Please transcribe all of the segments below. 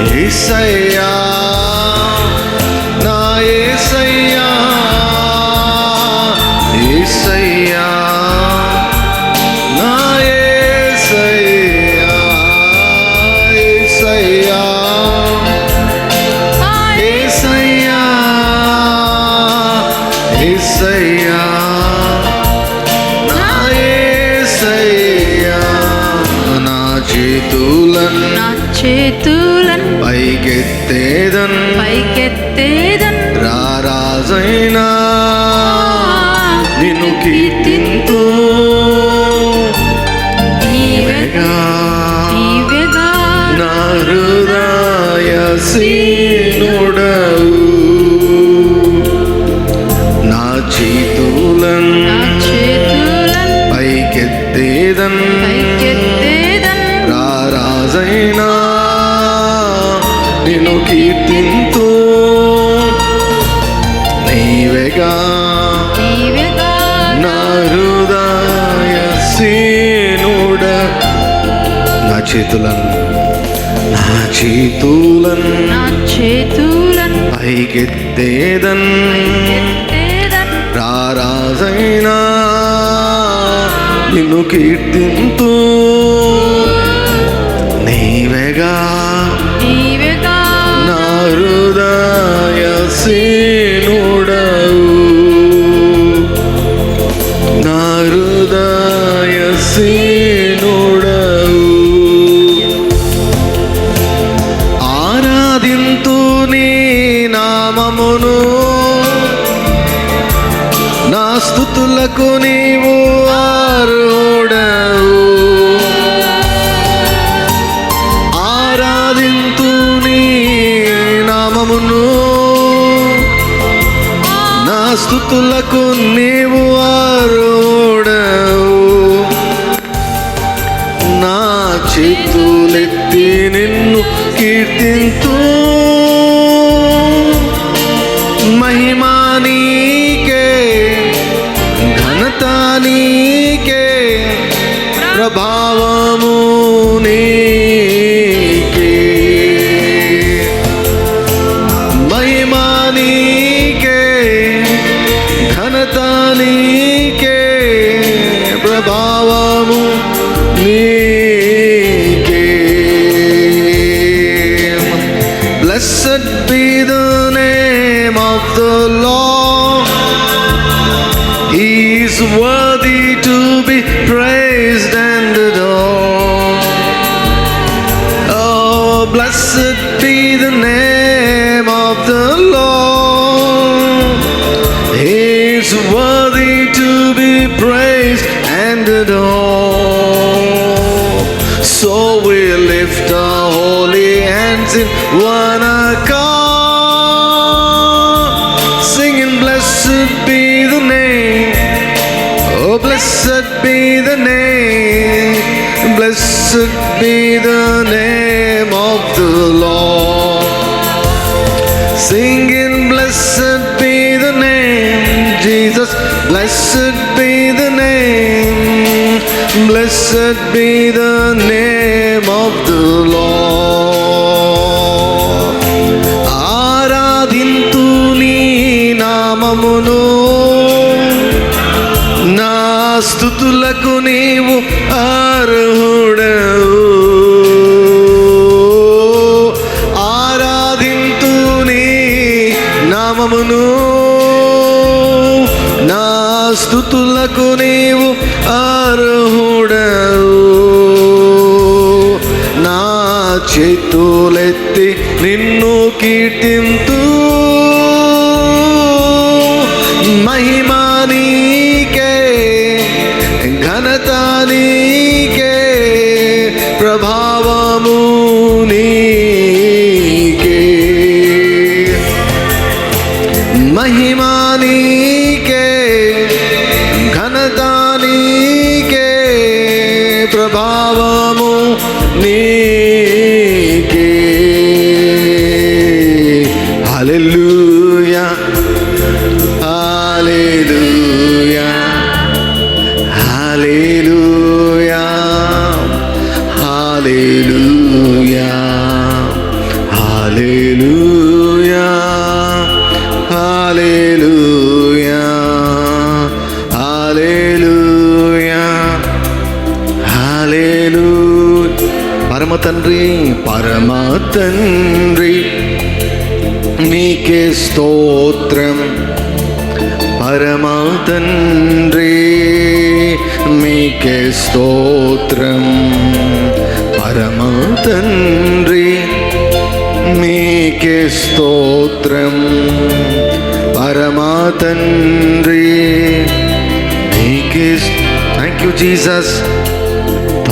యేసయ్యా నా యేసయ్యా యేసయ్యా నా యేసయ్యా యేసయ్యా యేసయ్యా యేసయ్యా నా యేసయ్యా నా చేతులను పైకెత్తేదన్ రారాజైనా నిన్ను కీర్తింతు నీవేగా నా హృదయ సీనుడవు నా చేతులను పైకెత్తేదన్ రారాజైనా నిన్ను కీర్తింతు నీవేగా నా హృదయ సీనుడ నా చేతులను పైకెత్తేదన్ రారాజైనా నిన్ను కీర్తింతు నీవేగా నా హృదయ సీనుడవు నా హృదయ సీనుడవు ఆరాధింతు నీ నామమును నా స్తుతులకు నీవు అర్హుడవు ఆరాధింతు నీ నామమును నా స్తుతులకు నీవు అర్హుడవు నా చేతులెత్తి నిన్ను కీర్తింతు మహిమా నీకే ఘనత నీకే ప్రభావము నీకే మహిమా నీకే ఘనత నీకే ప్రభావము నీకే Blessed be the name of the Lord. He is worthy to be praised and adored. Oh, blessed be the name of the Lord. He is worthy to be praised and adored. So we lift our holy hands in one accord, singing, blessed be the name. Oh, blessed be the name. Blessed be the name of the Lord. Singing, blessed be the name, Jesus. Blessed be the name. Blessed be the name of the Lord. ఆరాధింతు నీ నామమును నా స్తుతులకు నీవు అర్హుడవు ఆరాధింతు నీ నామమును నా స్తుతులకు నీవు అర్హుడవు నా చేతులెత్తి నిన్ను కీర్తింతు మహిమా నీకే ఘనత నీకే ప్రభావము నీకే మహిమా నీకే ఘనత నీకే ప్రభావము నీకే హల్లెలూయా హల్లెలూయా హల్లెలూయా హల్లెలూయా తండ్రి, పరమ తండ్రి, మీకే స్తోత్రం. పరమ తండ్రి, మీకే స్తోత్రం. పరమ తండ్రి, మీకే స్తోత్రం. పరమ తండ్రి, మీకే. Thank you Jesus.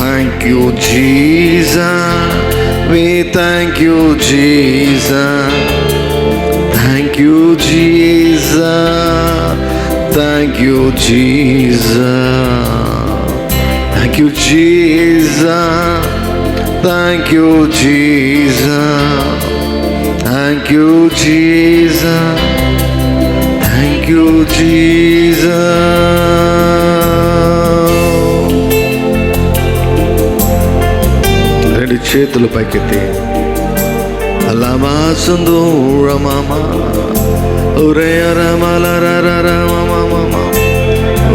Thank you, Jesus. We thank you, Jesus. Thank you, Jesus. Thank you, Jesus. Thank you, Jesus. Thank you, Jesus. Thank you, Jesus. Thank you, Jesus. చేతులు పైకెత్తి అల్లమా సందూరమమ ఉరయరమలరరమమ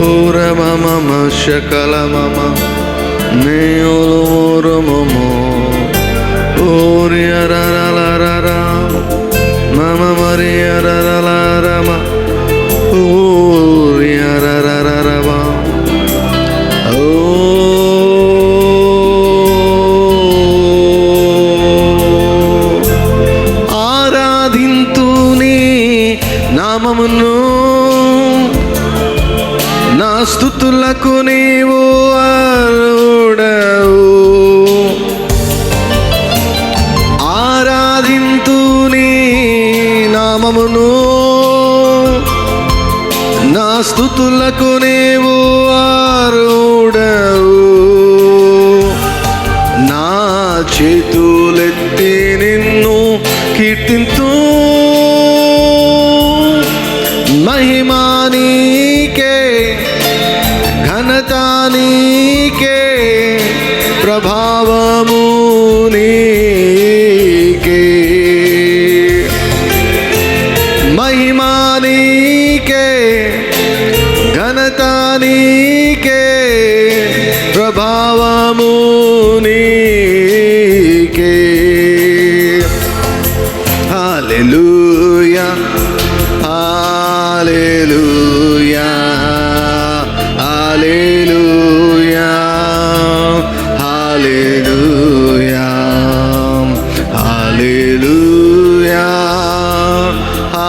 ఊరమమ శకలమమ నేయురమమ ఊరియరరరర మమ మరియరరరమ ఊరియరరరమ. నామమును నా స్తుతులకు నీవు అర్హుడవు. ఆరాధింతు నీ నామమును నా స్తుతులకు నీవు అర్హుడవు. నా చేతులెత్తి నిన్ను కీర్తింతు. మహిమా నీకే, ఘనత నీకే, ప్రభావము నీకే. మహిమా నీకే, ఘనత నీకే, ప్రభావము నీకే. హల్లెలూయా, Hallelujah, Hallelujah, Hallelujah, Hallelujah,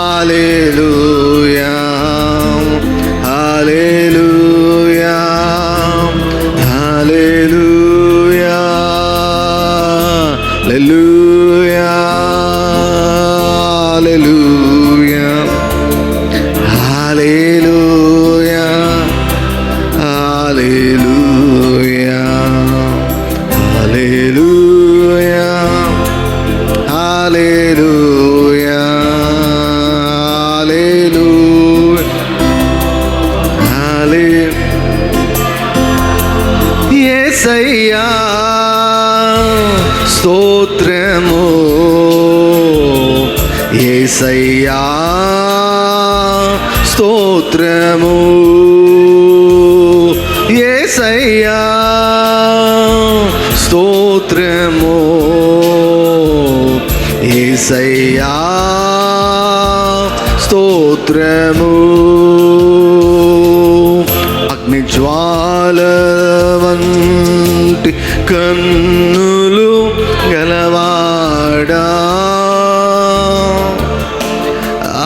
Hallelujah, Hallelujah, Hallelujah, Hallelujah, Hallelujah. Hallelujah, Hallelujah, Hallelujah, Hallelujah, Hallelujah, Hallelujah. యేసయ్యా స్తోత్రము, యేసయ్యా స్తోత్రము, యేసయ్యా స్తోత్రము, యేసయ్యా స్తోత్రము. అగ్నిజ్వాల వంటి కన్నులు గలవాడా,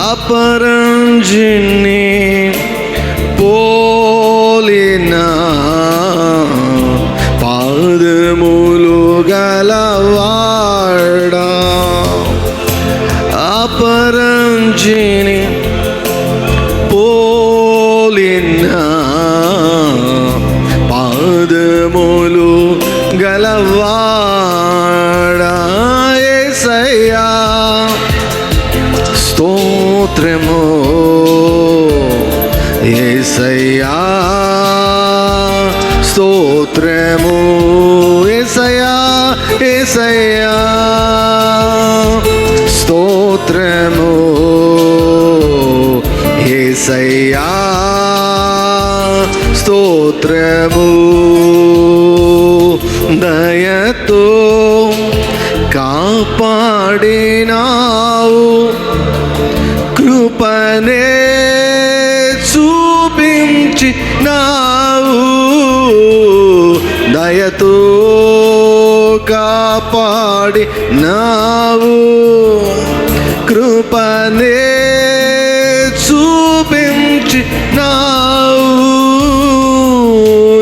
అపరంజిని పోలిన పాదములు గలవాడా, అపరంజిని పోలిన పాదములు గలవాడా. యేసయ్యా స్తోత్రము, యేసయ్యా స్తోత్రము, యేసయ్యా యేసయ్యా స్తోత్రము, యేసయ్యా స్తోత్రము. దయతో కాపాడినావు, కృపనే చూపించినావు, దయతో కాపాడినావు, కృపనే చూపించినావు,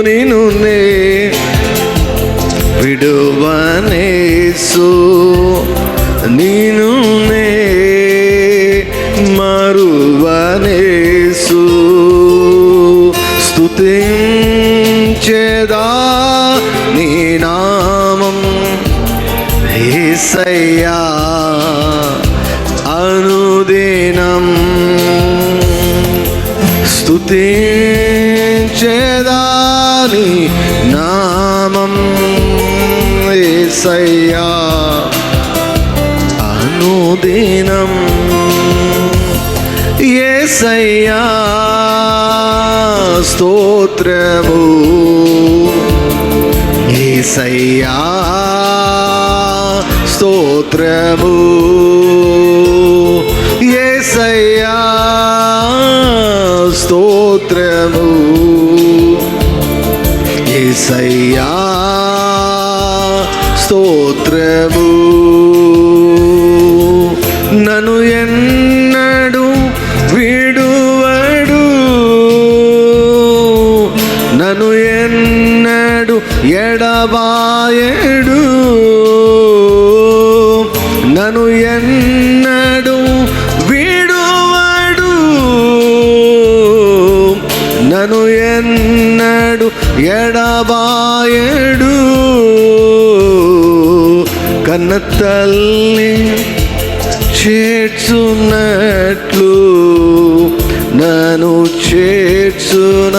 నిన్ను నే విడువనేసు, నిన్ను నే మరువనేసు, స్తుతించెదా నీ నామం యేసయ్యా అనుదినం, స్తుతించెదా నీ నామం యేసయ్యా అనుదినం, యేసయ్యా స్తోత్రము, యేసయ్యా స్తోత్రము, యేసయ్యా స్తోత్రము, యేసయ్యా స్తోత్రము, నన్ను ఎన్నడు విడువడు, నన్ను ఎన్నడు ఎడబాయడు, నన్ను ఎన్నడు విడువడు, నన్ను ఎన్నడు ఎడబాయడు, కన్న తల్లి చేర్చున్నట్లు నన్ను చేర్చున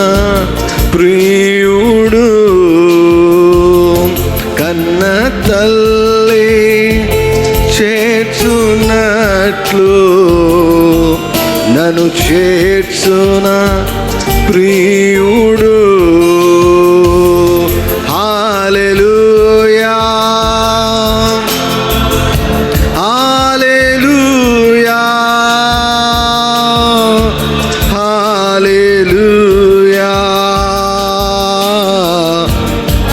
ప్రియుడు, కన్న తల్లి చేర్చున్నట్లు నన్ను చేర్చున ప్రియుడు, హల్లెలూయా హల్లెలూయా హల్లెలూయా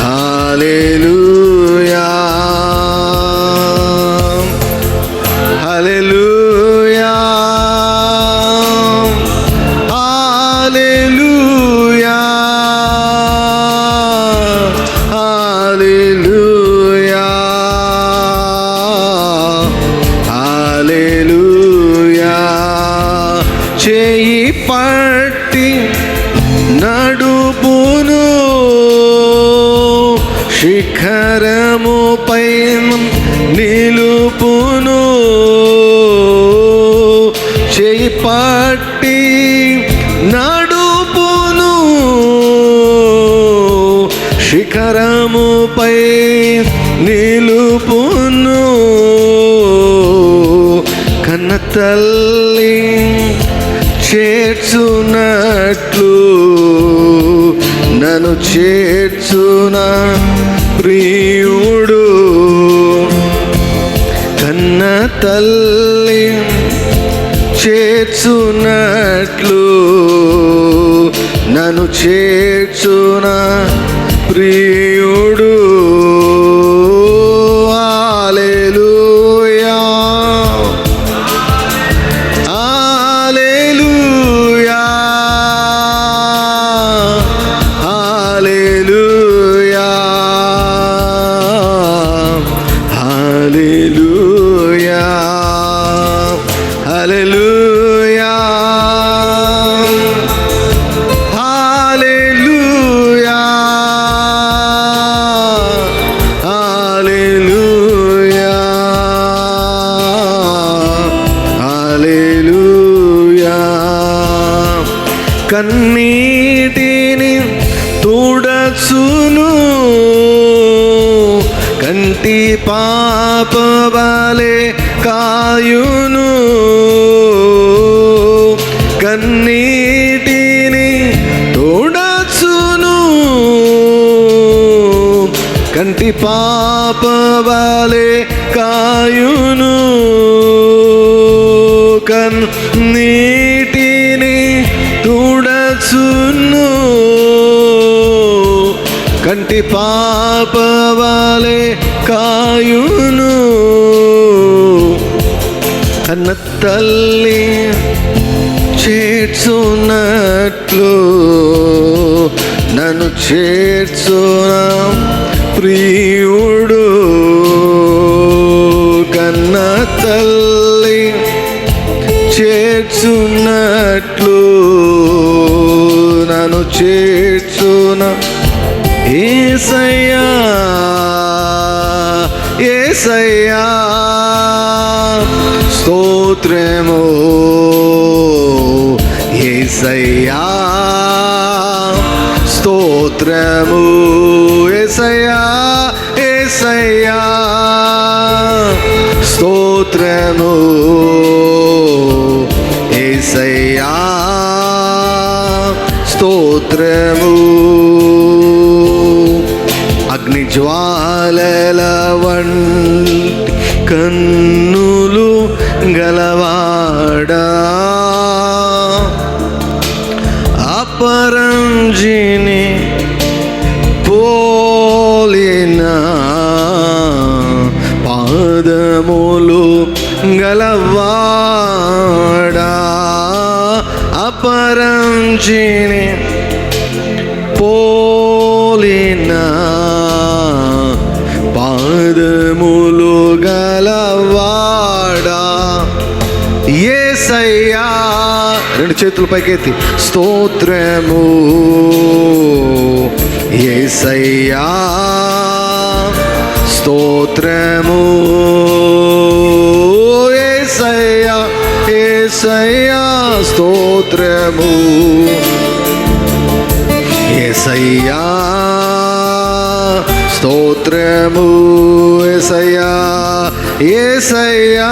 హల్లెలూయా హల్లెలూయా హల్లెలూయా హల్లెలూయా హల్లెలూయా, చేయి పట్టి నడుపును శిఖరముపై నిలుపును, చేయి పట్టి నడుపును శిఖరముపై నిలుపును, కన్న తల్లి చేర్చున్నట్లు నన్ను చేర్చున ప్రియుడు, కన్న తల్లి చేర్చున్నట్లు నన్ను చేర్చున ప్రియుడు, హల్లెలూయా హల్లెలూయా హల్లెలూయా హల్లెలూయా హల్లెలూయా హల్లెలూయా హల్లెలూయా హల్లెలూయా, కన్నీటిని తుడచును కంటి పాప వలె కాయును, కన్నీటిని తుడచును కంటి పాపవలే కాయును, కన్నీటిని తుడచును. కంటి పాపవలే కాయును, కన్న తల్లి చేర్చున్నట్లు నన్ను చేర్చున ప్రియుడు. కన్న తల్లి చేర్చున్నట్లు నన్ను చేర్చున యేసయ్యా, యేసయ్యా స్తోత్రము. యేసయ్యా స్తోత్రము. యేసయ్యా, యేసయ్యా స్తోత్రము. యేసయ్యా స్తోత్రము. అగ్ని జ్వాలల వంటి కన్నులు గలవాడా, అపరంజిని పోలిన పాదములు గలవాడా, అపరంజిని పోలిన పాదములు గలవాడా. యేసయ్యా, రెండు చేతులు పైకెత్తి స్తోత్రము. యేసయ్యా స్తోత్రము. యేసయ్యా, యేసయ్యా స్తోత్రము. యేసయ్యా స్తోత్రము. యేసయ్యా, యేసయ్యా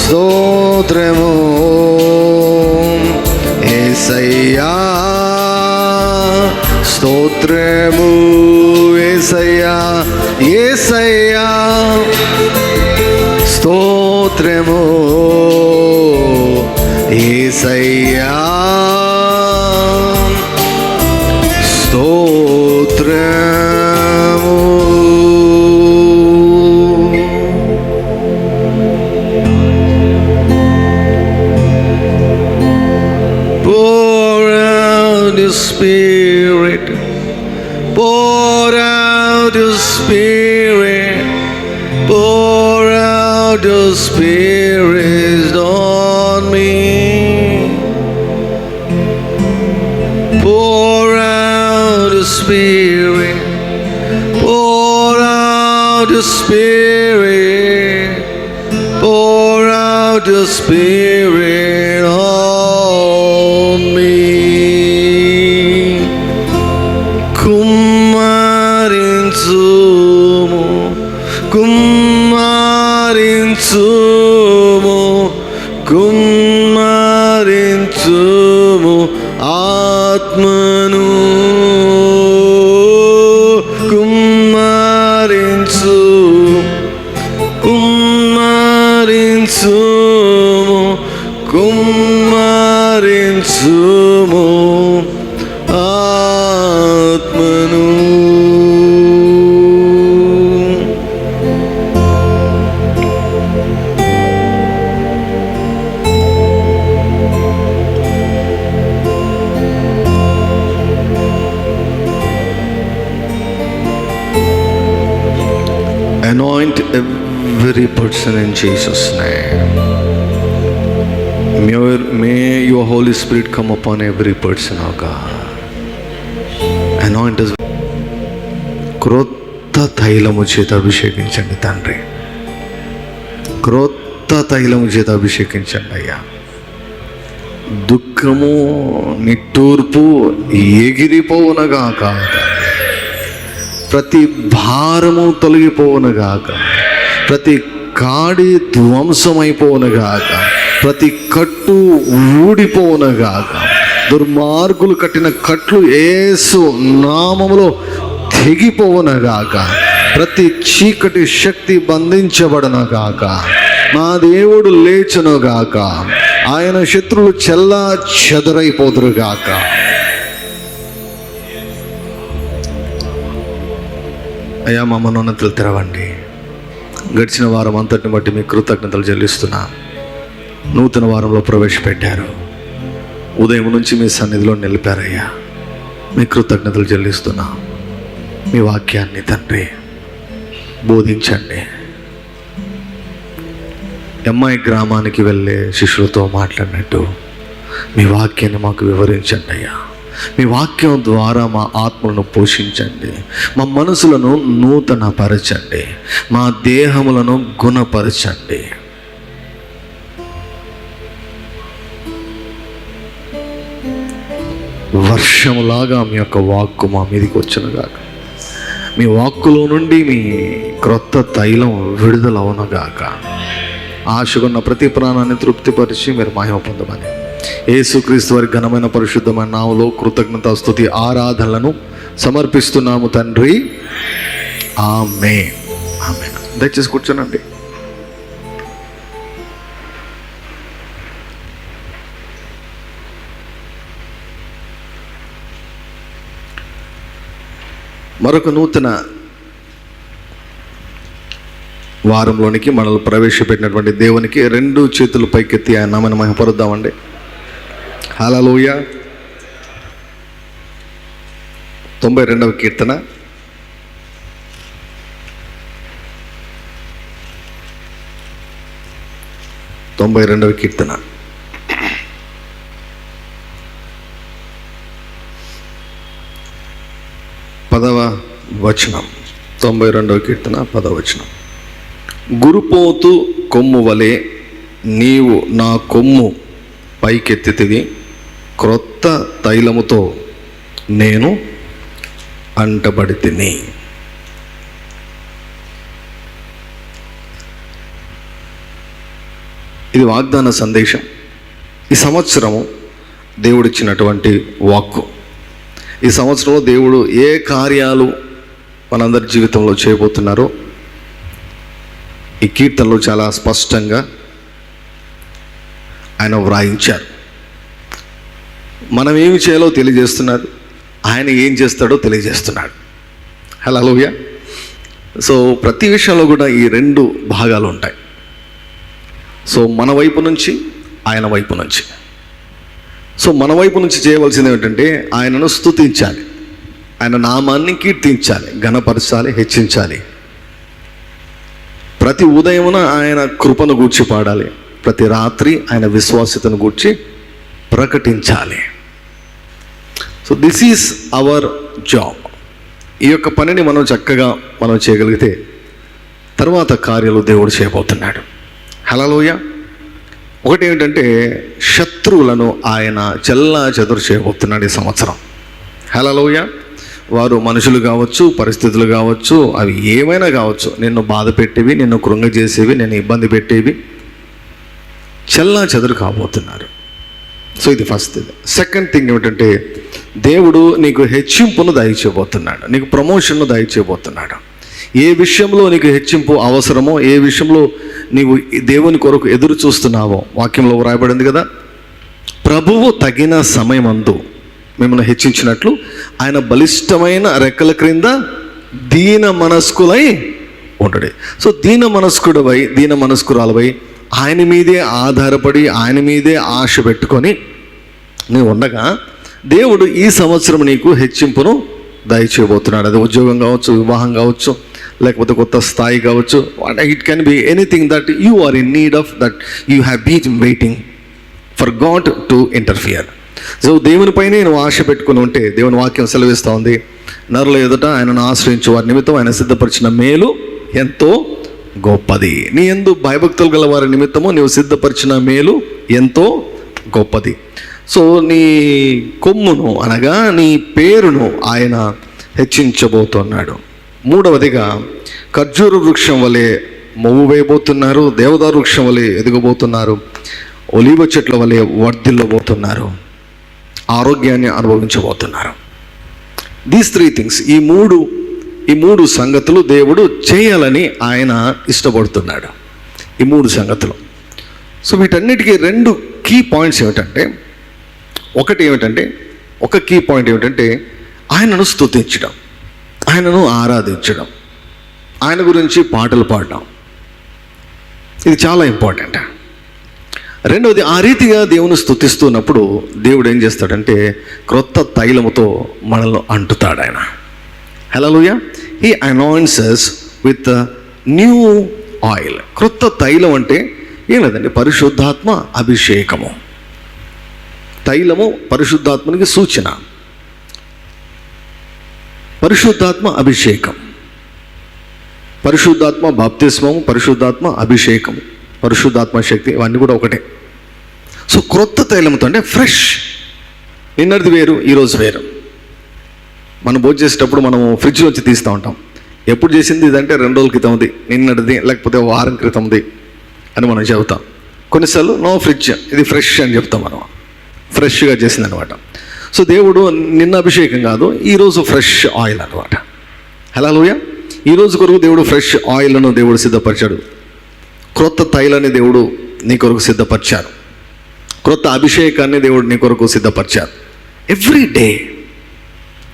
స్తోత్రము. యేసయ్యా స్తోత్రము. యేసయ్యా, యేసయ్యా స్తోత్రము. యేసయ్యా స్తోత్రము. Pour out your Spirit, pour out your Spirit, pour out your Spirit on me. Pour out your Spirit, pour out your Spirit, pour out your Spirit on me. Kumarinsumu, kumarinsumu, kumarinsumu ఆత్మను. కుమ్మరించు, కుమ్మరించుము, కుమ్మరించుము ఆత్మను. Anoint every person in Jesus' name. May your Holy Spirit come upon every person, oh God. Anoint us. క్రొత్త తైలము చేత అభిషేకించండి తండ్రి. క్రొత్త తైలము చేత అభిషేకించండి అయ్యా. దుఃఖము నిట్టూర్పు ఎగిరిపోవునగాక, ప్రతి భారము తొలగిపోవునగాక, ప్రతి కాడి ధ్వంసమైపోవునగాక, ప్రతి కట్టు ఊడిపోవునగాక, దుర్మార్గులు కట్టిన కట్లు యేసు నామములో తెగిపోవునగాక, ప్రతి చీకటి శక్తి బంధించబడనగాక, మా దేవుడు లేచునుగాక, ఆయన శత్రువులు చెల్లా చెదరైపోదురుగాక. అయ్యా మా మనోన్నతులు తెరవండి. గడిచిన వారం అంతటిని బట్టి మీ కృతజ్ఞతలు చెల్లిస్తున్నా. నూతన వారంలో ప్రవేశపెట్టారు, ఉదయం నుంచి మీ సన్నిధిలో నిలిపారయ్యా. మీ కృతజ్ఞతలు చెల్లిస్తున్నా. మీ వాక్యాన్ని తండ్రి బోధించండి. అమ్మాయి గ్రామానికి వెళ్ళే శిష్యులతో మాట్లాడినట్టు మీ వాక్యాన్ని మాకు వివరించండి అయ్యా. మీ వాక్యం ద్వారా మా ఆత్మలను పోషించండి, మా మనసులను నూతన పరచండి, మా దేహములను గుణపరచండి. వర్షములాగా మీ యొక్క వాక్కు మా మీదకి వచ్చునుగాక. మీ వాక్కులో నుండి మీ క్రొత్త తైలం విడుదల అవునుగాక. ఆశకున్న ప్రతి ప్రాణాన్ని తృప్తిపరిచి మీరు మహిమ పొందమని యేసుక్రీస్తు వారి ఘనమైన పరిశుద్ధమైన నామములో కృతజ్ఞత స్తుతి ఆరాధనలను సమర్పిస్తున్నాము తండ్రి. ఆమేన్. ఆమేన్. దయచేసి కూర్చోనండి. మరొక నూతన వారంలోనికి మనల్ని ప్రవేశపెట్టినటువంటి దేవునికి 2 చేతులు పైకెత్తి ఆయన నామమును మహిమపరుద్దామండి. హల్లెలూయా. 92వ కీర్తన 92వ కీర్తన 10వ వచనం. 92వ కీర్తన 10వ వచనం. గురుపోతు కొమ్ము వలె నీవు నా కొమ్ము పైకెత్తితివి, క్రొత్త తైలముతో నేను అంటబడితిని. ఇది వాగ్దాన సందేశం. ఈ సంవత్సరము దేవుడిచ్చినటువంటి వాక్కు. ఈ సంవత్సరంలో దేవుడు ఏ కార్యాలు మనందరి జీవితంలో చేయబోతున్నారో ఈ కీర్తనలో చాలా స్పష్టంగా ఆయన వ్రాయించారు. మనం ఏమి చేయాలో తెలియజేస్తున్నారు, ఆయన ఏం చేస్తాడో తెలియజేస్తున్నాడు. హల్లెలూయా. సో ప్రతి విషయంలో కూడా ఈ 2 భాగాలు ఉంటాయి. సో మన వైపు నుంచి, ఆయన వైపు నుంచి. సో మన వైపు నుంచి చేయవలసింది ఏమిటంటే ఆయనను స్తుతించాలి, ఆయన నామాన్ని కీర్తించాలి, ఘనపరచాలి, హెచ్చించాలి. ప్రతి ఉదయమున ఆయన కృపను గూర్చి పాడాలి, ప్రతి రాత్రి ఆయన విశ్వాస్యతను గూర్చి ప్రకటించాలి. So this is our job. ఈ యొక్క పనిని మనం చక్కగా చేయగలిగితే తర్వాత కార్యాలు దేవుడు చేయబోతున్నాడు. హల్లెలూయా. ఒకటి ఏమిటంటే శత్రువులను ఆయన చెల్లా చెదురు చేయబోతున్నాడు ఈ సంవత్సరం. హల్లెలూయా. వారు మనుషులు కావచ్చు, పరిస్థితులు కావచ్చు, అవి ఏమైనా కావచ్చు, నిన్ను బాధ పెట్టేవి, నిన్ను కృంగజేసేవి, నిన్ను ఇబ్బంది పెట్టేవి చెల్లా చెదురు కాబోతున్నారు. సో ఇది ఫస్ట్ థింగ్. సెకండ్ థింగ్ ఏమిటంటే దేవుడు నీకు హెచ్చింపును దయచేయబోతున్నాడు, నీకు ప్రమోషన్ను దయచేయబోతున్నాడు. ఏ విషయంలో నీకు హెచ్చింపు అవసరమో, ఏ విషయంలో నీవు దేవుని కొరకు ఎదురు చూస్తున్నావో వాక్యంలో వ్రాయబడింది కదా, ప్రభువు తగిన సమయమందు మిమ్మల్ని హెచ్చించినట్లు ఆయన బలిష్టమైన రెక్కల క్రింద దీన మనస్కులై ఉండడు. సో దీన మనస్కుడవై, దీన మనస్కురాలవై ఆయన మీదే ఆధారపడి, ఆయన మీదే ఆశ పెట్టుకొని నీవు ఉండగా దేవుడు ఈ సంవత్సరం నీకు హెచ్చింపును దయచేయబోతున్నాడు. అది ఉద్యోగం కావచ్చు, వివాహం కావచ్చు, లేకపోతే కొత్త స్థాయి కావచ్చు. It can be anything that you are in need of, that you have been waiting for God to interfere. So దేవునిపైనే నువ్వు ఆశ పెట్టుకుని ఉంటే దేవుని వాక్యం సెలవిస్తూ ఉంది, నరుల ఎదుట ఆయనను ఆశ్రయించు వారి నిమిత్తం ఆయన సిద్ధపరిచిన మేలు ఎంతో గొప్పది. నీ యందు భయభక్తులు గల వారి నిమిత్తము నీవు సిద్ధపరిచిన మేలు ఎంతో గొప్పది. సో నీ కొమ్మును అనగా నీ పేరును ఆయన హెచ్చించబోతున్నాడు. మూడవదిగా ఖర్జూర వృక్షం వలె మొవ్వు వేయబోతున్నారు, దేవదారు వృక్షం వలె ఎదగబోతున్నారు, ఒలీవ చెట్ల వలె వర్ధిల్లబోతున్నారు, ఆరోగ్యాన్ని అనుభవించబోతున్నారు. దీస్ 3 థింగ్స్, ఈ 3 ఈ 3 సంగతులు దేవుడు చేయాలని ఆయన ఇష్టపడుతున్నాడు. ఈ 3 సంగతులు. సో వీటన్నిటికీ 2 కీ పాయింట్స్ ఏమిటంటే, ఒక కీ పాయింట్ ఏమిటంటే ఆయనను స్తుతించడం, ఆయనను ఆరాధించడం, ఆయన గురించి పాటలు పాడడం. ఇది చాలా ఇంపార్టెంట్. రెండవది, ఆ రీతిగా దేవుని స్తుతిస్తున్నప్పుడు దేవుడు ఏం చేస్తాడంటే క్రొత్త తైలముతో మనల్ని అంటుతాడు ఆయన. Hallelujah. He anoints us with new oil. క్రొత్త తైలం అంటే ఏం లేదండి, పరిశుద్ధాత్మ అభిషేకము. తైలము పరిశుద్ధాత్మనికి సూచన. పరిశుద్ధాత్మ అభిషేకం, పరిశుద్ధాత్మ బాప్తిస్మము, పరిశుద్ధాత్మ అభిషేకము, పరిశుద్ధాత్మ శక్తి, ఇవన్నీ కూడా ఒకటే. సో క్రొత్త తైలంతో అంటే ఫ్రెష్. నిన్నటిది వేరు, ఈరోజు వేరు. మనం భోజనం చేసేటప్పుడు మనం ఫ్రిడ్జ్లోంచి తీస్తూ ఉంటాం. ఎప్పుడు చేసింది ఇదంటే 2 రోజుల క్రితంది, నిన్నటిది, లేకపోతే వారం క్రితంది అని మనం చెబుతాం. కొన్నిసార్లు నో ఫ్రిడ్జ్, ఇది ఫ్రెష్ అని చెప్తాం మనం. ఫ్రెష్గా చేసింది అనమాట. సో దేవుడు నిన్న అభిషేకం కాదు, ఈరోజు ఫ్రెష్ ఆయిల్ అనమాట. హల్లెలూయా. ఈరోజు కొరకు దేవుడు ఫ్రెష్ ఆయిల్ను దేవుడు సిద్ధపరిచాడు. క్రొత్త తైలాన్ని దేవుడు నీ కొరకు సిద్ధపరిచారు. క్రొత్త అభిషేకాన్ని దేవుడు నీ కొరకు సిద్ధపరిచారు.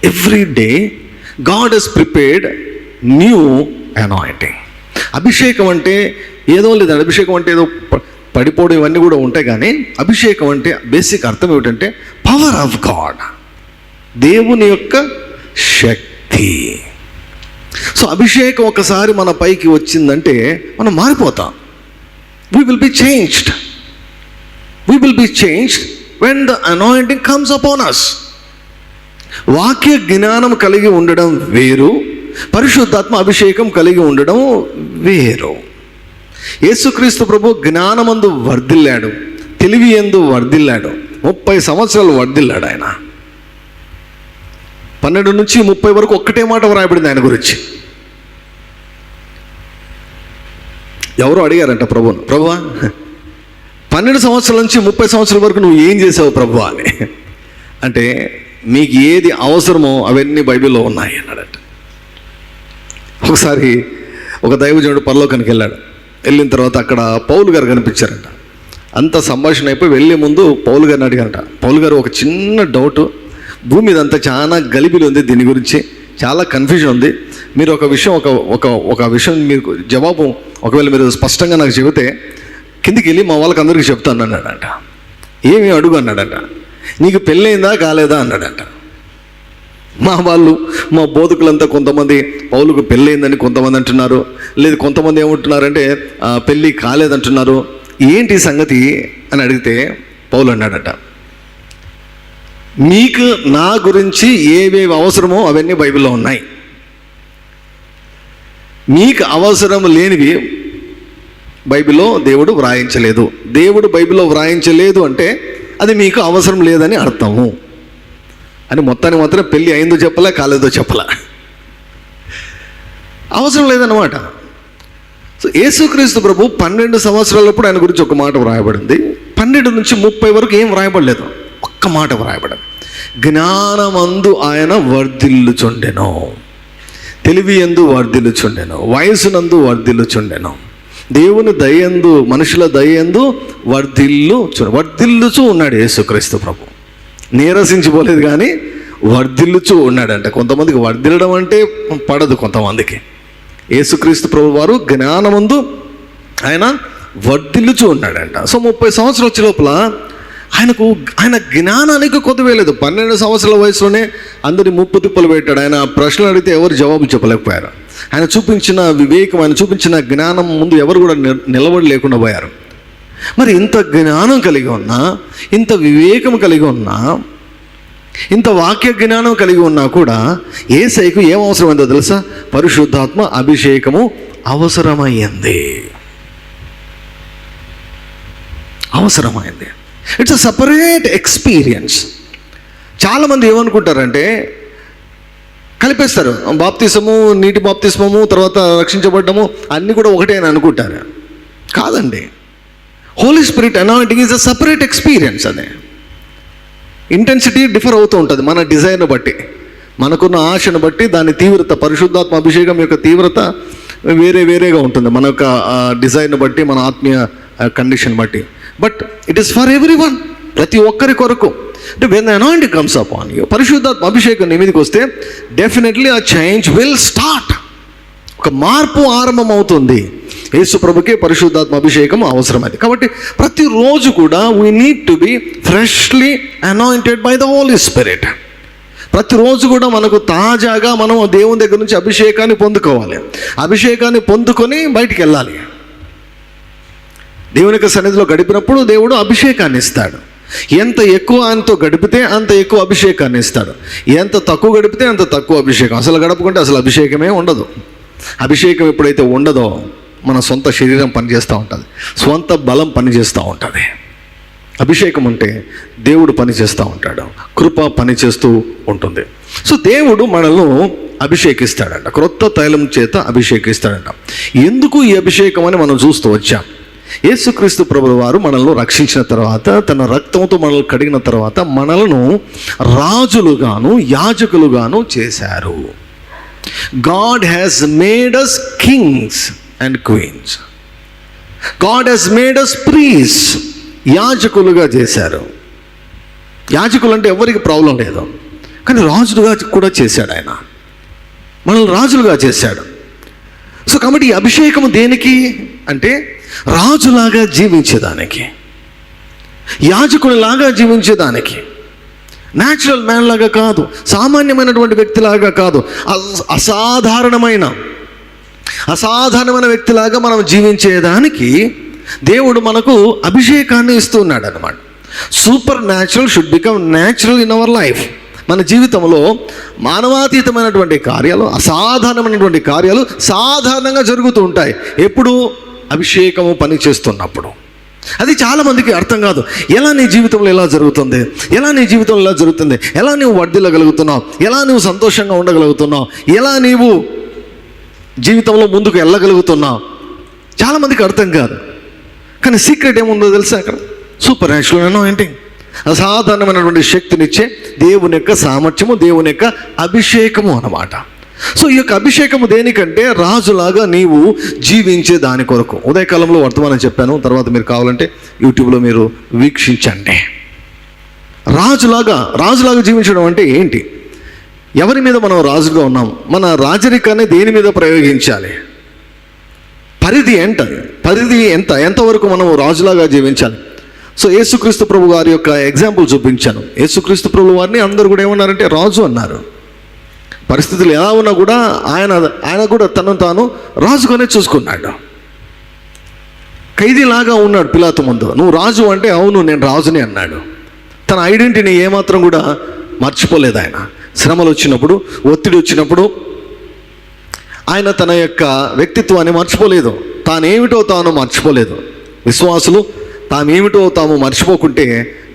Every day God has prepared new anointing. అభిషేకం అంటే ఏదో లేదండి. అభిషేకం అంటే ఏదో పడిపోవడం ఇవన్నీ కూడా ఉంటాయి, కానీ అభిషేకం అంటే బేసిక్ అర్థం ఏమిటంటే పవర్ ఆఫ్ గాడ్, దేవుని యొక్క శక్తి. సో అభిషేకం ఒకసారి మన పైకి వచ్చిందంటే మనం మారిపోతాం. we will be changed when the anointing comes upon us. వాక్య జ్ఞానం కలిగి ఉండడం వేరు, పరిశుద్ధాత్మ అభిషేకం కలిగి ఉండడం వేరు. యేసుక్రీస్తు ప్రభు జ్ఞానమందు వర్ధిల్లాడు, తెలివి యందు వర్ధిల్లాడు, 30 సంవత్సరాలు వర్ధిల్లాడు ఆయన. 12 నుంచి 30 వరకు ఒక్కటే మాట వ్రాయబడింది ఆయన గురించి. ఎవరో అడిగారంట ప్రభువా 12 సంవత్సరాల నుంచి 30 సంవత్సరాల వరకు నువ్వు ఏం చేసావు ప్రభువా అని. అంటే మీకు ఏది అవసరమో అవన్నీ బైబిల్లో ఉన్నాయి అన్నాడట. ఒకసారి ఒక దైవజనుడు పరలోకానికి వెళ్ళాడు. వెళ్ళిన తర్వాత అక్కడ పౌలు గారు కనిపించారంట. అంత సంభాషణ అయిపోయి వెళ్ళే ముందు పౌలు గారిని అడిగారంట. పౌలు గారు ఒక చిన్న డౌట్, భూమి ఇదంతా చాలా గలిబిలి ఉంది, దీని గురించి చాలా కన్ఫ్యూజన్ ఉంది. మీరు ఒక విషయం ఒక విషయం మీకు జవాబు ఒకవేళ మీరు స్పష్టంగా నాకు చెబితే కిందికి వెళ్ళి మా వాళ్ళకి అందరికీ చెప్తాను అన్నాడంట. ఏమి అడుగు అన్నాడంట. నీకు పెళ్ళయిందా కాలేదా అన్నాడంట. మా బోధకులంతా కొంతమంది పౌలుకు పెళ్ళయిందని కొంతమంది అంటున్నారు, లేదు కొంతమంది ఏమంటున్నారంటే పెళ్ళి కాలేదంటున్నారు. ఏంటి సంగతి అని అడిగితే పౌలు అన్నాడట, మీకు నా గురించి ఏవేవి అవసరమో అవన్నీ బైబిల్లో ఉన్నాయి. మీకు అవసరం లేనివి బైబిల్లో దేవుడు వ్రాయించలేదు. దేవుడు బైబిల్లో వ్రాయించలేదు అంటే అది మీకు అవసరం లేదని అర్థము అని. మొత్తానికి మాత్రం పెళ్ళి అయిందో చెప్పలే, కాలేదో చెప్పలే, అవసరం లేదన్నమాట. సో యేసుక్రీస్తు ప్రభు 12 సంవత్సరాలప్పుడు ఆయన గురించి ఒక మాట వ్రాయబడింది. 12 నుంచి 30 వరకు ఏం వ్రాయబడలేదు, ఒక్క మాట వ్రాయబడింది. జ్ఞానమందు ఆయన వర్ధిల్లుచుండెను, తెలివి యందు వర్ధిల్లుచుండెను, వయసునందు వర్ధిల్లుచుండెను, దేవుని దయందు మనుషుల దయందు వర్ధిల్లుచు ఉన్నాడు యేసుక్రీస్తు ప్రభు. నీరసించిపోలేదు కానీ వర్ధిల్లుచు ఉన్నాడంట. కొంతమందికి వర్ధిల్లడం అంటే పడదు కొంతమందికి. యేసుక్రీస్తు ప్రభు వారు జ్ఞానమందు ఆయన వర్ధిల్లుచు ఉన్నాడంట. సో 30 సంవత్సరాలు వచ్చే లోపల ఆయన జ్ఞానానికి కొద్దివేయలేదు. 12 సంవత్సరాల వయసులోనే అందరి ముప్పు తిప్పలు పెట్టాడు. ఆయన ప్రశ్నలు అడిగితే ఎవరు జవాబు చెప్పలేకపోయారు. ఆయన చూపించిన వివేకం, ఆయన చూపించిన జ్ఞానం ముందు ఎవరు కూడా నిలబడి లేకుండా పోయారు. మరి ఇంత జ్ఞానం కలిగి ఉన్నా, ఇంత వివేకం కలిగి ఉన్నా, ఇంత వాక్య జ్ఞానం కలిగి ఉన్నా కూడా యేసయ్యకు ఏం అవసరమైందో తెలుసా? పరిశుద్ధాత్మ అభిషేకము అవసరమైంది. It's a separate experience. చాలామంది ఏమనుకుంటారంటే కలిపేస్తారు. బాప్తిసము, నీటి బాప్తిస్మము, తర్వాత రక్షించబడ్డము అన్నీ కూడా ఒకటే అని అనుకుంటారు. కాదండి. Holy Spirit anointing is a separate experience. అదే ఇంటెన్సిటీ డిఫర్ అవుతూ ఉంటుంది మన డిజైర్ని బట్టి. మనకున్న ఆశను బట్టి దాని తీవ్రత, పరిశుద్ధాత్మ అభిషేకం యొక్క తీవ్రత వేరేగా ఉంటుంది, మన యొక్క డిజైన్ బట్టి, మన ఆత్మీయ కండిషన్ బట్టి. But it is for every one, ప్రతి ఒక్కరి కొరకు. అంటే when the anointing comes upon you, పరిశుద్ధాత్మ అభిషేకం నీ మీదకి వస్తే డెఫినెట్లీ ఆ చేంజ్ విల్ స్టార్ట్. ఒక మార్పు ఆరంభం అవుతుంది. యేసు ప్రభుకే పరిశుద్ధాత్మ అభిషేకం అవసరమైంది. కాబట్టి ప్రతిరోజు కూడా we need to be freshly anointed by the Holi Spirit. ప్రతిరోజు కూడా మనకు తాజాగా మనం దేవుని దగ్గర నుంచి అభిషేకాన్ని పొందుకోవాలి. అభిషేకాన్ని పొందుకొని బయటికి వెళ్ళాలి. దేవుని యొక్క సన్నిధిలో గడిపినప్పుడు దేవుడు అభిషేకాన్ని ఇస్తాడు. ఎంత ఎక్కువ ఆయనతో గడిపితే అంత ఎక్కువ అభిషేకాన్ని ఇస్తాడు. ఎంత తక్కువ గడిపితే అంత తక్కువ అభిషేకం. అసలు గడపకుంటే అసలు అభిషేకమే ఉండదు. అభిషేకం ఎప్పుడైతే ఉండదో మన సొంత శరీరం పనిచేస్తూ ఉంటుంది, సొంత బలం పనిచేస్తూ ఉంటుంది. అభిషేకం ఉంటే దేవుడు పనిచేస్తూ ఉంటాడు, కృప పనిచేస్తూ ఉంటుంది. సో దేవుడు మనల్ని అభిషేకిస్తాడంట, క్రొత్త తైలం చేత అభిషేకిస్తాడంట. ఎందుకు ఈ అభిషేకం అని మనం చూస్తూ వచ్చాం. యేసుక్రీస్తు ప్రభువు వారు మనల్ని రక్షించిన తర్వాత, తన రక్తంతో మనల్ని కడిగిన తర్వాత మనలను రాజులుగాను యాజకులుగాను చేశారు. God has made us kings and queens. God has made us priests. యాజకులుగా చేశారు. యాజకులు అంటే ఎవరికి ప్రాబ్లం లేదు, కానీ రాజులుగా కూడా చేశాడు ఆయన, మనల్ని రాజులుగా చేశాడు. సో కాబట్టి ఈ అభిషేకం దేనికి అంటే రాజులాగా జీవించేదానికి, యాజకునిలాగా జీవించేదానికి. న్యాచురల్ మ్యాన్ లాగా కాదు, సామాన్యమైనటువంటి వ్యక్తిలాగా కాదు, అసాధారణమైన వ్యక్తిలాగా మనం జీవించేదానికి దేవుడు మనకు అభిషేకాన్ని ఇస్తున్నాడు అన్నమాట. Super natural should become natural in our life. మన జీవితంలో మానవాతీతమైనటువంటి కార్యాలు, అసాధారణమైనటువంటి కార్యాలు సాధారణంగా జరుగుతూ ఉంటాయి. ఎప్పుడు? అభిషేకము పని చేస్తున్నప్పుడు. అది చాలామందికి అర్థం కాదు. ఎలా నీ జీవితంలో ఎలా జరుగుతుంది, ఎలా నీ జీవితంలో ఎలా జరుగుతుంది, ఎలా నువ్వు వర్ధిల్లగలుగుతున్నావు, ఎలా నువ్వు సంతోషంగా ఉండగలుగుతున్నావు, ఎలా నీవు జీవితంలో ముందుకు వెళ్ళగలుగుతున్నావు, చాలామందికి అర్థం కాదు. కానీ సీక్రెట్ ఏముందో తెలుసా? అక్కడ సూపర్ న్యాచురల్ అనాయింటింగ్, అసాధారణమైనటువంటి శక్తినిచ్చే దేవుని యొక్క సామర్థ్యము, దేవుని యొక్క అభిషేకము అన్నమాట. సో ఈ యొక్క అభిషేకము దేనికంటే రాజులాగా నీవు జీవించే దాని కొరకు. ఉదయకాలంలో వర్తమానం చెప్పాను, తర్వాత మీరు కావాలంటే యూట్యూబ్లో మీరు వీక్షించండి. రాజులాగా జీవించడం అంటే ఏంటి? ఎవరి మీద మనం రాజుగా ఉన్నాం? మన రాజరికాన్ని దేని మీద ప్రయోగించాలి? పరిధి ఎంతవరకు మనం రాజులాగా జీవించాలి? సో యేసుక్రీస్తు ప్రభు వారి యొక్క ఎగ్జాంపుల్ చూపించాను. యేసుక్రీస్తు ప్రభు వారిని అందరూ కూడా ఏమన్నారంటే రాజు అన్నారు. పరిస్థితులు ఎలా ఉన్నా కూడా ఆయన కూడా తనను తాను రాజుగానే చూసుకున్నాడు. ఖైదీలాగా ఉన్నాడు పిలాతు ముందు. నువ్వు రాజు అంటే అవును నేను రాజుని అన్నాడు. తన ఐడెంటిటీని ఏమాత్రం కూడా మర్చిపోలేదు ఆయన. శ్రమలు వచ్చినప్పుడు, ఒత్తిడి వచ్చినప్పుడు ఆయన తన యొక్క వ్యక్తిత్వాన్ని మర్చిపోలేదు. తానేమిటో తాను మర్చిపోలేదు. విశ్వాసులు తామేమిటో తాము మర్చిపోకుంటే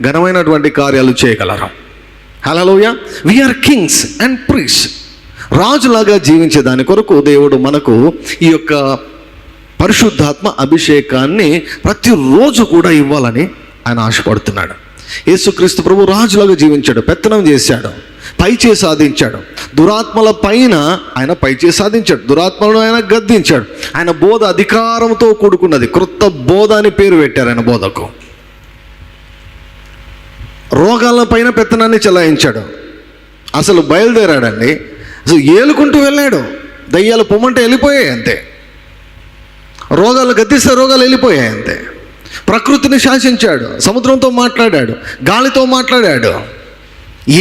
ఘనమైనటువంటి కార్యాలు చేయగలరు. Hallelujah. We are kings and priests. రాజులాగా జీవించే దాని కొరకు దేవుడు మనకు ఈ యొక్క పరిశుద్ధాత్మ అభిషేకాన్ని ప్రతిరోజు కూడా ఇవ్వాలని ఆయన ఆశపడుతున్నాడు. యేసుక్రీస్తు ప్రభు రాజులాగా జీవించాడు, పెత్తనం చేశాడు, పైచే సాధించాడు. దురాత్మల పైన ఆయన పైచే సాధించాడు, దురాత్మలను ఆయన గద్దించాడు. ఆయన బోధ అధికారంతో కూడుకున్నది. క్రొత్త బోధ అని పేరు పెట్టారు ఆయన బోధకు. రోగాల పైన పెత్తనాన్ని చెలాయించాడు. అసలు బయలుదేరాడండి, అసలు ఏలుకుంటూ వెళ్ళాడు. దయ్యాలు పొమ్మంటే వెళ్ళిపోయాయి అంతే. రోగాలు గద్దిస్తే రోగాలు వెళ్ళిపోయాయి అంతే. ప్రకృతిని శాసించాడు, సముద్రంతో మాట్లాడాడు, గాలితో మాట్లాడాడు.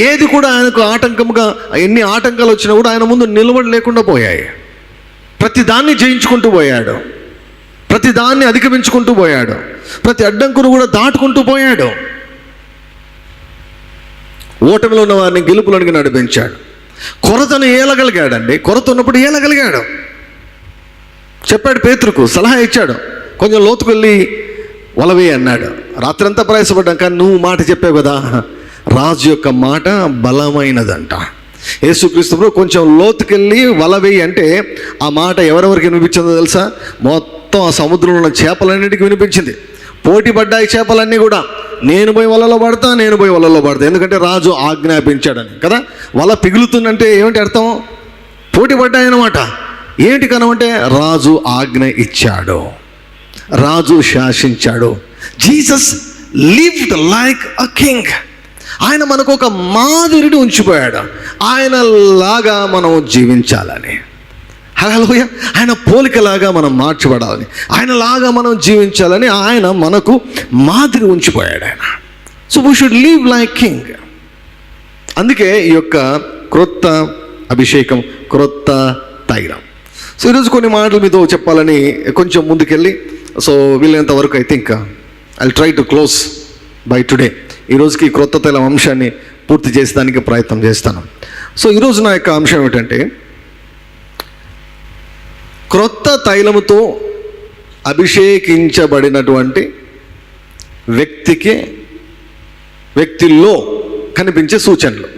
ఏది కూడా ఆయనకు ఆటంకంగా, ఎన్ని ఆటంకాలు వచ్చినా కూడా ఆయన ముందు నిలబడి లేకుండా పోయాయి. ప్రతి దాన్ని జయించుకుంటూ పోయాడు, ప్రతి దాన్ని అధిగమించుకుంటూ పోయాడు, ప్రతి అడ్డంకును కూడా దాటుకుంటూ పోయాడు. ఓటమిలో ఉన్న వారిని గెలుపులోనికి నడిపించాడు. కొరతను ఏలగలిగాడండి. కొరత ఉన్నప్పుడు ఏలగలిగాడు. చెప్పాడు, పేతురుకు సలహా ఇచ్చాడు, కొంచెం లోతుకు వెళ్ళి వలవే అన్నాడు. రాత్రంతా ప్రయాసపడ్డాం, కానీ నువ్వు మాట చెప్పావు కదా. రాజు యొక్క మాట బలమైనదంట. యేసుక్రీస్తు ప్రభు కొంచెం లోతుకెళ్ళి వలవేయి అంటే ఆ మాట ఎవరెవరికి వినిపించిందో తెలుసా? మొత్తం ఆ సముద్రంలో ఉన్న చేపలన్నిటికీ వినిపించింది. పోటీ పడ్డాయి చేపలన్నీ కూడా. నేను పోయి వలలో పడతా, ఎందుకంటే రాజు ఆజ్ఞాపించాడని కదా. వల పిగులుతుందంటే ఏమిటి అర్థం? పోటీ పడ్డాయన్నమాట. ఏంటి కనమంటే రాజు ఆజ్ఞ ఇచ్చాడు, రాజు శాసించాడు. Jesus lived like a king. ఆయన మనకు ఒక మాదిరిని ఉంచిపోయాడు, ఆయనలాగా మనం జీవించాలని. హల్లెలూయా. ఆయన పోలికలాగా మనం మార్చబడాలని, ఆయనలాగా మనం జీవించాలని ఆయన మనకు మాదిరి ఉంచిపోయాడు ఆయన. So we should live like king. అందుకే ఈ యొక్క క్రొత్త అభిషేకం, క్రొత్త తైలం. సో ఈరోజు కొన్ని మాటలు మీతో చెప్పాలని కొంచెం ముందుకెళ్ళి, సో వీలైనంత వరకు I think I try to close by today. ఈరోజుకి క్రొత్త తైలం అంశాన్ని పూర్తి చేసేదానికి ప్రయత్నం చేస్తాను. సో ఈరోజు నా యొక్క అంశం ఏమిటంటే, క్రొత్త తైలముతో అభిషేకించబడినటువంటి వ్యక్తిలో కనిపించే సూచనలు.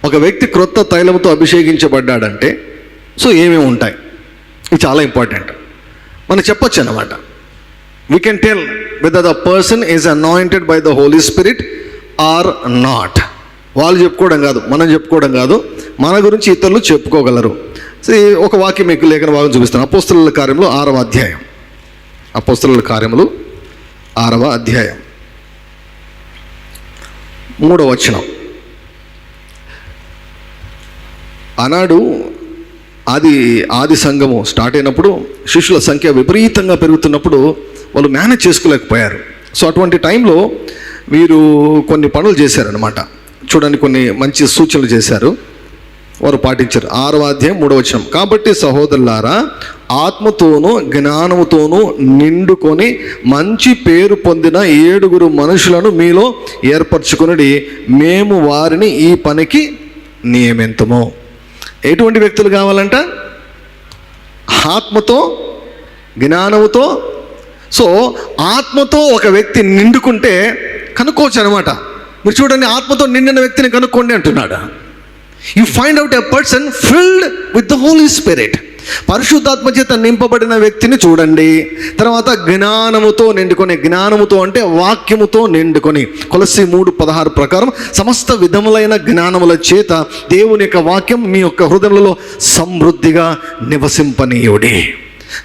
ఒక వ్యక్తి క్రొత్త తైలముతో అభిషేకించబడ్డాడంటే సో ఏమేమి ఉంటాయి? ఇది చాలా ఇంపార్టెంట్. మనం చెప్పొచ్చు అన్నమాట. We can tell whether the person is anointed by the Holi Spirit or not. వాళ్ళు చెప్పుకోవడం కాదు, మనం చెప్పుకోవడం కాదు, మన గురించి ఇతరులు చెప్పుకోగలరు. సో ఒక వాక్యం మీకు లేఖన భాగం చూపిస్తాను. అపోస్తలుల కార్యములు 6వ అధ్యాయం. అపోస్తలుల కార్యములు 6వ అధ్యాయం 3వ వచనం. ఆనాడు ఆది సంఘము స్టార్ట్ అయినప్పుడు శిష్యుల సంఖ్య విపరీతంగా పెరుగుతున్నప్పుడు వాళ్ళు మేనేజ్ చేసుకోలేకపోయారు. సో అటువంటి టైంలో వీరు కొన్ని పనులు చేశారనమాట. చూడండి, కొన్ని మంచి సూచనలు చేశారు, వారు పాటించారు. 6వ అధ్యాయం 3వ వచనం. కాబట్టి సహోదరులారా, ఆత్మతోనూ జ్ఞానముతోనూ నిండుకొని మంచి పేరు పొందిన 7 మనుషులను మీలో ఏర్పరచుకుని మేము వారిని ఈ పనికి నియమింతుము. ఎటువంటి వ్యక్తులు కావాలంట? ఆత్మతో, జ్ఞానముతో. సో ఆత్మతో ఒక వ్యక్తి నిండుకుంటే కనుక్కోవచ్చు అనమాట. మీరు చూడండి, ఆత్మతో నిండిన వ్యక్తిని కనుక్కోండి అంటున్నాడు. You find out a person filled with the Holi Spirit. పరిశుద్ధాత్మ చేత నింపబడిన వ్యక్తిని చూడండి. తర్వాత జ్ఞానముతో నిండుకొని, జ్ఞానముతో అంటే వాక్యముతో నిండుకొని, కొలస్సీ 3:16 ప్రకారం సమస్త విధములైన జ్ఞానముల చేత దేవుని యొక్క వాక్యం మీ యొక్క హృదయంలో సమృద్ధిగా నివసింపనీయుడి.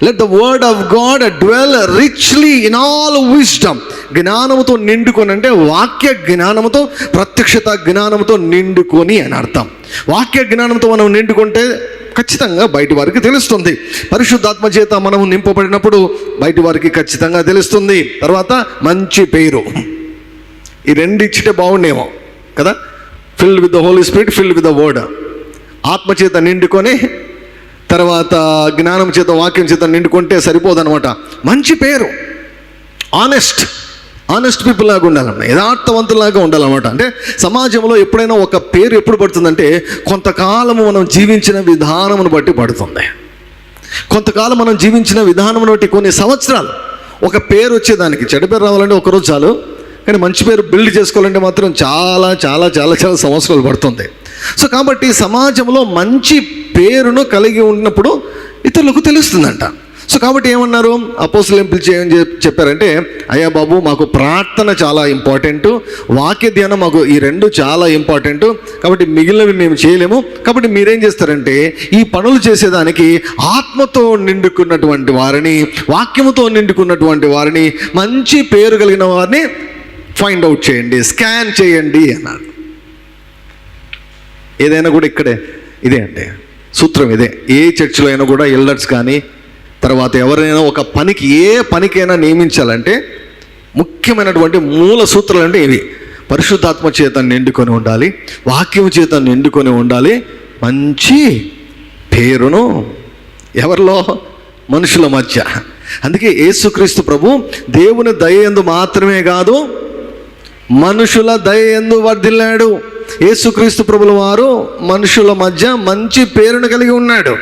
Let the word of God dwell richly in all wisdom. జ్ఞానముతో నిండుకొని అంటే వాక్య జ్ఞానముతో, ప్రత్యక్షత జ్ఞానముతో నిండుకొని అని అర్థం. వాక్య జ్ఞానంతో మనం నిండుకుంటే ఖచ్చితంగా బయటి వారికి తెలుస్తుంది. పరిశుద్ధాత్మ చేత మనం నింపబడినప్పుడు బయటి వారికి ఖచ్చితంగా తెలుస్తుంది. తర్వాత మంచి పేరు. ఈ రెండు ఇచ్చితే బాగుండేమో కదా. Filled with the Holi Spirit, filled with the word. ఆత్మ చేత నిండుకొని, తర్వాత జ్ఞానం చేత, వాక్యం చేత నిండుకుంటే సరిపోదన్నమాట. మంచి పేరు, ఆనెస్ట్ పీపుల్ లాగా ఉండాలన్నమాట, యథార్థవంతులాగా ఉండాలన్నమాట. అంటే సమాజంలో ఎప్పుడైనా ఒక పేరు ఎప్పుడు పడుతుందంటే కొంతకాలము మనం జీవించిన విధానమును బట్టి పడుతుంది. కొంతకాలం మనం జీవించిన విధానమును బట్టి, కొన్ని సంవత్సరాలు ఒక పేరు వచ్చేదానికి. చెడ్డ పేరు రావాలంటే ఒకరోజు చాలు, కానీ మంచి పేరు బిల్డ్ చేసుకోవాలంటే మాత్రం చాలా చాలా చాలా చాలా సంవత్సరాలు పడుతుంది. సో కాబట్టి సమాజంలో మంచి పేరును కలిగి ఉన్నప్పుడు ఇతరులకు తెలుస్తుందంట. సో కాబట్టి ఏమన్నారు అపోస్తలులు, ఏం పిలిచి ఏం చెప్పారంటే, అయ్యా బాబు, మాకు ప్రార్థన చాలా ఇంపార్టెంట్, వాక్య ధ్యానం మాకు, ఈ రెండు చాలా ఇంపార్టెంట్, కాబట్టి మిగిలినవి మేము చేయలేము. కాబట్టి మీరేం చేస్తారంటే ఈ పనులు చేసేదానికి ఆత్మతో నిండుకున్నటువంటి వారిని, వాక్యముతో నిండుకున్నటువంటి వారిని, మంచి పేరు కలిగిన వారిని ఫైండ్ అవుట్ చేయండి, స్కాన్ చేయండి అన్నాడు. ఏదైనా కూడా ఇక్కడే ఇదే అంటే సూత్రం ఇదే. ఏ చర్చిలో అయినా కూడా ఎల్డర్స్ కానీ, తర్వాత ఎవరైనా ఒక పనికి, ఏ పనికైనా నియమించాలంటే ముఖ్యమైనటువంటి మూల సూత్రాలు అంటే ఇవి. పరిశుద్ధాత్మ చేత నిండుకొని ఉండాలి, వాక్యం చేత నిండుకొని ఉండాలి, మంచి పేరును ఎవరిలో? మనుషుల మధ్య. అందుకే యేసుక్రీస్తు ప్రభు దేవుని దయయందు మాత్రమే కాదు, మనుషుల దయయందు వర్ధిల్లాడు. యేసుక్రీస్తు ప్రభుల వారు మనుషుల మధ్య మంచి పేరును కలిగి ఉన్నాడు.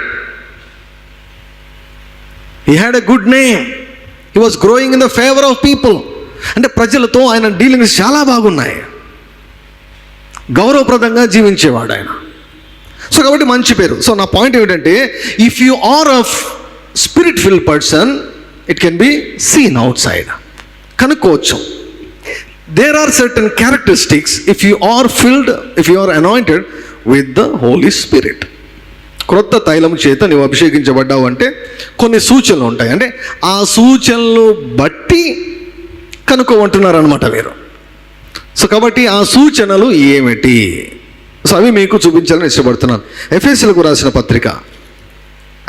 He had a good name. He was growing in the favor of people. అంటే ప్రజలతో ఆయన డీలింగ్స్ చాలా బాగున్నాయి, గౌరవప్రదంగా జీవించేవాడు ఆయన. సో కాబట్టి మంచి పేరు. సో నా పాయింట్ ఏమిటంటే, if you are a spirit fill person, it can be seen outside. కనుక్కోవచ్చు. there are certain characteristics if you are filled, if you are anointed with the Holy Spirit. క్రొత్త తైలం చేత నీవు అభిషేకించబడ్డావు అంటే కొన్ని సూచనలు ఉంటాయి. అంటే ఆ సూచనలు బట్టి కనుక్కోమంటున్నారు అనమాట మీరు. సో కాబట్టి ఆ సూచనలు ఏమిటి? సో అవి మీకు చూపించాలని ఇష్టపడుతున్నాను. ఎఫెసీయులకు రాసిన పత్రిక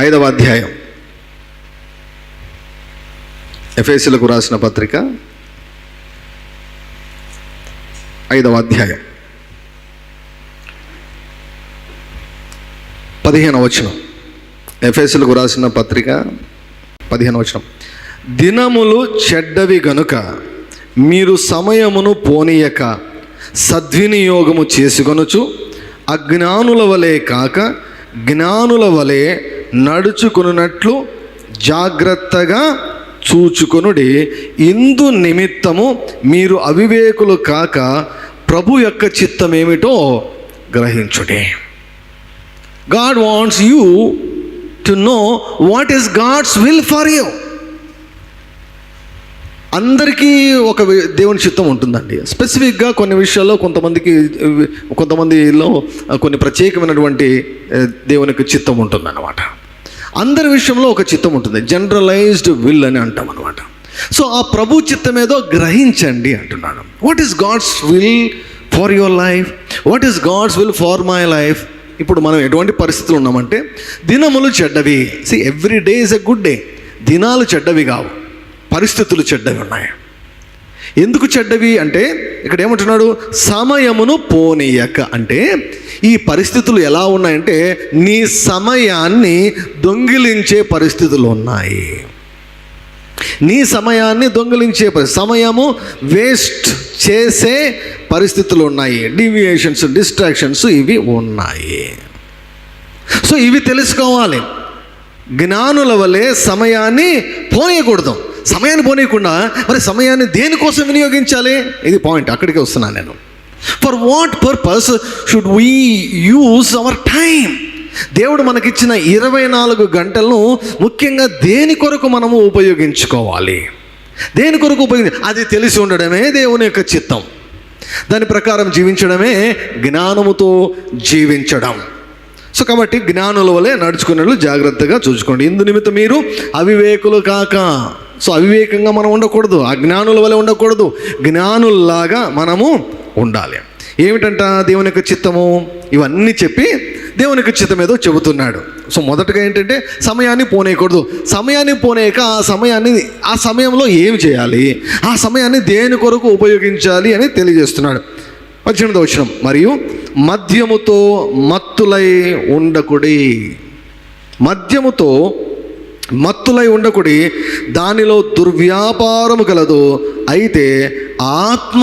5వ అధ్యాయం. ఎఫెసీయులకు రాసిన పత్రిక 5వ అధ్యాయం 15వ వచనం. ఎఫెసీయులకు రాసిన పత్రిక 15వ వచనం. దినములు చెడ్డవి గనుక మీరు సమయమును పోనీయక సద్వినియోగము చేసుకొనుచు అజ్ఞానుల వలె కాక జ్ఞానుల వలె నడుచుకొనున్నట్లు జాగ్రత్తగా చూచుకొనుడి. ఇందు నిమిత్తము మీరు అవివేకులు కాక ప్రభు యొక్క చిత్తమేమిటో గ్రహించుడి. God wants you to know what is God's will for you. అందరికీ ఒక దేవుని చిత్తం ఉంటుందండి. స్పెసిఫిక్గా కొన్ని విషయాల్లో కొంతమందిలో కొన్ని ప్రత్యేకమైనటువంటి దేవునికి చిత్తం ఉంటుందన్నమాట. అందరి విషయంలో ఒక చిత్తం ఉంటుంది, జనరలైజ్డ్ విల్ అని అంటాం అనమాట. సో ఆ ప్రభు చిత్తం ఏదో గ్రహించండి అంటున్నాను. What is God's will for your life? What is God's will for my life? ఇప్పుడు మనం ఎటువంటి పరిస్థితులు ఉన్నామంటే దినములు చెడ్డవి. Every day is a good day. దినాలు చెడ్డవి కావు, పరిస్థితులు చెడ్డవి ఉన్నాయి. ఎందుకు చెడ్డవి అంటే ఇక్కడ ఏమంటున్నాడు? సమయమును పోనీయక. అంటే ఈ పరిస్థితులు ఎలా ఉన్నాయంటే నీ సమయాన్ని దొంగిలించే పరిస్థితులు ఉన్నాయి. నీ సమయాన్ని దొంగిలించే సమయము వేస్ట్ చేసే పరిస్థితులు ఉన్నాయి. డీవియేషన్స్, డిస్ట్రాక్షన్స్ ఇవి ఉన్నాయి. సో ఇవి తెలుసుకోవాలి. జ్ఞానుల వలె సమయాన్ని పోనీయకూడదు. సమయాన్ని పోనీయకుండా మరి సమయాన్ని దేనికోసం వినియోగించాలి? ఇది పాయింట్, అక్కడికి వస్తున్నాను నేను. For what purpose should we use our time? దేవుడు మనకిచ్చిన 24 గంటలను ముఖ్యంగా దేని కొరకు మనము ఉపయోగించుకోవాలి? దేని కొరకు అది తెలిసి ఉండడమే దేవుని యొక్క చిత్తం. దాని ప్రకారం జీవించడమే జ్ఞానముతో జీవించడం. సో కాబట్టి జ్ఞానుల వలె నడుచుకునేట్లు జాగ్రత్తగా చూసుకోండి. ఇందు నిమిత్తం మీరు అవివేకులు కాక. సో అవివేకంగా మనం ఉండకూడదు, అజ్ఞానుల వలె ఉండకూడదు, జ్ఞానుల్లాగా మనము ఉండాలి. ఏమిటంట దేవుని యొక్క చిత్తము? ఇవన్నీ చెప్పి దేవుని యొక్క చిత్తం ఏదో చెబుతున్నాడు. సో మొదటగా ఏంటంటే సమయాన్ని పోనేయకూడదు. సమయాన్ని పోనేయక ఆ సమయంలో ఏం చేయాలి, ఆ సమయాన్ని దేని కొరకు ఉపయోగించాలి అని తెలియజేస్తున్నాడు. 18వ వచనం. మరియు మద్యముతో మత్తులై ఉండకుడి. మద్యముతో మత్తులై ఉండకుడి, దానిలో దుర్వ్యాపారము కలదు. అయితే ఆత్మ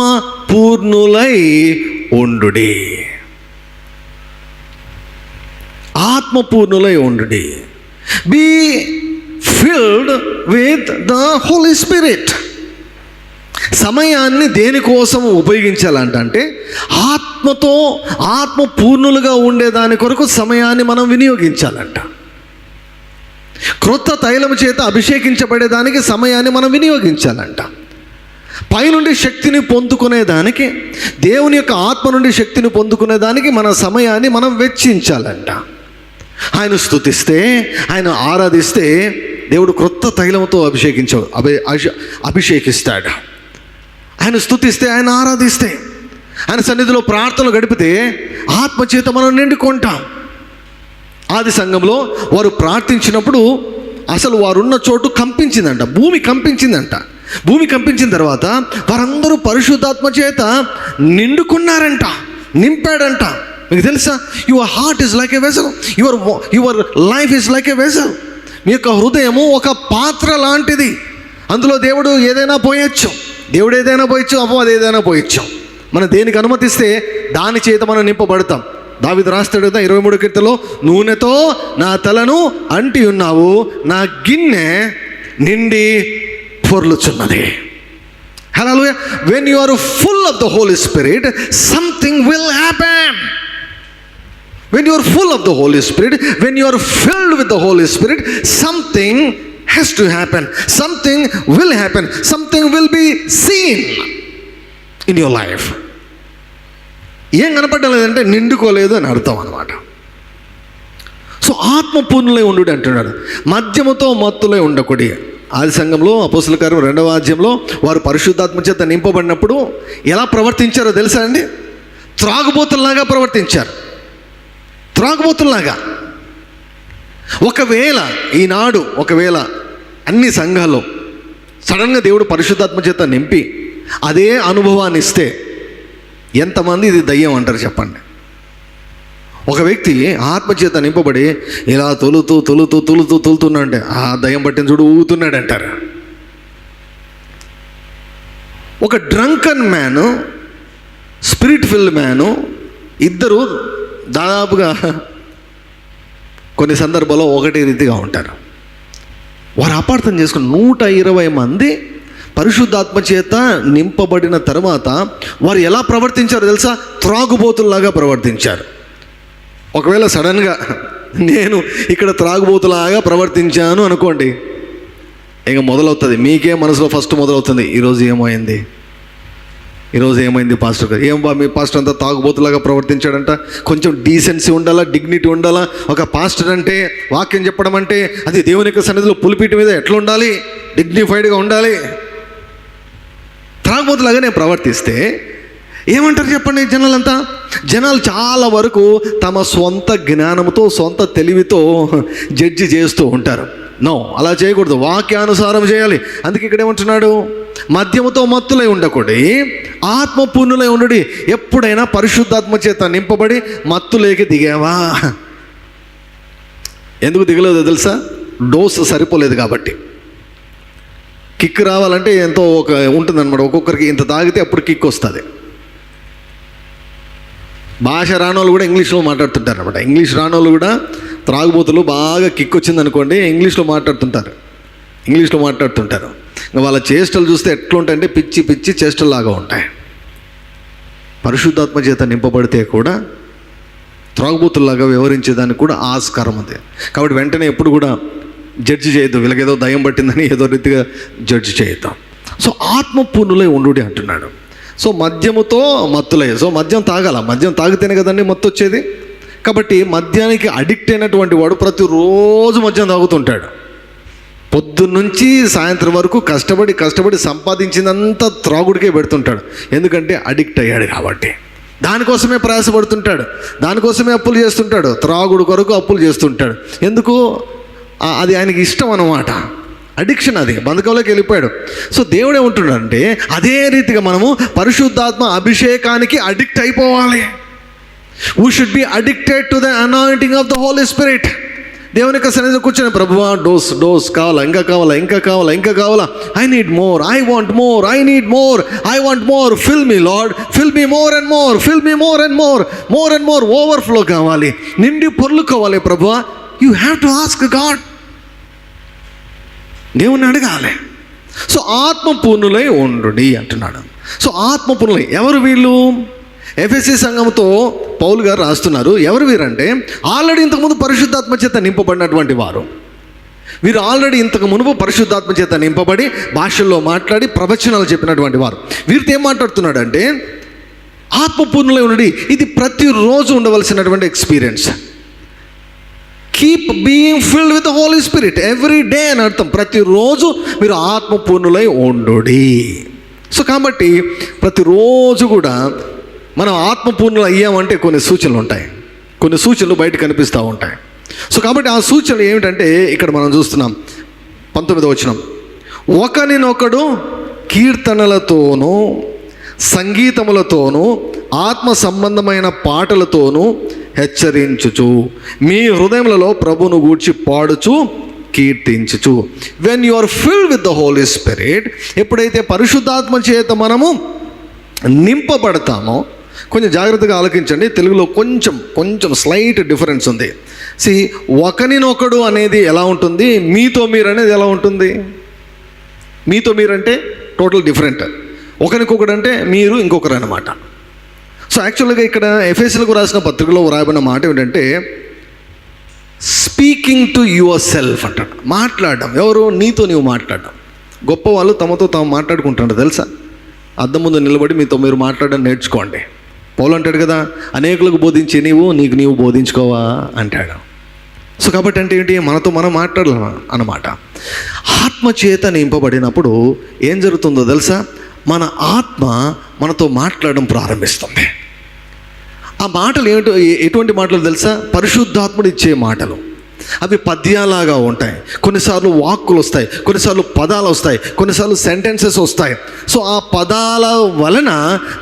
పూర్ణులై ఉండుడి. ఆత్మపూర్ణులై ఉండుడి. Be filled with the Holi Spirit. సమయాన్ని దేనికోసం ఉపయోగించాలంటే ఆత్మతో, ఆత్మపూర్ణులుగా ఉండేదాని కొరకు సమయాన్ని మనం వినియోగించాలంట. క్రొత్త తైలము చేత అభిషేకించబడేదానికి సమయాన్ని మనం వినియోగించాలంట. పైనుండి శక్తిని పొందుకునేదానికి, దేవుని యొక్క ఆత్మ నుండి శక్తిని పొందుకునేదానికి మన సమయాన్ని మనం వెచ్చించాలంట. ఆయన స్తుతిస్తే, ఆయన ఆరాధిస్తే దేవుడు క్రొత్త తైలంతో అభిషేకిస్తాడు. ఆయన స్తుతిస్తే, ఆయన ఆరాధిస్తే, ఆయన సన్నిధిలో ప్రార్థనలు గడిపితే ఆత్మచేత మనం నిండుకుంటాం. ఆది సంఘంలో వారు ప్రార్థించినప్పుడు అసలు వారున్న చోటు కంపించిందంట, భూమి కంపించిందంట. భూమి కంపించిన తర్వాత వారందరూ పరిశుద్ధాత్మ చేత నిండుకున్నారంట, నింపాడంట. మీకు తెలుసా, your heart is like a vessel, your life is like a vessel. మీ యొక్క హృదయము ఒక పాత్ర లాంటిది. అందులో దేవుడు ఏదైనా పోయొచ్చు, దేవుడు ఏదైనా పోయొచ్చు, అపవాది ఏదైనా పోయొచ్చు. మనం దేనికి అనుమతిస్తే దాని చేత మనం నింపబడతాం. దావీదు రాస్తాడు కదా 23వ కీర్తనలో, నూనెతో నా తలను అంటి ఉన్నావు, నా గిన్నె నిండి పొర్లుచున్నది. హల్లెలూయా. when you are full of the Holy Spirit, something will happen. When you are full of the Holy Spirit, when you are filled with the Holy Spirit, something has to happen. Something will happen. Something will be seen. In your life. ఏం కనపడడం లేదంటే నిండుకోలేదు అని అర్థం అనమాట. So ఆత్మపూర్ణులై ఉండు అంటున్నాడు. మద్యముతో మత్తులై ఉండకూడి. ఆది సంఘంలో అపోస్తలుల కార్యం 2వ అధ్యాయంలో వారు పరిశుద్ధాత్మ చేత నింపబడినప్పుడు ఎలా ప్రవర్తించారో తెలుసా అండి? త్రాగుబోతుల్లాగా ప్రవర్తించారు. త్రాగుబోతుల్లాగా. ఈనాడు ఒకవేళ అన్ని సంఘాల్లో సడన్గా దేవుడు పరిశుద్ధాత్మ చేత నింపి అదే అనుభవాన్ని ఇస్తే ఎంతమంది ఇది దయ్యం అంటారు చెప్పండి? ఒక వ్యక్తి ఆత్మచేత నింపబడి ఇలా తొలుతున్నాడంటే ఆ దయ్యం పట్టిన చూడు ఊగుతున్నాడు అంటారు. ఒక drunken man, spirit field man, ఇద్దరు దాదాపుగా కొన్ని సందర్భాల్లో ఒకటే రీతిగా ఉంటారు. వారు అపార్థం చేసుకుని 120 మంది పరిశుద్ధాత్మ చేత నింపబడిన తర్వాత వారు ఎలా ప్రవర్తించారు తెలుసా? త్రాగుబోతుల్లాగా ప్రవర్తించారు. ఒకవేళ సడన్గా నేను ఇక్కడ త్రాగుబోతులాగా ప్రవర్తించాను అనుకోండి, ఇక మొదలవుతుంది. మీకే మనసులో ఫస్ట్ మొదలవుతుంది, ఈరోజు ఏమైంది పాస్టర్ గారు? మీ పాస్టర్ అంతా తాగుబోతులాగా ప్రవర్తించాడంట. కొంచెం డీసెన్సీ ఉండాలా, డిగ్నిటీ ఉండాలా. ఒక పాస్టర్ అంటే, వాక్యం చెప్పడం అంటే అది దేవుని యొక్క సన్నిధిలో పులిపీట మీద ఎట్లా ఉండాలి? డిగ్నిఫైడ్గా ఉండాలి. తాగుబోతులాగా నేను ప్రవర్తిస్తే ఏమంటారు చెప్పండి జనాలంతా? జనాలు చాలా వరకు తమ సొంత జ్ఞానంతో, సొంత తెలివితో జడ్జి చేస్తూ ఉంటారు. నో, అలా చేయకూడదు, వాక్యానుసారం చేయాలి. అందుకే ఇక్కడ ఏమంటున్నాడు? మద్యముతో మత్తులై ఉండకూడదు, ఆత్మపూర్ణులై ఉండు. ఎప్పుడైనా పరిశుద్ధాత్మ చేత నింపబడి మత్తులేకి దిగావా? ఎందుకు దిగలేదో తెలుసా? డోసు సరిపోలేదు కాబట్టి. కిక్ రావాలంటే ఎంతో ఉంటుందన్నమాట. ఒక్కొక్కరికి ఇంత తాగితే అప్పుడు కిక్ వస్తుంది. భాష రానోళ్ళు కూడా ఇంగ్లీష్లో మాట్లాడుతుంటారు అనమాట. ఇంగ్లీష్ రానోళ్ళు కూడా త్రాగుబోతులు బాగా కిక్ వచ్చిందనుకోండి ఇంగ్లీష్లో మాట్లాడుతుంటారు. ఇంకా వాళ్ళ చేష్టలు చూస్తే ఎట్లుంటాయంటే పిచ్చి పిచ్చి చేష్టల్లాగా ఉంటాయి. పరిశుద్ధాత్మ చేత నింపబడితే కూడా త్రాగుబోతుల్లాగా వ్యవహరించేదానికి కూడా ఆస్కారం ఉంది. కాబట్టి వెంటనే ఎప్పుడు కూడా జడ్జి చేయొద్దు. వీళ్ళకేదో దయ్యం పట్టిందని ఏదో రీతిగా జడ్జి చేయొద్దాం. సో ఆత్మపూర్ణులై ఉండు అంటున్నాడు. సో మద్యముతో మత్తులై. సో మద్యం తాగాల, మద్యం తాగితేనే కదండి మత్తు వచ్చేది. కాబట్టి మద్యానికి అడిక్ట్ అయినటువంటి వాడు ప్రతిరోజు మద్యం తాగుతుంటాడు. పొద్దున్నుంచి సాయంత్రం వరకు కష్టపడి సంపాదించిందంతా త్రాగుడికే పెడుతుంటాడు. ఎందుకంటే అడిక్ట్ అయ్యాడు కాబట్టి. దానికోసమే ప్రయాసపడుతుంటాడు, దానికోసమే అప్పులు చేస్తుంటాడు, త్రాగుడు కొరకు అప్పులు చేస్తుంటాడు. ఎందుకు? అది ఆయనకి ఇష్టం అన్నమాట. అడిక్షన్, అది బంధకంలోకి వెళ్ళిపోయాడు. సో దేవుడు ఏమంటున్నాడంటే అదే రీతిగా మనము పరిశుద్ధాత్మ అభిషేకానికి అడిక్ట్ అయిపోవాలి. We should be addicted to the anointing of the Holi Spirit. దేవుని యొక్క సన్నిధిలో కూర్చొని ప్రభువా డోస్ కావాలా, ఇంకా కావాలా, I need more, I want more, I need more, I want more, fill me Lord, fill me more and more, fill me more and more, overflow కావాలి, నిండి పొర్లుకోవాలి ప్రభువా. You have to ask God. దేవుణ్ణి అడగాలి. So ఆత్మపూర్ణులై ఉండు అంటున్నాడు. So ఆత్మపూర్ణులై ఎవరు వీళ్ళు? ఎఫెసీ సంఘంతో పౌలు గారు రాస్తున్నారు. ఎవరు వీరంటే ఆల్రెడీ ఇంతకుముందు పరిశుద్ధాత్మ చేత నింపబడినటువంటి వారు. వీరు ఆల్రెడీ ఇంతకు మునుపు పరిశుద్ధాత్మ చేత నింపబడి భాషల్లో మాట్లాడి ప్రవచనాలు చెప్పినటువంటి వారు. వీరితో ఏం మాట్లాడుతున్నాడు అంటే ఆత్మపూర్ణులై ఉండు. ఇది ప్రతిరోజు ఉండవలసినటువంటి experience. Keep being filled with the Holi Spirit every day అని అర్థం. ప్రతిరోజు మీరు ఆత్మపూర్ణులై ఉండు. సో కాబట్టి ప్రతిరోజు కూడా మనం ఆత్మపూర్ణులు అయ్యామంటే కొన్ని సూచనలు ఉంటాయి, కొన్ని సూచనలు బయట కనిపిస్తూ ఉంటాయి. సో కాబట్టి ఆ సూచనలు ఏమిటంటే ఇక్కడ మనం చూస్తున్నాం 19వ వచనం. ఒకరినొకడు కీర్తనలతోనూ సంగీతములతోనూ ఆత్మ సంబంధమైన పాటలతోనూ హెచ్చరించుచు మీ హృదయములలో ప్రభువును గూర్చి పాడుచు కీర్తించుచు. When you are filled with the Holi Spirit, ఎప్పుడైతే పరిశుద్ధాత్మ చేత మనము నింపబడతామో, కొంచెం జాగ్రత్తగా ఆలోచించండి. తెలుగులో కొంచెం స్లైట్ డిఫరెన్స్ ఉంది. ఒకరినొకడు అనేది ఎలా ఉంటుంది, మీతో మీరు అనేది ఎలా ఉంటుంది? మీతో మీరు అంటే టోటల్ డిఫరెంట్. ఒకరికొకడు అంటే మీరు ఇంకొకరు అన్నమాట. సో యాక్చువల్గా ఇక్కడ ఎఫెసీయులకు రాసిన పత్రికలో రాయబడిన మాట ఏంటంటే స్పీకింగ్ టు యువర్ సెల్ఫ్ అంటాడు. మాట్లాడడం. ఎవరు? నీతో నీవు మాట్లాడడం. గొప్ప వాళ్ళు తమతో తాము మాట్లాడుకుంటారు తెలుసా? అద్దం ముందు నిలబడి మీతో మీరు మాట్లాడడం నేర్చుకోండి. పౌలు అంటాడు కదా, అనేకులకు బోధించే నీకు నీవు బోధించుకోవా అంటాడు. సో కాబట్టి అంటే ఏంటి, మనతో మనం మాట్లాడాలి అన్నమాట. ఆత్మ చేత నింపబడినప్పుడు ఏం జరుగుతుందో తెలుసా, మన ఆత్మ మనతో మాట్లాడడం ప్రారంభిస్తుంది. ఆ మాటలు ఏమిటో, ఎటువంటి మాటలు తెలుసా, పరిశుద్ధాత్ముడు ఇచ్చే మాటలు. అవి పద్యాలాగా ఉంటాయి, కొన్నిసార్లు వాక్కులు వస్తాయి, కొన్నిసార్లు పదాలు వస్తాయి, కొన్నిసార్లు సెంటెన్సెస్ వస్తాయి. సో ఆ పదాల వలన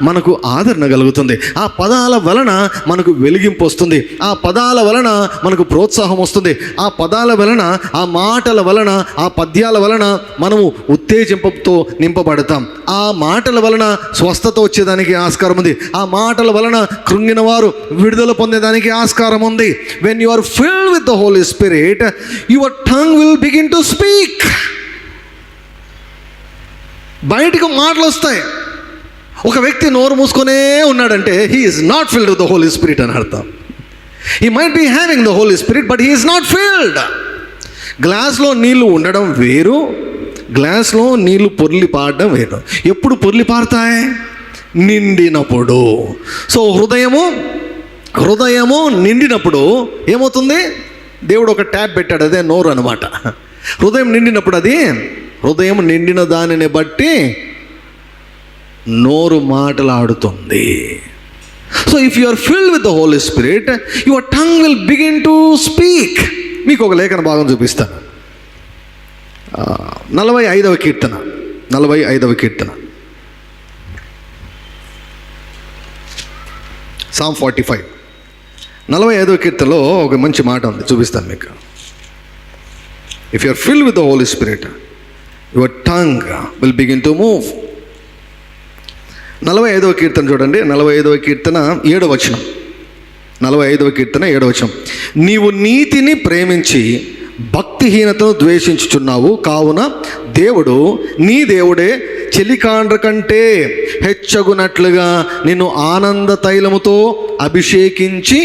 మనకు ఆదరణ కలుగుతుంది, ఆ పదాల వలన మనకు వెలిగింపు వస్తుంది, ఆ పదాల వలన మనకు ప్రోత్సాహం వస్తుంది, ఆ పదాల వలన, ఆ మాటల వలన, ఆ పద్యాల వలన మనము ఉత్తేజింపుతో నింపబడతాం. ఆ మాటల వలన స్వస్థత వచ్చేదానికి ఆస్కారం ఉంది, ఆ మాటల వలన కృంగిన వారు విడుదల పొందేదానికి ఆస్కారం ఉంది. When you are filled with the Holy Spirit, your tongue will begin to speak. బయటికి మాటలు వస్తాయి. ఒక వ్యక్తి నోరు మూసుకొనే ఉన్నాడంటే he is not filled with the Holy Spirit అని అర్థం. He might be having the Holy Spirit, but he is not filled. గ్లాస్లో నీళ్లు ఉండడం వేరు, గ్లాస్లో నీళ్లు పొర్లి పారడం వేరు. ఎప్పుడు పొర్లి పారుతాయి? నిండినప్పుడు. సో హృదయము నిండినప్పుడు ఏమవుతుంది? దేవుడు ఒక ట్యాప్ పెట్టాడు, అదే నోరు అనమాట. హృదయం నిండినప్పుడు, అది హృదయం నిండిన దానిని బట్టి నోరు మాటలాడుతుంది. So if you are filled with the Holi Spirit, your tongue will begin to speak. మీకు ఒక లేఖన భాగం చూపిస్తాను. 45వ కీర్తన, 45వ కీర్తన, Psalm 45, 45వ కీర్తనలో ఒక మంచి మాట ఉంది, చూపిస్తాను మీకు. If you are filled with the Holi Spirit, your tongue will begin to move. 45వ కీర్తన చూడండి, 45వ కీర్తన 7వ వచనం. 45వ కీర్తన 7వ వచనం. నీవు నీతిని ప్రేమించి భక్తిహీనతను ద్వేషించుచున్నావు, కావున నీ దేవుడే చెలికాండ్ర కంటే హెచ్చగునట్లుగా నిన్ను ఆనంద తైలముతో అభిషేకించి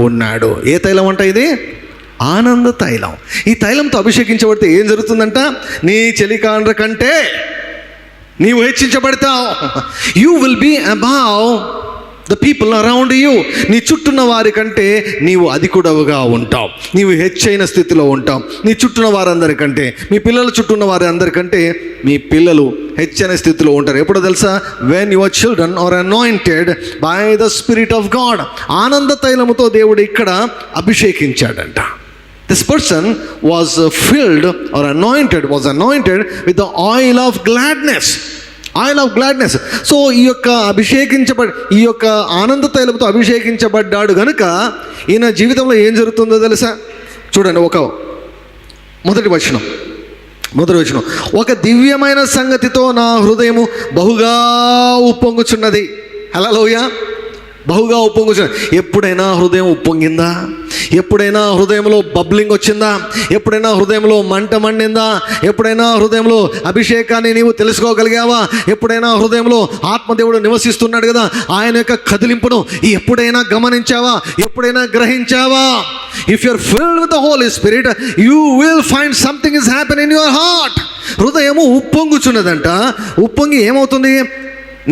ఉన్నాడు. ఏ తైలం అంట ఇది? ఆనంద తైలం. ఈ తైలంతో అభిషేకించబడితే ఏం జరుగుతుందంట? నీ చెలికాండ్ర కంటే నీవు హెచ్చించబడతావు. You will be above the people around you. నీ చుట్టూన్న వారి కంటే నీవు అధికుడవుగా ఉంటావు, నీవు హెచ్చైన స్థితిలో ఉంటావు. నీ చుట్టూన్న వారందరికంటే, మీ పిల్లల చుట్టూన్న వారి అందరికంటే మీ పిల్లలు హెచ్చైన స్థితిలో ఉంటారు. ఎప్పుడో తెలుసా? When your children are anointed by the spirit of God. ఆనంద తైలముతో దేవుడు ఇక్కడ అభిషేకించాడంట. This person was filled or anointed with the oil of gladness. Oil of gladness. So ఈ యొక్క ఆనంద తైలంతో అభిషేకించబడ్డాడు గనుక ఈయన జీవితంలో ఏం జరుగుతుందో తెలుసా? చూడండి, మొదటి వచనం. ఒక దివ్యమైన సంగతితో నా హృదయము బహుగా ఉప్పొంగుచున్నది. హల్లెలూయా. బహుగా ఉప్పొంగుచున్నది. ఎప్పుడైనా హృదయం ఉప్పొంగిందా? ఎప్పుడైనా హృదయంలో బబ్లింగ్ వచ్చిందా? ఎప్పుడైనా హృదయంలో మంట మండిందా? ఎప్పుడైనా హృదయంలో అభిషేకాన్ని నీవు తెలుసుకోగలిగావా? ఎప్పుడైనా హృదయంలో ఆత్మదేవుడు నివసిస్తున్నాడు కదా, ఆయన యొక్క కదిలింపును ఎప్పుడైనా గమనించావా? ఎప్పుడైనా గ్రహించావా? If you are filled with the Holi Spirit, you will find something is happening in your heart. హృదయము ఉప్పొంగుచున్నదంట. ఉప్పొంగి ఏమవుతుంది?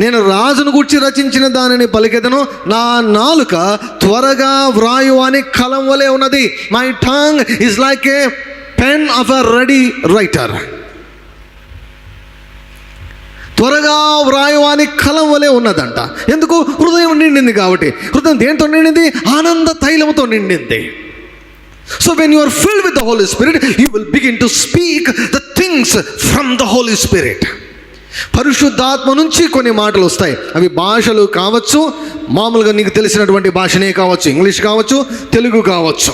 నేను రాజును గూర్చి రచించిన దానిని పలికెదను, నా నాలుక త్వరగా వ్రాయు అని కలం వలె ఉన్నది. My tongue is like a pen of a ready writer. త్వరగా వ్రాయు అని కలం వలె ఉన్నదంట. ఎందుకు? హృదయం నిండింది కాబట్టి. హృదయం దేంతో నిండింది? ఆనంద తైలముతో నిండింది. So when you are filled with the Holy Spirit, you will begin to speak the things from the Holy Spirit. పరిశుద్ధాత్మ నుంచి కొన్ని మాటలు వస్తాయి. అవి భాషలు కావచ్చు, మామూలుగా నీకు తెలిసినటువంటి భాషనే కావచ్చు, ఇంగ్లీష్ కావచ్చు, తెలుగు కావచ్చు.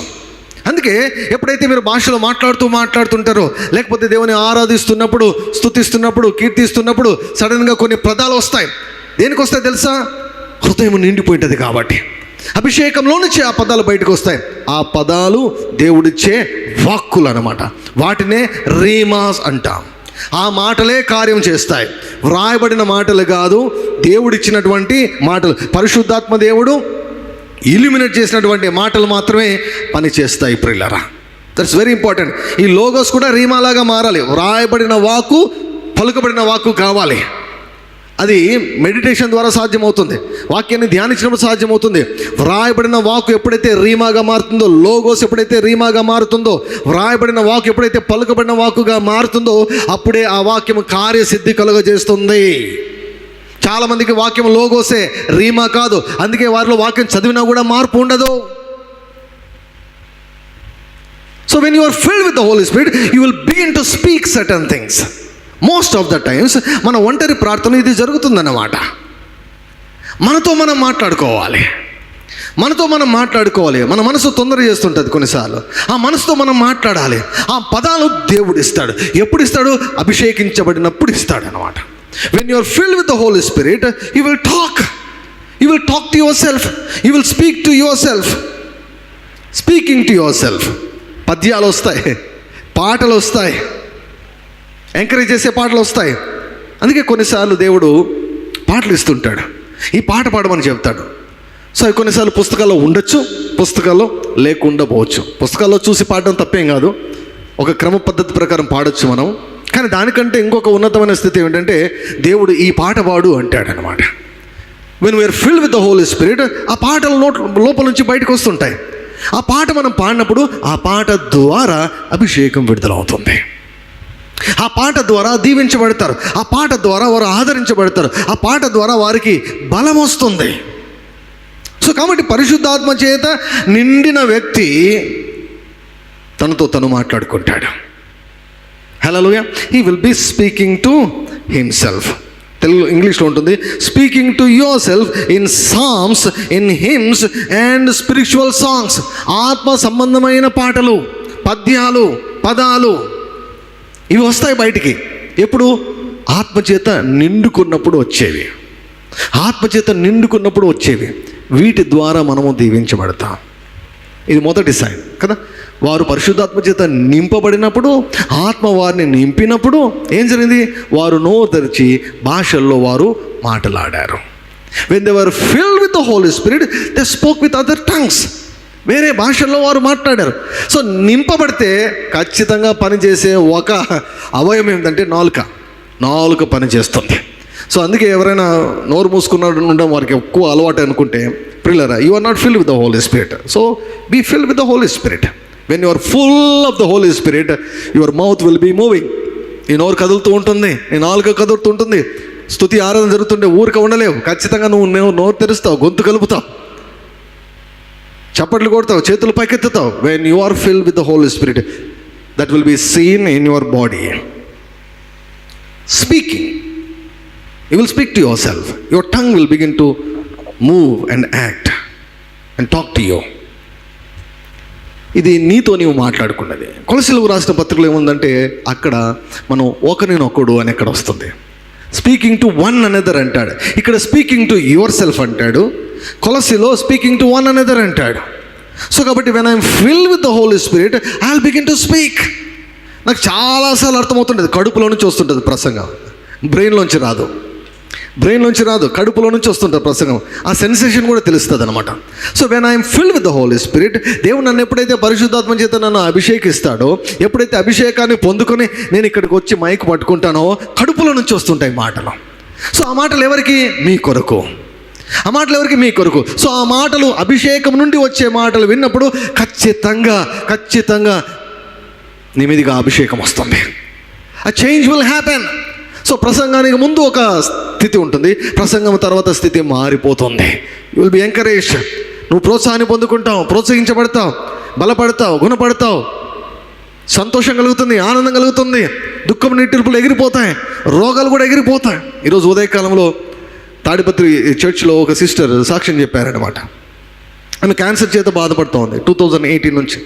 అందుకే ఎప్పుడైతే మీరు భాషలో మాట్లాడుతుంటారో, లేకపోతే దేవుని ఆరాధిస్తున్నప్పుడు, స్తుతిస్తున్నప్పుడు, కీర్తిస్తున్నప్పుడు సడన్గా కొన్ని పదాలు వస్తాయి. దేనికి వస్తాయి తెలుసా? హృదయం నిండిపోయింటుంది కాబట్టి. అభిషేకంలో నుంచి ఆ పదాలు బయటకు వస్తాయి. ఆ పదాలు దేవుడిచ్చే వాక్కులు అన్నమాట. వాటినే రీమాస్ అంటాం. ఆ మాటలే కార్యం చేస్తాయి. వ్రాయబడిన మాటలు కాదు, దేవుడిచ్చినటువంటి మాటలు. పరిశుద్ధాత్మ దేవుడు ఇల్యూమినేట్ చేసినటువంటి మాటలు మాత్రమే పని చేస్తాయి. ప్రియులారా, దట్స్ వెరీ ఇంపార్టెంట్. ఈ లోగోస్ కూడా రీమాలాగా మారాలి. వ్రాయబడిన వాక్కు, పలుకబడిన వాక్కు కావాలి. అది మెడిటేషన్ ద్వారా సాధ్యమవుతుంది, వాక్యాన్ని ధ్యానించినప్పుడు సాధ్యమవుతుంది. వ్రాయబడిన వాక్కు ఎప్పుడైతే రీమాగా మారుతుందో, లోగోస్ ఎప్పుడైతే రీమాగా మారుతుందో, వ్రాయబడిన వాక్కు ఎప్పుడైతే పలుకబడిన వాక్కుగా మారుతుందో, అప్పుడే ఆ వాక్యం కార్యసిద్ధి కలుగజేస్తుంది. చాలామందికి వాక్యం లోగోసే, రీమా కాదు. అందుకే వారిలో వాక్యం చదివినా కూడా మార్పు ఉండదు. So when you are filled with the Holy Spirit, you will begin to speak certain things. Most of the times మన ఒంటరి ప్రార్థన ఇది జరుగుతుందన్నమాట. మనతో మనం మాట్లాడుకోవాలి. మన మనసు తొందర చేస్తుంటుంది కొన్నిసార్లు. ఆ మనసుతో మనం మాట్లాడాలి. ఆ పదాలు దేవుడు ఇస్తాడు. ఎప్పుడు ఇస్తాడు? అభిషేకించబడినప్పుడు ఇస్తాడు అన్నమాట. When you are filled with the Holy Spirit, you will talk to yourself. You will speak to yourself. Speaking to yourself. పద్యాలు వస్తాయి, పాటలు వస్తాయి, ఎంకరేజ్ చేసే పాటలు వస్తాయి. అందుకే కొన్నిసార్లు దేవుడు పాటలు ఇస్తుంటాడు. ఈ పాట పాడమని చెప్తాడు. సో అవి కొన్నిసార్లు పుస్తకాల్లో ఉండొచ్చు, పుస్తకాల్లో లేకుండా పోవచ్చు. పుస్తకాల్లో చూసి పాడడం తప్పేం కాదు, ఒక క్రమ పద్ధతి ప్రకారం పాడొచ్చు మనం. కానీ దానికంటే ఇంకొక ఉన్నతమైన స్థితి ఏంటంటే దేవుడు ఈ పాట పాడు అంటాడు అనమాట. When we are filled with the Holi Spirit, ఆ పాటలు లోపల నుంచి బయటకు వస్తుంటాయి. ఆ పాట మనం పాడినప్పుడు ఆ పాట ద్వారా అభిషేకం విడుదలవుతుంది. ఆ పాట ద్వారా దీవించబడతారు. ఆ పాట ద్వారా వారు ఆదరించబడతారు. ఆ పాట ద్వారా వారికి బలం వస్తుంది. సో కాబట్టి పరిశుద్ధాత్మ చేత నిండిన వ్యక్తి తనతో తను మాట్లాడుకుంటాడు. Hallelujah. He will be speaking to himself. Telugu ఇంగ్లీష్లో ఉంటుంది, speaking to yourself in psalms, in hymns and spiritual songs. ఆత్మ సంబంధమైన పాటలు, పద్యాలు, పదాలు ఇవి వస్తాయి బయటికి. ఎప్పుడు? ఆత్మచేత నిండుకున్నప్పుడు వచ్చేవి. వీటి ద్వారా మనము దీవించబడతాం. ఇది మొదటి సైన్ కదా. వారు పరిశుద్ధాత్మ చేత నింపబడినప్పుడు, ఆత్మ వారిని నింపినప్పుడు ఏం జరిగింది? వారు నోరు తెరిచి భాషల్లో వారు మాట్లాడారు. When they were filled with the Holy Spirit, they spoke with other tongues. వేరే భాషల్లో వారు మాట్లాడారు. సో నింపబడితే ఖచ్చితంగా పనిచేసే ఒక అవయవం ఏంటంటే నాలుక పని చేస్తుంది. సో అందుకే ఎవరైనా నోరు మూసుకున్నాడు ఉండడం వారికి ఎక్కువ అలవాటు అనుకుంటే, ప్రియులారా, you are not filled with the Holy Spirit. So be filled with the Holy Spirit. When you are full of the Holy Spirit, your mouth will be moving. నీ నోరు కదులుతూ ఉంటుంది, నీ నాలుక కదులుతూ ఉంటుంది. స్తుతి ఆరాధన జరుగుతుంటే ఊరిక ఉండలేవు. ఖచ్చితంగా నువ్వు నోరు తెరుస్తావు, గొంతు కలుపుతావు, చప్పట్లు కొడతావు, చేతులు పైకెత్తుతావు. When you are filled with the Holy Spirit, that will be seen in your body. Speaking, you will speak to yourself. Your tongue will begin to move and act and talk to you. ఇది నీతో నీవు మాట్లాడుకున్నది. కొలసీలకు రాసిన పత్రికలో ఏముందంటే అక్కడ మనం ఒకరినొకడు అని ఎక్కడ వస్తుంది. స్పీకింగ్ టు వన్ అనదర్ అంటాడు. ఇక్కడ స్పీకింగ్ టు యువర్ సెల్ఫ్ అంటాడు. కొలసీలో స్పీకింగ్ టు వన్ అనదర్ అంటాడు. సో కాబట్టి when I'm filled with the Holi Spirit, I will begin to speak. నాకు చాలాసార్లు అర్థమవుతుంటుంది, కడుపులో నుంచి వస్తుంటుంది ప్రసంగం, బ్రెయిన్లోంచి రాదు, కడుపులో నుంచి వస్తుంటుంది ప్రసంగం. ఆ సెన్సేషన్ కూడా తెలుస్తుంది అనమాట. So when I'm filled with the Holi Spirit, దేవుడు నన్ను ఎప్పుడైతే పరిశుద్ధాత్మ చేత నన్ను అభిషేకిస్తాడో, ఎప్పుడైతే అభిషేకాన్ని పొందుకొని నేను ఇక్కడికి వచ్చి మైక్ పట్టుకుంటానో, కడుపులో నుంచి వస్తుంటాయి మాటలు. సో ఆ మాటలు ఎవరికి? మీ కొరకు. సో ఆ మాటలు అభిషేకం నుండి వచ్చే మాటలు విన్నప్పుడు ఖచ్చితంగా నీ మీదిగా అభిషేకం వస్తుంది. ఆ చేంజ్ విల్ హ్యాపెన్. సో ప్రసంగానికి ముందు ఒక స్థితి ఉంటుంది, ప్రసంగం తర్వాత స్థితి మారిపోతుంది. You will be encouraged. నువ్వు ప్రోత్సాహాన్ని పొందుకుంటావు, ప్రోత్సహించబడతావు, బలపడతావు, గుణపడతావు, సంతోషం కలుగుతుంది, ఆనందం కలుగుతుంది, దుఃఖం నిట్టూర్పులు ఎగిరిపోతాయి, రోగాలు కూడా ఎగిరిపోతాయి. ఈరోజు ఉదయకాలంలో తాడిపత్రి చర్చ్లో ఒక సిస్టర్ సాక్ష్యం చెప్పారనమాట. ఆమె క్యాన్సర్ చేత బాధపడుతూ ఉంది. 2018 నుంచి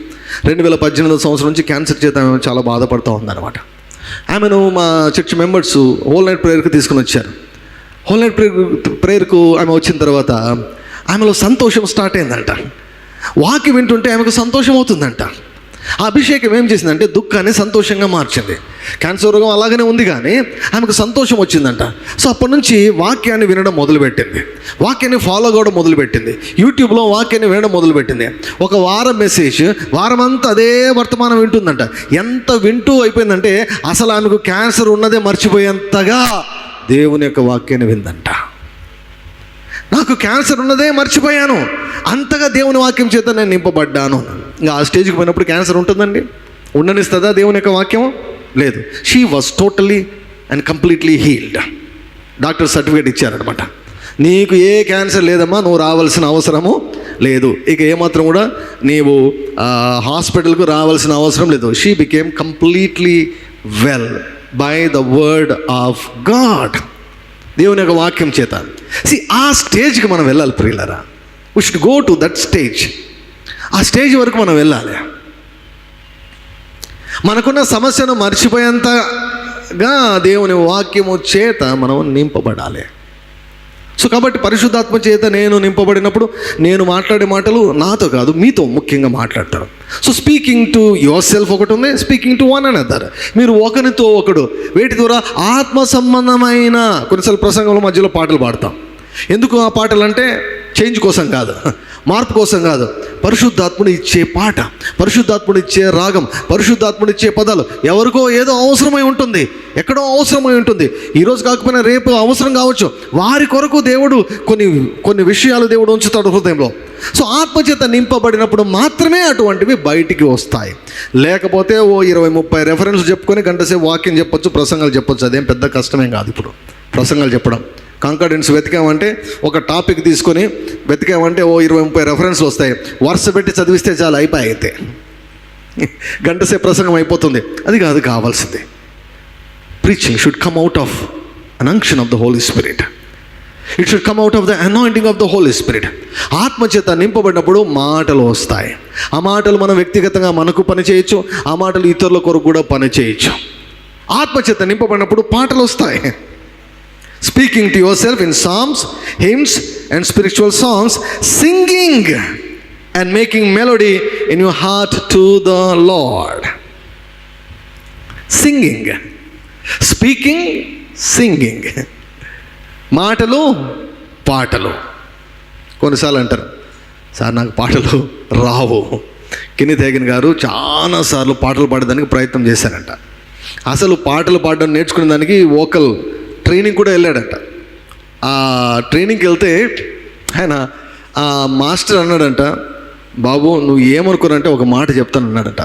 2018 సంవత్సరం నుంచి క్యాన్సర్ చేత ఆమె చాలా బాధపడుతూ ఉందన్నమాట. ఆమెను మా చర్చ్ మెంబర్స్ హోల్ నైట్ ప్రేయర్కి తీసుకుని వచ్చారు. హోల్ నైట్ ప్రేయర్కు ఆమె వచ్చిన తర్వాత ఆమెలో సంతోషం స్టార్ట్ అయిందంట. వాక్యం వింటుంటే ఆమెకు సంతోషం అవుతుందంట. ఆ అభిషేకం ఏం చేసిందంటే దుఃఖాన్ని సంతోషంగా మార్చింది. క్యాన్సర్ రోగం అలాగనే ఉంది కానీ ఆమెకు సంతోషం వచ్చిందంట. సో అప్పటి నుంచి వాక్యాన్ని వినడం మొదలుపెట్టింది, వాక్యాన్ని ఫాలో అవ్వడం మొదలుపెట్టింది, యూట్యూబ్లో వాక్యాన్ని వినడం మొదలుపెట్టింది. ఒక వారం మెసేజ్, వారం అంతా అదే వర్తమానం వింటుందంట. ఎంత వింటూ అయిపోయిందంటే అసలు ఆమెకు క్యాన్సర్ ఉన్నదే మర్చిపోయేంతగా దేవుని యొక్క వాక్యాన్ని విందంట. నాకు క్యాన్సర్ ఉన్నదే మర్చిపోయాను, అంతగా దేవుని వాక్యం చేత నేను నింపబడ్డాను. ఇంకా ఆ స్టేజ్కి పోయినప్పుడు క్యాన్సర్ ఉంటుందండి? ఉండనిస్తుందా దేవుని యొక్క వాక్యం? లేదు. She was totally and completely healed. Doctor certificate ఇచ్చారనమాట, నీకు ఏ క్యాన్సర్ లేదమ్మా, నువ్వు రావాల్సిన అవసరము లేదు, ఇక ఏమాత్రం కూడా నీవు హాస్పిటల్కు రావాల్సిన అవసరం లేదు. She became completely well by the word of God, దేవుని యొక్క వాక్యం చేత. ఆ స్టేజ్కి మనం వెళ్ళాలి ప్రియులారా. We should go to that stage. ఆ స్టేజ్ వరకు మనం వెళ్ళాలి. మనకున్న సమస్యను మర్చిపోయేంతగా దేవుని వాక్యము చేత మనం నింపబడాలి. సో కాబట్టి పరిశుద్ధాత్మ చేత నేను నింపబడినప్పుడు నేను మాట్లాడే మాటలు నాతో కాదు, మీతో ముఖ్యంగా మాట్లాడతారు. So speaking to your self ఒకటి ఉంది, స్పీకింగ్ టు వన్ అనదర్. మీరు ఒకరితో ఒకడు వేటి ద్వారా ఆత్మ సంబంధమైన కొన్నిసార్లు ప్రసంగంలో మధ్యలో పాటలు పాడతాం. ఎందుకు ఆ పాటలు అంటే చేంజ్ కోసం కాదు, మార్పు కోసం కాదు. పరిశుద్ధాత్ముడు ఇచ్చే పాట, పరిశుద్ధాత్ముడు ఇచ్చే రాగం, పరిశుద్ధాత్ముడు ఇచ్చే పదాలు ఎవరికో ఏదో అవసరమై ఉంటుంది, ఎక్కడో అవసరమై ఉంటుంది. ఈరోజు కాకపోయినా రేపు అవసరం కావచ్చు. వారి కొరకు దేవుడు కొన్ని విషయాలు దేవుడు ఉంచుతాడు హృదయంలో. సో ఆత్మచేత నింపబడినప్పుడు మాత్రమే అటువంటివి బయటికి వస్తాయి. లేకపోతే 20-30 రెఫరెన్స్ చెప్పుకొని గంటసేపు వాక్యం చెప్పొచ్చు, ప్రసంగాలు చెప్పొచ్చు. అదేం పెద్ద కష్టమేం కాదు. ఇప్పుడు ప్రసంగాలు చెప్పడం, కాంకార్డెన్స్ వెతికామంటే ఒక టాపిక్ తీసుకొని వెతికామంటే 20-30 రెఫరెన్స్లు వస్తాయి. వరుస పెట్టి చదివిస్తే చాలా అయిపోయి అయితే గంటసేపు ప్రసంగం అయిపోతుంది. అది కాదు కావాల్సింది. Preaching should come out of an unction of the Holi Spirit. It should come out of the anointing of the Holi Spirit. ఆత్మచేత నింపబడినప్పుడు మాటలు వస్తాయి. ఆ మాటలు మనం వ్యక్తిగతంగా మనకు పని చేయొచ్చు, ఆ మాటలు ఇతరుల కొరకు కూడా పని చేయొచ్చు. ఆత్మచేత నింపబడినప్పుడు పాటలు వస్తాయి. Speaking to yourself in psalms, hymns and spiritual songs, singing and making melody in your heart to the Lord. Singing, speaking, singing. మాటలు పాటలు. కొన్నిసార్లు అంటారు, సార్ నాకు పాటలు రావు. కిన్నెత్ హేగిన్ గారు చాలాసార్లు పాటలు పాడడానికి ప్రయత్నం చేశారంట. అసలు పాటలు పాడడం నేర్చుకునే దానికి వోకల్ ట్రైనింగ్ కూడా వెళ్ళాడంట. ఆ ట్రైనింగ్కి వెళ్తే ఆయన ఆ మాస్టర్ అన్నాడంట, బాబు నువ్వు ఏమనుకోనంటే ఒక మాట చెప్తాను అన్నాడంట,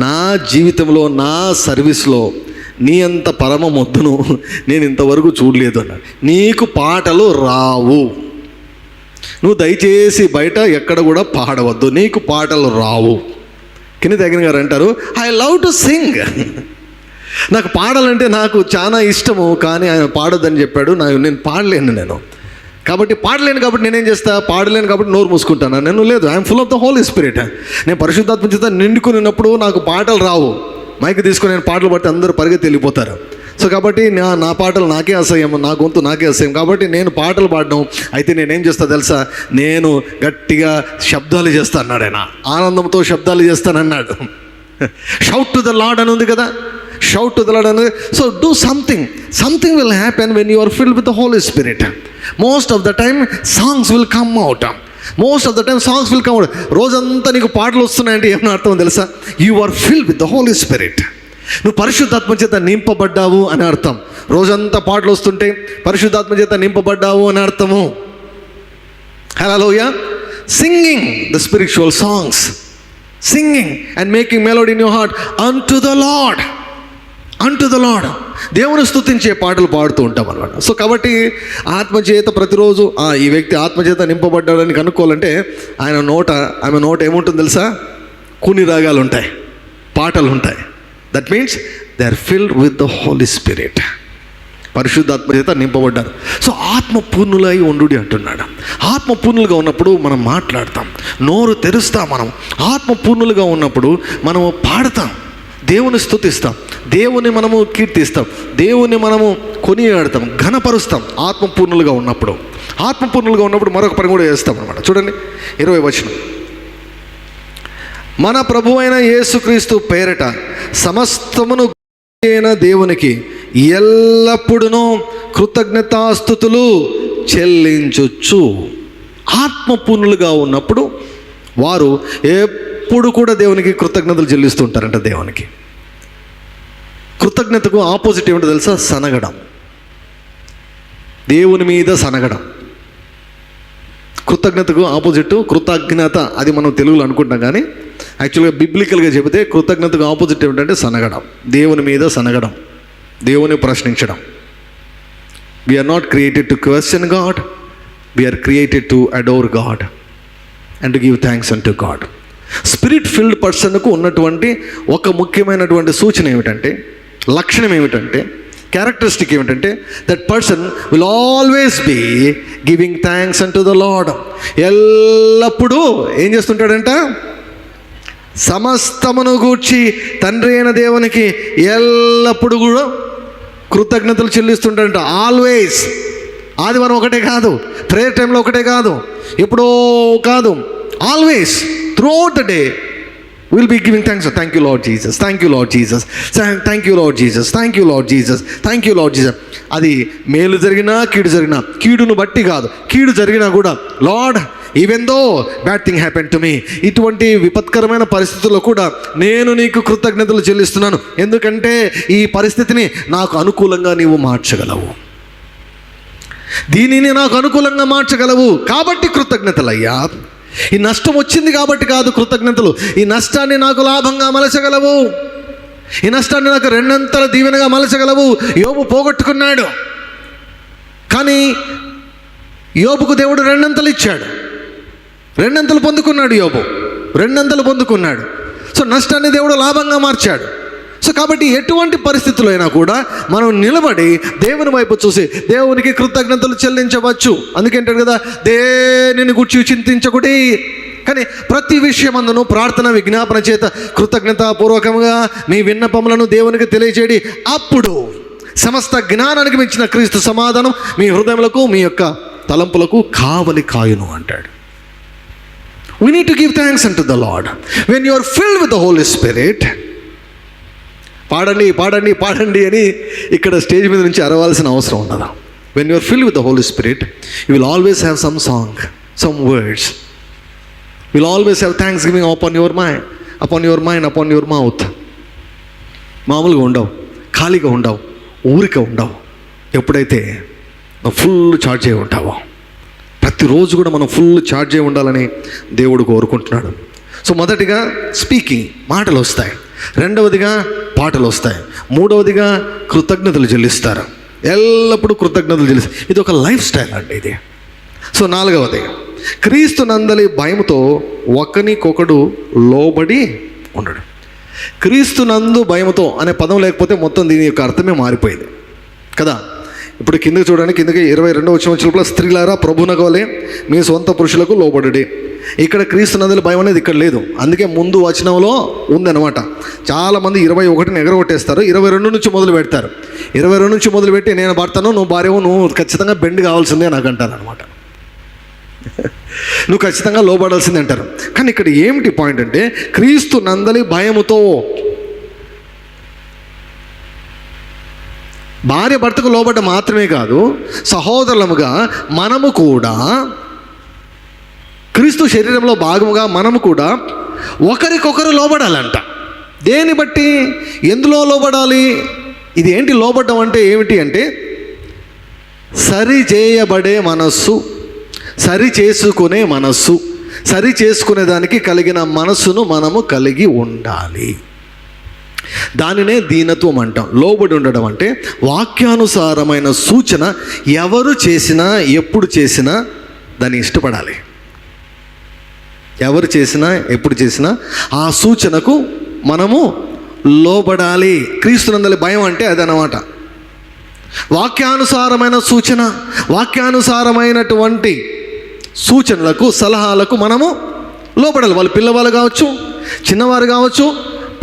నా జీవితంలో నా సర్వీస్లో నీ అంత పరమ మొద్దును నేను ఇంతవరకు చూడలేదు అన్నాడు. నీకు పాటలు రావు, నువ్వు దయచేసి బయట ఎక్కడ కూడా పాడవద్దు, నీకు పాటలు రావు. కిన్నెత్ హేగిన్ గారు అంటారు, ఐ లవ్ టు సింగ్. నాకు పాడాలంటే నాకు చాలా ఇష్టము, కానీ ఆయన పాడొద్దని చెప్పాడు. నేను పాడలేను. కాబట్టి నేనేం చేస్తా, పాడలేను కాబట్టి నోరు మూసుకుంటాను. నేను లేదు, I'm full of the Holi Spirit. నేను పరిశుద్ధాత్మ చేత నిండుకున్నప్పుడు నాకు పాటలు రావు. మైక్ తీసుకొని నేను పాటలు పడితే అందరూ పరిగెత్తి వెళ్ళిపోతారు. సో కాబట్టి నా పాటలు నాకే అసహ్యం, నా గొంతు నాకే అసహ్యం. కాబట్టి నేను పాటలు పాడడం అయితే నేనేం చేస్తా తెలుసా, నేను గట్టిగా శబ్దాలు చేస్తాను అన్నాడు ఆయన. ఆనందంతో శబ్దాలు చేస్తానన్నాడు. షౌట్ టు ద లార్డ్ అని ఉంది కదా, షౌట్ టు ద లార్డ్ అని. So do something will happen when you are filled with the Holi Spirit. Most of the time songs will come out. రోజంతా నీకు పాటలు వస్తున్నాయంటే ఏమన్నా అర్థం తెలుసా, you are filled with the Holi Spirit. నువ్వు పరిశుద్ధాత్మ చేత నింపబడ్డావు అని అర్థం. రోజంతా పాటలు వస్తుంటే పరిశుద్ధాత్మ చేత నింపబడ్డావు అని అర్థము. Hallelujah. Singing the spiritual songs, singing and making melody in your heart unto the Lord. దేవుని స్తుతించే పాటలు పాడుతూ ఉంటాం అన్నమాట. సో కాబట్టి ఆత్మచేత ప్రతిరోజు ఈ వ్యక్తి ఆత్మచేత నింపబడ్డాడని కనుక్కోవాలంటే ఆమె నోట ఏముంటుంది తెలుసా, కొన్ని రాగాలు ఉంటాయి, పాటలు ఉంటాయి. That means they are filled with the Holi Spirit. పరిశుద్ధాత్మ చేత నింపబడ్డారు. సో ఆత్మపూర్ణులై ఉండు అంటున్నాడు. ఆత్మపూర్ణులుగా ఉన్నప్పుడు మనం మాట్లాడతాం, నోరు తెరుస్తాం. మనం ఆత్మపూర్ణులుగా ఉన్నప్పుడు మనము పాడతాం, దేవుని స్తుతిస్తాం, దేవుని మనము కీర్తిస్తాం, దేవుని మనము కొనియాడతాం, ఘనపరుస్తాం. ఆత్మపూర్ణులుగా ఉన్నప్పుడు మరొక పని కూడా చేస్తాం అన్నమాట. చూడండి 20వ వచనం, మన ప్రభు అయిన యేసుక్రీస్తు పేరట సమస్తమును అయిన దేవునికి ఎల్లప్పుడూ కృతజ్ఞతాస్తుతులు చెల్లించుచు. ఆత్మపూర్ణులుగా ఉన్నప్పుడు వారు ఎప్పుడు కూడా దేవునికి కృతజ్ఞతలు చెల్లిస్తుంటారంట. దేవునికి కృతజ్ఞతకు ఆపోజిట్ ఏమిటో తెలుసా, సనగడం. దేవుని మీద సనగడం. కృతజ్ఞతకు ఆపోజిట్ కృతజ్ఞత, అది మనం తెలుగులో అనుకుంటాం, కానీ యాక్చువల్గా బిబ్లికల్గా చెబితే కృతజ్ఞతకు ఆపోజిట్ ఏమిటంటే సనగడం, దేవుని మీద సనగడం, దేవుని ప్రశ్నించడం. We are not created to question God, we are created to adore God and to give thanks unto God. Spirit filled పర్సన్కు ఉన్నటువంటి ఒక ముఖ్యమైనటువంటి సూచన ఏమిటంటే, లక్షణం ఏమిటంటే, క్యారెక్టరిస్టిక్ ఏమిటంటే, that person will always be giving thanks unto the Lord. ఎల్లప్పుడూ ఏం చేస్తుంటాడంట? సమస్తమును గూర్చి తండ్రి అయిన దేవునికి ఎల్లప్పుడూ కూడా కృతజ్ఞతలు చెల్లిస్తుంటాడంట. ఆల్వేస్. ఆదివారం ఒకటే కాదు, ప్రేయర్ టైంలో ఒకటే కాదు, ఎప్పుడో కాదు, always throughout the day will be giving thanks. Thank you Lord Jesus, thank you Lord Jesus, thank you Lord Jesus, thank you Lord Jesus, thank you Lord Jesus. అది మేలు జరిగినా కీడు జరిగినా, కీడును బట్టి కాదు, కీడు జరిగినా కూడా Lord even though bad thing happen to me, ఇటువంటి విపత్కరమైన పరిస్థితుల్లో కూడా నేను నీకు కృతజ్ఞతలు చెల్లిస్తున్నాను, ఎందుకంటే ఈ పరిస్థితిని నాకు అనుకూలంగా నీవు మార్చగలవు, దీనిని నాకు అనుకూలంగా మార్చగలవు, కాబట్టి కృతజ్ఞతలయ్యా. ఈ నష్టం వచ్చింది కాబట్టి కాదు కృతజ్ఞతలు, ఈ నష్టాన్ని నాకు లాభంగా మలచగలవు, ఈ నష్టాన్ని నాకు రెండంతల దీవెనగా మలచగలవు. యోబు పోగొట్టుకున్నాడు, కానీ యోబుకు దేవుడు రెండంతలు ఇచ్చాడు, రెండంతలు పొందుకున్నాడు యోబు, రెండంతలు పొందుకున్నాడు. సో నష్టాన్ని దేవుడు లాభంగా మార్చాడు. సో కాబట్టి ఎటువంటి పరిస్థితుల్లో అయినా కూడా మనం నిలబడి దేవుని వైపు చూసి దేవునికి కృతజ్ఞతలు చెల్లించవచ్చు. అందుకేంటాడు కదా, దేనిని గురించి చింతించకుడి, కానీ ప్రతి విషయమందును ప్రార్థన విజ్ఞాపన చేత కృతజ్ఞతాపూర్వకంగా మీ విన్నపములను దేవునికి తెలియజేయండి, అప్పుడు సమస్త జ్ఞానానికి మించిన క్రీస్తు సమాధానం మీ హృదయములకు మీ యొక్క తలంపులకు కావలి కాయును అంటాడు. We need to give thanks unto the Lord. When you are filled with the Holy Spirit, పాడండి పాడండి పాడండి అని ఇక్కడ స్టేజ్ మీద నుంచి అరవాల్సిన అవసరం ఉండదు. When you are filled with the Holy Spirit, you will always have some song, some words. You will always have thanksgiving upon your mind, upon your mind, upon your mouth. మామూలుగా ఉండవు, ఖాళీగా ఉండవు, ఊరిక ఉండవు. ఎప్పుడైతే ఫుల్ ఛార్జ్ అయి ఉంటావో, ప్రతిరోజు కూడా మనం ఫుల్ ఛార్జ్ అయి ఉండాలని దేవుడు కోరుకుంటున్నాడు. సో మొదటిగా స్పీకింగ్, మాటలు వస్తాయి. రెండవదిగా పాటలు వస్తాయి. మూడవదిగా కృతజ్ఞతలు చెల్లిస్తారు. ఎల్లప్పుడూ కృతజ్ఞతలు చెల్లిస్తారు. ఇది ఒక లైఫ్ స్టైల్ అండి ఇది. సో నాలుగవది, క్రీస్తు నందలి భయముతో ఒకనికొకడు లోబడి ఉండడు. క్రీస్తు నందు భయముతో అనే పదం లేకపోతే మొత్తం దీని యొక్క అర్థమే మారిపోయింది కదా. ఇప్పుడు కిందకి చూడండి, కిందకి 22వ వచనంలో స్త్రీలారా ప్రభువునకు వలె మీ సొంత పురుషులకు లోబడుడి. ఇక్కడ క్రీస్తు నందలి భయం అనేది ఇక్కడ లేదు, అందుకే ముందు వచనంలో ఉందన్నమాట. చాలామంది 21ని ఎగరగొట్టేస్తారు, 22 నుంచి మొదలు పెడతారు. 22 నుంచి మొదలు పెట్టి నేను భర్తను, నువ్వు భార్యవు, నువ్వు ఖచ్చితంగా బెండ్ కావాల్సిందే నాకు అంటారు అనమాట. నువ్వు ఖచ్చితంగా లోబడాల్సిందే అంటారు. కానీ ఇక్కడ ఏమిటి పాయింట్ అంటే, క్రీస్తు నందలి భయముతో, భార్య భర్తకు లోబడ్డ మాత్రమే కాదు, సహోదరులముగా మనము కూడా క్రీస్తు శరీరంలో భాగముగా మనము కూడా ఒకరికొకరు లోబడాలంట. దేని బట్టి, ఎందులో లోబడాలి? ఇది ఏంటి లోబడ్డం అంటే ఏమిటి అంటే, సరి చేయబడే మనస్సు, సరి చేసుకునే మనస్సు, సరి చేసుకునే దానికి కలిగిన మనస్సును మనము కలిగి ఉండాలి. దానినే దీనత్వం అంటాం. లోబడి ఉండడం అంటే వాక్యానుసారమైన సూచన ఎవరు చేసినా ఎప్పుడు చేసినా దాన్ని ఇష్టపడాలి. ఎవరు చేసినా ఎప్పుడు చేసినా ఆ సూచనకు మనము లోబడాలి. క్రీస్తునందలి భయం అంటే అదనమాట. వాక్యానుసారమైన సూచన, వాక్యానుసారమైనటువంటి సూచనలకు, సలహాలకు మనము లోబడాలి. వాళ్ళు పిల్లవాళ్ళు కావచ్చు, చిన్నవారు కావచ్చు,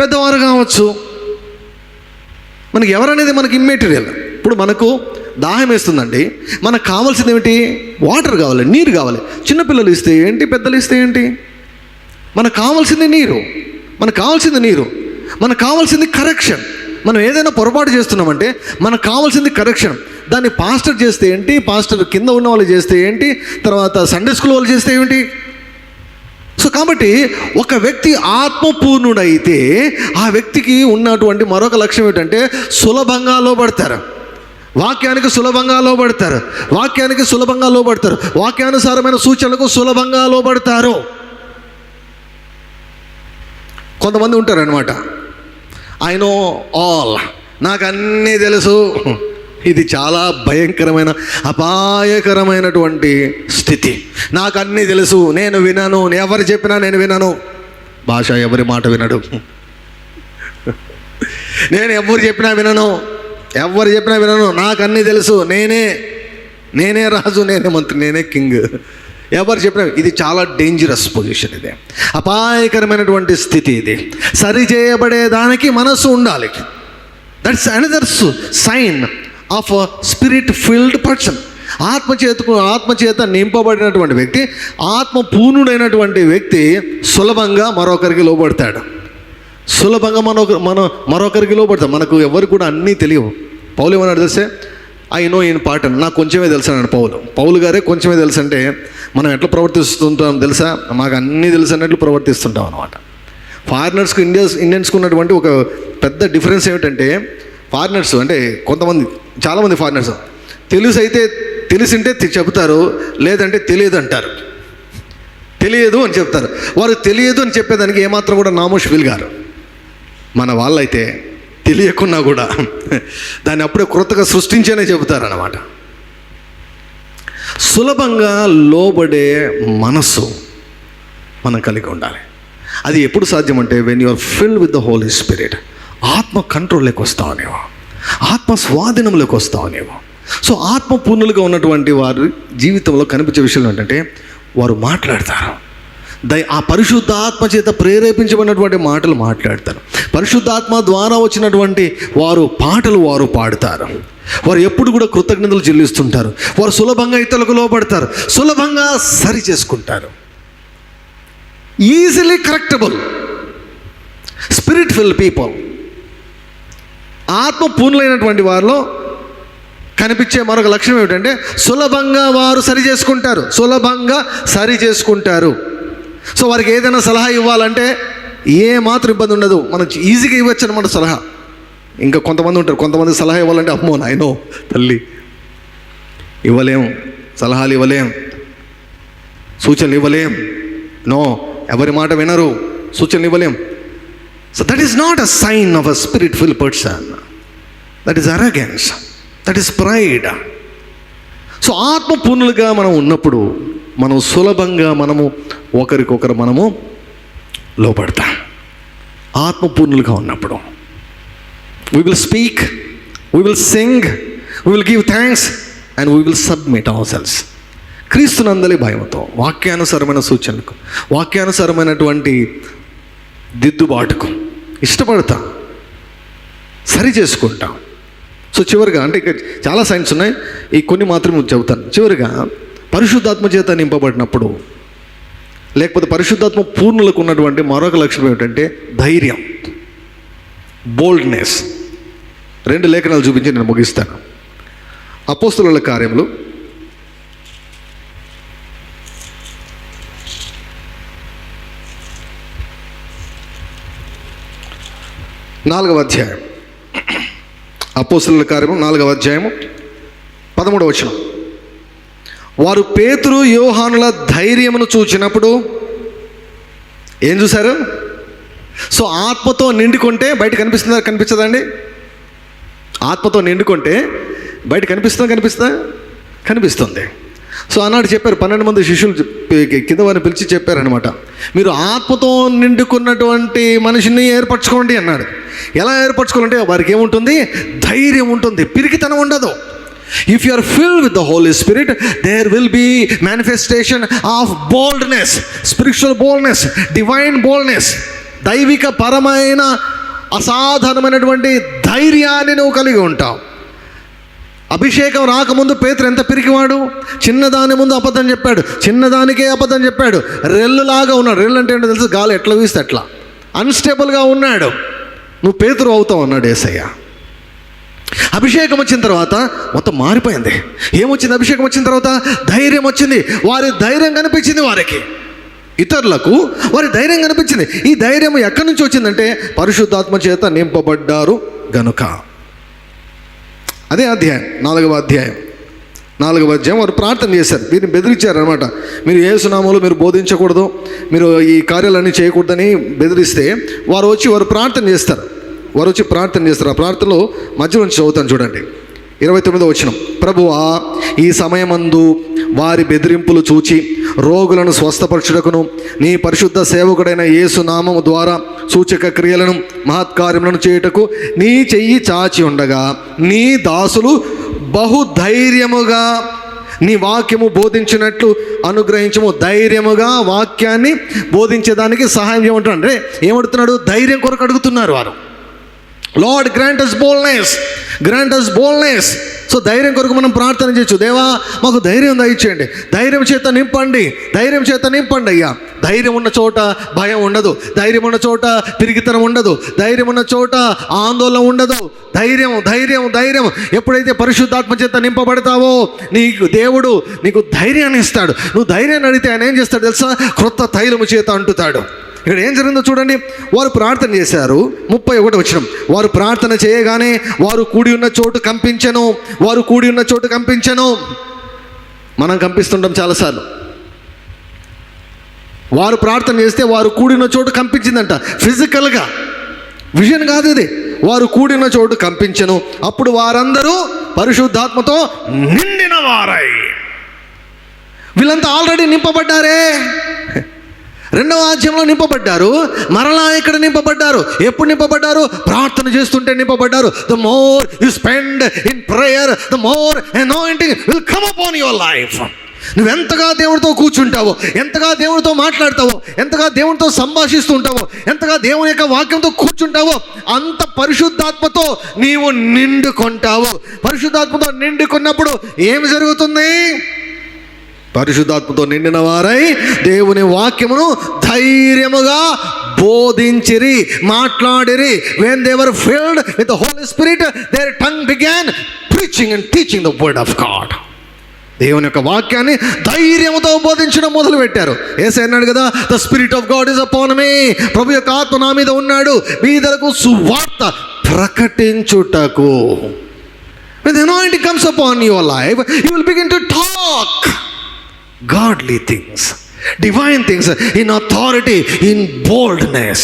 పెద్దవారు కావచ్చు. మనకి ఎవరనేది మనకి ఇమ్మెటీరియల్. ఇప్పుడు మనకు దాహం వేస్తుందండి, మనకు కావాల్సింది ఏమిటి? వాటర్ కావాలి, నీరు కావాలి. చిన్నపిల్లలు ఇస్తే ఏంటి, పెద్దలు ఇస్తే ఏంటి? మనకు కావాల్సింది నీరు, మనకు కావాల్సింది నీరు, మనకు కావాల్సింది కరెక్షన్. మనం ఏదైనా పొరపాటు చేస్తున్నామంటే మనకు కావాల్సింది కరెక్షన్. దాన్ని పాస్టర్ చేస్తే ఏంటి, పాస్టర్ కింద ఉన్న వాళ్ళు చేస్తే ఏంటి, తర్వాత సండే స్కూల్ వాళ్ళు చేస్తే ఏంటి? సో కాబట్టి ఒక వ్యక్తి ఆత్మపూర్ణుడైతే ఆ వ్యక్తికి ఉన్నటువంటి మరొక లక్ష్యం ఏంటంటే సులభంగా లోబడతారు. వాక్యానికి సులభంగా లోబడతారు, వాక్యానుసారమైన సూచనలకు సులభంగా లోబడతారు. కొంతమంది ఉంటారనమాట, ఐ నో ఆల్, నాకు అన్నీ తెలుసు. ఇది చాలా భయంకరమైన అపాయకరమైనటువంటి స్థితి. నాకు అన్నీ తెలుసు, నేను వినను, ఎవరు చెప్పినా నేను వినను. భాష ఎవరి మాట వినడు. నేను ఎవరు చెప్పినా వినను, నాకు అన్నీ తెలుసు, నేనే రాజు, నేనే మంత్రి, నేనే కింగ్. ఎవరు చెప్పినా ఇది చాలా డేంజరస్ పొజిషన్, ఇది అపాయకరమైనటువంటి స్థితి. ఇది సరి చేయబడేదానికి మనసు ఉండాలి. That's another sign of a spirit filled person. ఆత్మచేత నింపబడినటువంటి వ్యక్తి, ఆత్మ పూర్ణుడైనటువంటి వ్యక్తి సులభంగా మరొకరికి లోబడతాడు. మరొకరికి లోబడతాడు. మనకు ఎవరు కూడా అన్నీ తెలియవు. పౌలు ఏమన్నాడు తెలిసే, ఐ నో ఇన్ పార్ట్ అని, నాకు కొంచెమే తెలుసు అన్నాడు పౌలు గారే. కొంచెమే తెలుసు అంటే మనం ఎట్లా ప్రవర్తిస్తుంటాం తెలుసా, మాకు అన్నీ తెలుసు అన్నట్లు ప్రవర్తిస్తుంటాం అన్నమాట. ఫారినర్స్కు ఇండియన్స్కు ఉన్నటువంటి ఒక పెద్ద డిఫరెన్స్ ఏమిటంటే, ఫారినర్స్ అంటే చాలామంది ఫారినర్స్ తెలిసింటే చెబుతారు, లేదంటే తెలియదు అంటారు. తెలియదు అని చెప్తారు. వారు తెలియదు అని చెప్పేదానికి ఏమాత్రం కూడా నామోష్ ఫీల్ గారు. మన వాళ్ళైతే తెలియకున్నా కూడా దాన్ని అప్పుడే కొత్తగా సృష్టించేనే చెబుతారన్నమాట. సులభంగా లోబడే మనసు మనం కలిగి ఉండాలి. అది ఎప్పుడు సాధ్యమంటే when you are filled with the Holi Spirit. ఆత్మ కంట్రోల్లోకి వస్తావు నీవు, ఆత్మ స్వాధీనంలోకి వస్తావు నీవు. సో ఆత్మ పూర్ణులుగా ఉన్నటువంటి వారి జీవితంలో కనిపించే విషయం ఏంటంటే వారు మాట్లాడతారు. ఆ పరిశుద్ధాత్మ చేత ప్రేరేపించబడినటువంటి మాటలు మాట్లాడతారు. పరిశుద్ధాత్మ ద్వారా వచ్చినటువంటి పాటలు వారు పాడతారు. వారు ఎప్పుడు కూడా కృతజ్ఞతలు చెల్లిస్తుంటారు. వారు సులభంగా ఇతరులకు లోబడతారు, సులభంగా సరి చేసుకుంటారు. Easily correctable spirit fill people. ఆత్మ పూర్ణులైనటువంటి వారిలో కనిపించే మరొక లక్షణం ఏమిటంటే సులభంగా వారు సరి చేసుకుంటారు. సో వారికి ఏదైనా సలహా ఇవ్వాలంటే ఏ మాత్రం ఇబ్బంది ఉండదు, మనం ఈజీగా ఇవ్వచ్చు అనమాట సలహా. ఇంకా కొంతమంది సలహా ఇవ్వాలంటే అమ్మో నాయనో తల్లి ఇవ్వలేం, సలహాలు ఇవ్వలేం, సూచనలు ఇవ్వలేం, నో ఎవరి మాట వినరు, సూచనలు ఇవ్వలేం. So that is not a sign of a spirit fill person. That is arrogance, that is pride. So ఆత్మపూర్ణులుగా మనం ఉన్నప్పుడు మనం సులభంగా ఒకరికొకరు లోపడతాం. ఆత్మపూర్ణులుగా ఉన్నప్పుడు we will speak, we will sing, we will give thanks and we will submit ourselves. క్రీస్తునందలి భయంతో వాక్యానుసారమైన సూచనలకు, వాక్యానుసారమైనటువంటి దిద్దుబాటుకు ఇష్టపడతాం, సరి చేసుకుంటాం. సో చివరిగా అంటే ఇక చాలా సైన్స్ ఉన్నాయి, ఈ కొన్ని మాత్రమే చెబుతాను. చివరిగా పరిశుద్ధాత్మ చేత నింపబడినప్పుడు, లేకపోతే పరిశుద్ధాత్మ పూర్ణులకు ఉన్నటువంటి మరొక లక్షణం ఏమిటంటే ధైర్యం, బోల్డ్నెస్. 2 లేఖనాలు చూపించి నేను ముగిస్తాను. అపోస్తలుల కార్యములు 4వ అధ్యాయం. అపోస్తలుల కార్యము 4వ అధ్యాయము 13వ వచనం. వారు పేతురు యోహానుల ధైర్యమును చూచినప్పుడు ఏం చూశారు? సో ఆత్మతో నిండుకుంటే బయట కనిపిస్తుందండి? ఆత్మతో నిండుకుంటే బయట కనిపిస్తుంది. సో అన్నాడు చెప్పారు, 12 మంది శిష్యులు కింద వారిని పిలిచి చెప్పారనమాట, మీరు ఆత్మతో నిండుకున్నటువంటి మనిషిని ఏర్పరచుకోండి అన్నాడు. ఎలా ఏర్పరచుకోవాలంటే వారికి ఏముంటుంది? ధైర్యం ఉంటుంది, పిరికితనం ఉండదు. If you are filled with the Holy Spirit, there will be manifestation of boldness, spiritual boldness, divine boldness. దైవిక పరమైన అసాధారణమైనటువంటి ధైర్యాన్ని నువ్వు కలిగి ఉంటావు. అభిషేకం రాకముందు పేతురు ఎంత పిరికివాడు, చిన్నదాని ముందు అబద్ధం చెప్పాడు, చిన్నదానికే అబద్ధం చెప్పాడు, రెల్లులాగా ఉన్నాడు. రెల్లు అంటే ఏంటో తెలుసు, గాలి ఎట్లా వీస్తే అట్లా అన్స్టేబుల్గా ఉన్నాడు. నువ్వు పేతురు అవుతావు అన్నాడు యేసయ్య. అభిషేకం వచ్చిన తర్వాత మొత్తం మారిపోయింది. ఏమొచ్చింది? అభిషేకం వచ్చిన తర్వాత ధైర్యం వచ్చింది. వారి ధైర్యం కనిపించింది, వారికి ఇతరులకు వారి ధైర్యం కనిపించింది. ఈ ధైర్యం ఎక్కడి నుంచి వచ్చిందంటే పరిశుద్ధాత్మ చేత నింపబడ్డారు గనుక. అదే అధ్యాయం 4వ అధ్యాయం వారు ప్రార్థన చేశారు. వీరిని బెదిరించారనమాట. మీరు యేసు నామములో మీరు బోధించకూడదు, మీరు ఈ కార్యాలన్నీ చేయకూడదని బెదిరిస్తే వారు ప్రార్థన చేస్తారు. ఆ ప్రార్థనలో మధ్య నుంచి చదువుతాను చూడండి. 29వ వచనం. ప్రభువా, ఈ సమయమందు వారి బెదిరింపులు చూచి రోగులను స్వస్థపరచుటకును నీ పరిశుద్ధ సేవకుడైన యేసు నామము ద్వారా సూచక క్రియలను మహత్కార్యములను చేయుటకు నీ చెయ్యి చాచి ఉండగా నీ దాసులు బహుధైర్యముగా నీ వాక్యము బోధించినట్లు అనుగ్రహించము. ధైర్యముగా వాక్యాన్ని బోధించేదానికి సహాయం చేయమంటున్నాడు. అంటే ఏమడుతున్నాడు? ధైర్యం కొరకు అడుగుతున్నారు వారు. Lord grant us boldness. So ధైర్యం కొరకు మనం ప్రార్థన చేయొచ్చు. దేవా, మాకు ధైర్యం దయచేయండి, ధైర్యం చేత నింపండి అయ్యా. ధైర్యం ఉన్న చోట భయం ఉండదు, ధైర్యం ఉన్న చోట పిరిగితనం ఉండదు, ధైర్యం ఉన్న చోట ఆందోళన ఉండదు. ధైర్యం ఎప్పుడైతే పరిశుద్ధాత్మ చేత నింపబడతావో దేవుడు నీకు ధైర్యాన్ని ఇస్తాడు. నువ్వు ధైర్యాన్ని అడిగితే ఆయన ఏం చేస్తాడు తెలుసా? క్రొత్త తైలము చేత అంటుతాడు. ఇక్కడ ఏం జరిగిందో చూడండి. వారు ప్రార్థన చేశారు. 31వ వచనం. వారు ప్రార్థన చేయగానే వారు కూడి ఉన్న చోటు కంపించెను. మనం కంపిస్తుంటాం చాలాసార్లు. వారు ప్రార్థన చేస్తే వారు కూడిన చోటు కంపించిందంట. ఫిజికల్గా, విజన్ కాదు ఇది. వారు కూడిన చోటు కంపించెను. అప్పుడు వారందరూ పరిశుద్ధాత్మతో నిండిన వారై. వీళ్ళంతా ఆల్రెడీ నింపబడ్డారే. 2వ అధ్యాయంలో నింపబడ్డారు. మరలా ఇక్కడ నింపబడ్డారు. ఎప్పుడు నింపబడ్డారు? ప్రార్థన చేస్తుంటే నింపబడ్డారు. The more you spend in prayer, the more anointing will come upon your life. నువ్వెంతగా దేవుడితో కూర్చుంటావో, ఎంతగా దేవుడితో మాట్లాడతావో, ఎంతగా దేవుడితో సంభాషిస్తూ ఉంటావో, ఎంతగా దేవుని యొక్క వాక్యంతో కూర్చుంటావో అంత పరిశుద్ధాత్మతో నీవు నిండుకుంటావు. పరిశుద్ధాత్మతో నిండుకున్నప్పుడు ఏమి జరుగుతుంది? పరిశుద్ధాత్మతో నిండిన వారై దేవుని వాక్యమును ధైర్యముగా బోధించిరి, మాట్లాడిరి. When they were filled with the Holy Spirit, their tongue began preaching and teaching the word of God. దేవుని యొక్క వాక్యాన్ని ధైర్యముతో బోధించడం మొదలు పెట్టారు. యేసు అన్నాడు కదా, the spirit of God is upon me. ప్రభు యొక్క ఆత్మ నా మీద ఉన్నాడు, బీదలకు సువార్త ప్రకటించుటకు. When the anointing comes upon your life, you will begin to talk godly things, divine things, in authority, in boldness,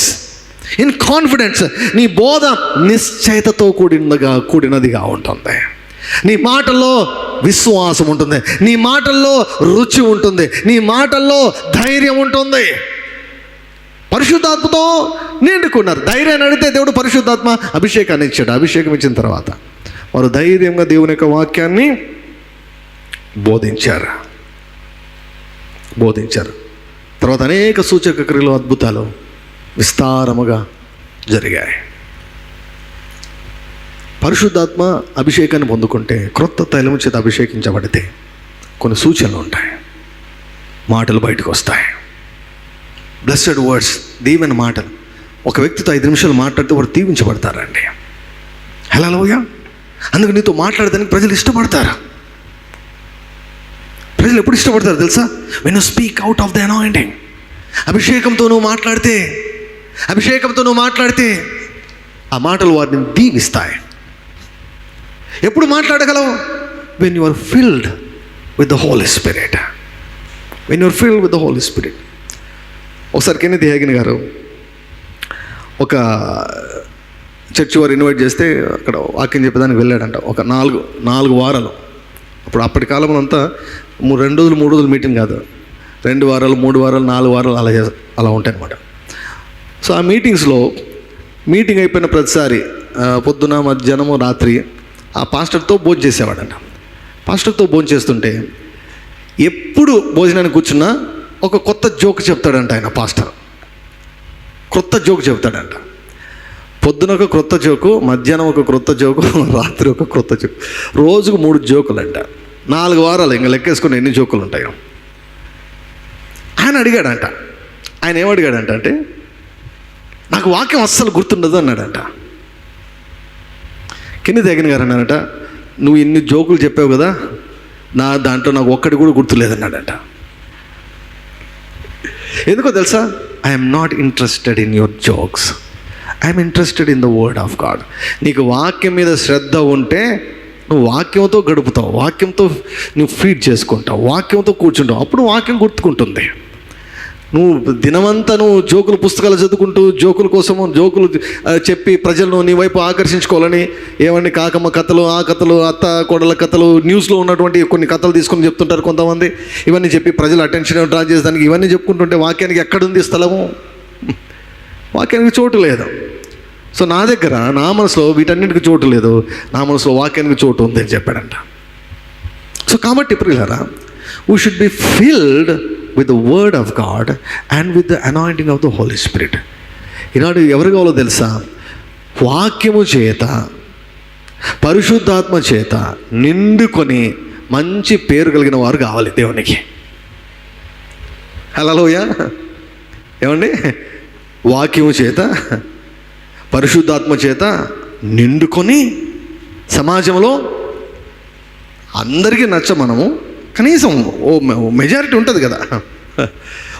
in confidence. నీ బోధ నిశ్చయతతో కూడినదిగా ఉంటుంది. నీ మాటల్లో విశ్వాసం ఉంటుంది, నీ మాటల్లో రుచి ఉంటుంది, నీ మాటల్లో ధైర్యం ఉంటుంది. పరిశుద్ధాత్మతో నిండుకున్నారు. ధైర్యాన్ని అడిగితే దేవుడు పరిశుద్ధాత్మ అభిషేకాన్ని ఇచ్చాడు. అభిషేకం ఇచ్చిన తర్వాత వారు ధైర్యంగా దేవుని యొక్క వాక్యాన్ని బోధించారు. తర్వాత అనేక సూచక క్రియలు, అద్భుతాలు విస్తారముగా జరిగాయి. పరిశుద్ధాత్మ అభిషేకాన్ని పొందుకుంటే, క్రొత్త తైలము చేత అభిషేకించబడితే కొన్ని సూచనలు ఉంటాయి, మాటలు బయటకు వస్తాయి. బ్లెస్సెడ్ వర్డ్స్, దీవెన మాటలు. ఒక వ్యక్తితో 5 నిమిషాలు మాట్లాడితే వారు దీవించబడతారండి. హల్లెలూయా. అందుకు నీతో మాట్లాడడానికి ప్రజలు ఇష్టపడతారు. ప్రజలు ఎప్పుడు ఇష్టపడతారు తెలుసా? When you speak out of the anointing. అభిషేకంతో నువ్వు మాట్లాడితే ఆ మాటలు వారిని దీవిస్తాయి. ఎప్పుడు మాట్లాడగలవు? When you are filled with the Holi spirit. ఒకసారి కెన్నెత్ హేగిన్ గారు ఒక చర్చి వారు ఇన్వైట్ చేస్తే అక్కడ వాక్యం చెప్పేదానికి వెళ్ళాడంట. ఒక 4 వారాలు. అప్పటి కాలంలో అంతా 2 రోజులు 3 రోజులు మీటింగ్ కాదు, 2 వారాలు 3 వారాలు 4 వారాలు అలా ఉంటాయి అన్నమాట. సో ఆ మీటింగ్ అయిపోయిన ప్రతిసారి పొద్దున, మధ్యాహ్నము, రాత్రి ఆ పాస్టర్తో భోజనం చేసేవాడంట. పాస్టర్తో భోజనం చేస్తుంటే ఎప్పుడు భోజనానికి కూర్చున్నా ఒక కొత్త జోక్ చెప్తాడంట ఆయన. పాస్టర్ కొత్త జోక్ చెప్తాడంట. పొద్దున ఒక క్రొత్త జోకు, మధ్యాహ్నం ఒక క్రొత్త జోకు, రాత్రి ఒక క్రొత్త జోకు. రోజుకు 3 జోకులంట. 4 వారాలు ఇంకా లెక్కేసుకుని ఎన్ని జోకులు ఉంటాయో. ఆయన అడిగాడంట. ఆయన ఏమడిగాడంట అంటే, నాకు వాక్యం అస్సలు గుర్తుండదు అన్నాడంట. కెన్నెత్ హేగిన్ గారు అన్నారట, నువ్వు ఇన్ని జోకులు చెప్పావు కదా, దాంట్లో నాకు ఒక్కటి కూడా గుర్తులేదన్నాడంట. ఎందుకో తెలుసా? I'm not interested in your jokes, I'm interested in the word of God. నీకు వాక్యం మీద శ్రద్ధ ఉంటే నువ్వు వాక్యంతో గడుపుతావు, వాక్యంతో నువ్వు ఫీడ్ చేసుకుంటావు, వాక్యంతో కూర్చుంటావు, అప్పుడు వాక్యం గుర్తుకుంటుంది. నువ్వు దినమంతా నువ్వు జోకులు పుస్తకాలు చదువుకుంటూ జోకుల కోసము జోకులు చెప్పి ప్రజలను నీ వైపు ఆకర్షించుకోవాలని ఏమండి కాకమ్మ కథలు, ఆ కథలు, అత్త కోడల కథలు, న్యూస్లో ఉన్నటువంటి కొన్ని కథలు తీసుకొని చెప్తుంటారు కొంతమంది. ఇవన్నీ చెప్పి ప్రజల అటెన్షన్ డ్రా చేసేదానికి ఇవన్నీ చెప్పుకుంటుంటే వాక్యానికి ఎక్కడుంది స్థలము? వాక్యానికి చోటు లేదు. సో నా దగ్గర నా మనసులో వీటన్నిటికీ చోటు లేదు, నా మనసులో వాక్యానికి చోటు ఉంది అని చెప్పాడంట. సో కాబట్టి ప్రియులారా, we should be filled with the word of God and with the anointing of the Holy Spirit. ఈనాడు ఎవరు కావాలో తెలుసా? వాక్యము చేత, పరిశుద్ధాత్మ చేత నిండుకొని మంచి పేరు కలిగిన వారు కావాలి దేవునికి. హల్లెలూయా. ఏమండి? వాక్యము చేత, పరిశుద్ధాత్మ చేత నిండుకొని సమాజంలో అందరికీ మనము కనీసం ఓ మెజారిటీ ఉంటుంది కదా,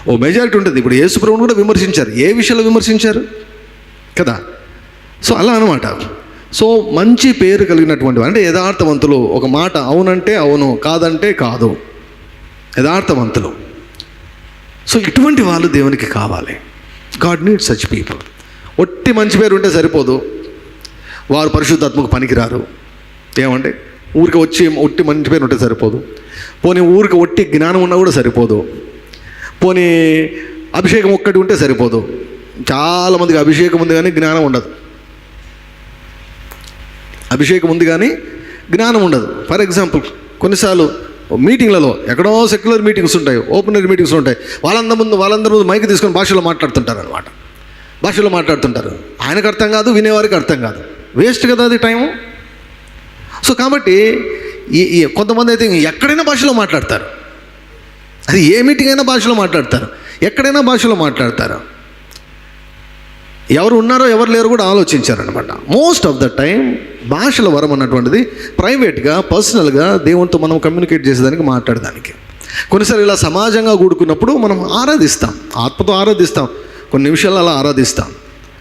ఓ మెజారిటీ ఉంటుంది. ఇప్పుడు యేసు ప్రభువును కూడా విమర్శించారు. ఏ విషయంలో విమర్శించారు కదా? సో అలా అనమాట. సో మంచి పేరు కలిగినటువంటి అంటే యథార్థవంతులు, ఒక మాట అవునంటే అవును, కాదంటే కాదు, యథార్థవంతులు. సో ఇటువంటి వాళ్ళు దేవునికి కావాలి. God needs such people. ఒట్టి మంచి పేరు ఉంటే సరిపోదు, వారు పరిశుద్ధాత్మకు పనికిరారు. ఏమంటే ఊరికి ఒట్టి మంచి పేరు ఉంటే సరిపోదు. పోనీ ఊరికి ఒట్టి జ్ఞానం ఉన్నా కూడా సరిపోదు. పోనీ అభిషేకం ఒక్కటి ఉంటే సరిపోదు. చాలామందికి అభిషేకం ఉంది కానీ జ్ఞానం ఉండదు. అభిషేకం ఉంది కానీ జ్ఞానం ఉండదు. ఫర్ ఎగ్జాంపుల్, కొన్నిసార్లు మీటింగ్లలో ఎక్కడో సెక్యులర్ మీటింగ్స్ ఉంటాయి, ఓపెనరీ మీటింగ్స్ ఉంటాయి. వాళ్ళందరూ మైక్ తీసుకొని భాషలో మాట్లాడుతుంటారు అనమాట. భాషలో మాట్లాడుతుంటారు. ఆయనకు అర్థం కాదు, వినేవారికి అర్థం కాదు. వేస్ట్ కదా అది టైము. సో కాబట్టి ఈ కొంతమంది అయితే ఎక్కడైనా భాషలో మాట్లాడతారు. అది ఏ మీటింగ్ అయినా భాషలో మాట్లాడతారు, ఎక్కడైనా భాషలో మాట్లాడతారు. ఎవరు ఉన్నారో ఎవరు లేరు కూడా ఆలోచించారనమాట. మోస్ట్ ఆఫ్ ద టైం భాషల వరం అన్నటువంటిది ప్రైవేట్గా, పర్సనల్గా దేవునితో మనం కమ్యూనికేట్ చేసేదానికి, మాట్లాడడానికి. కొన్నిసార్లు ఇలా సమాజంగా కూడుకున్నప్పుడు మనం ఆరాధిస్తాం, ఆత్మతో ఆరాధిస్తాం, కొన్ని నిమిషాలు అలా ఆరాధిస్తాం.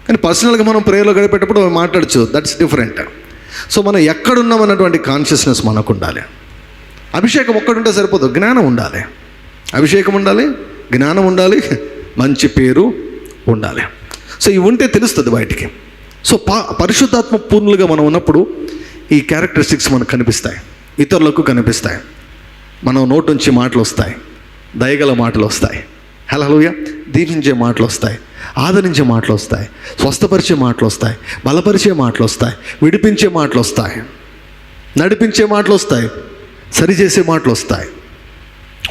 కానీ పర్సనల్గా మనం ప్రేయర్లో గడిపేటప్పుడు మాట్లాడచ్చు, దట్స్ డిఫరెంట్. సో మనం ఎక్కడున్నామన్నటువంటి కాన్షియస్నెస్ మనకు ఉండాలి. అభిషేకం ఒక్కడుంటే సరిపోదు, జ్ఞానం ఉండాలి. అభిషేకం ఉండాలి, జ్ఞానం ఉండాలి, మంచి పేరు ఉండాలి. సో ఇవి ఉంటే తెలుస్తుంది బయటికి. సో పరిశుద్ధాత్మ పూర్ణులుగా మనం ఉన్నప్పుడు ఈ క్యారెక్టరిస్టిక్స్ మనకు కనిపిస్తాయి, ఇతరులకు కనిపిస్తాయి. మనం నోటి నుంచి మాటలు వస్తాయి, దయగల మాటలు వస్తాయి, హల్లెలూయా, దీవించే మాటలు వస్తాయి, ఆదరించే మాటలు వస్తాయి, స్వస్థపరిచే మాటలు వస్తాయి, బలపరిచే మాటలు వస్తాయి, విడిపించే మాటలు వస్తాయి, నడిపించే మాటలు వస్తాయి, సరిచేసే మాటలు వస్తాయి.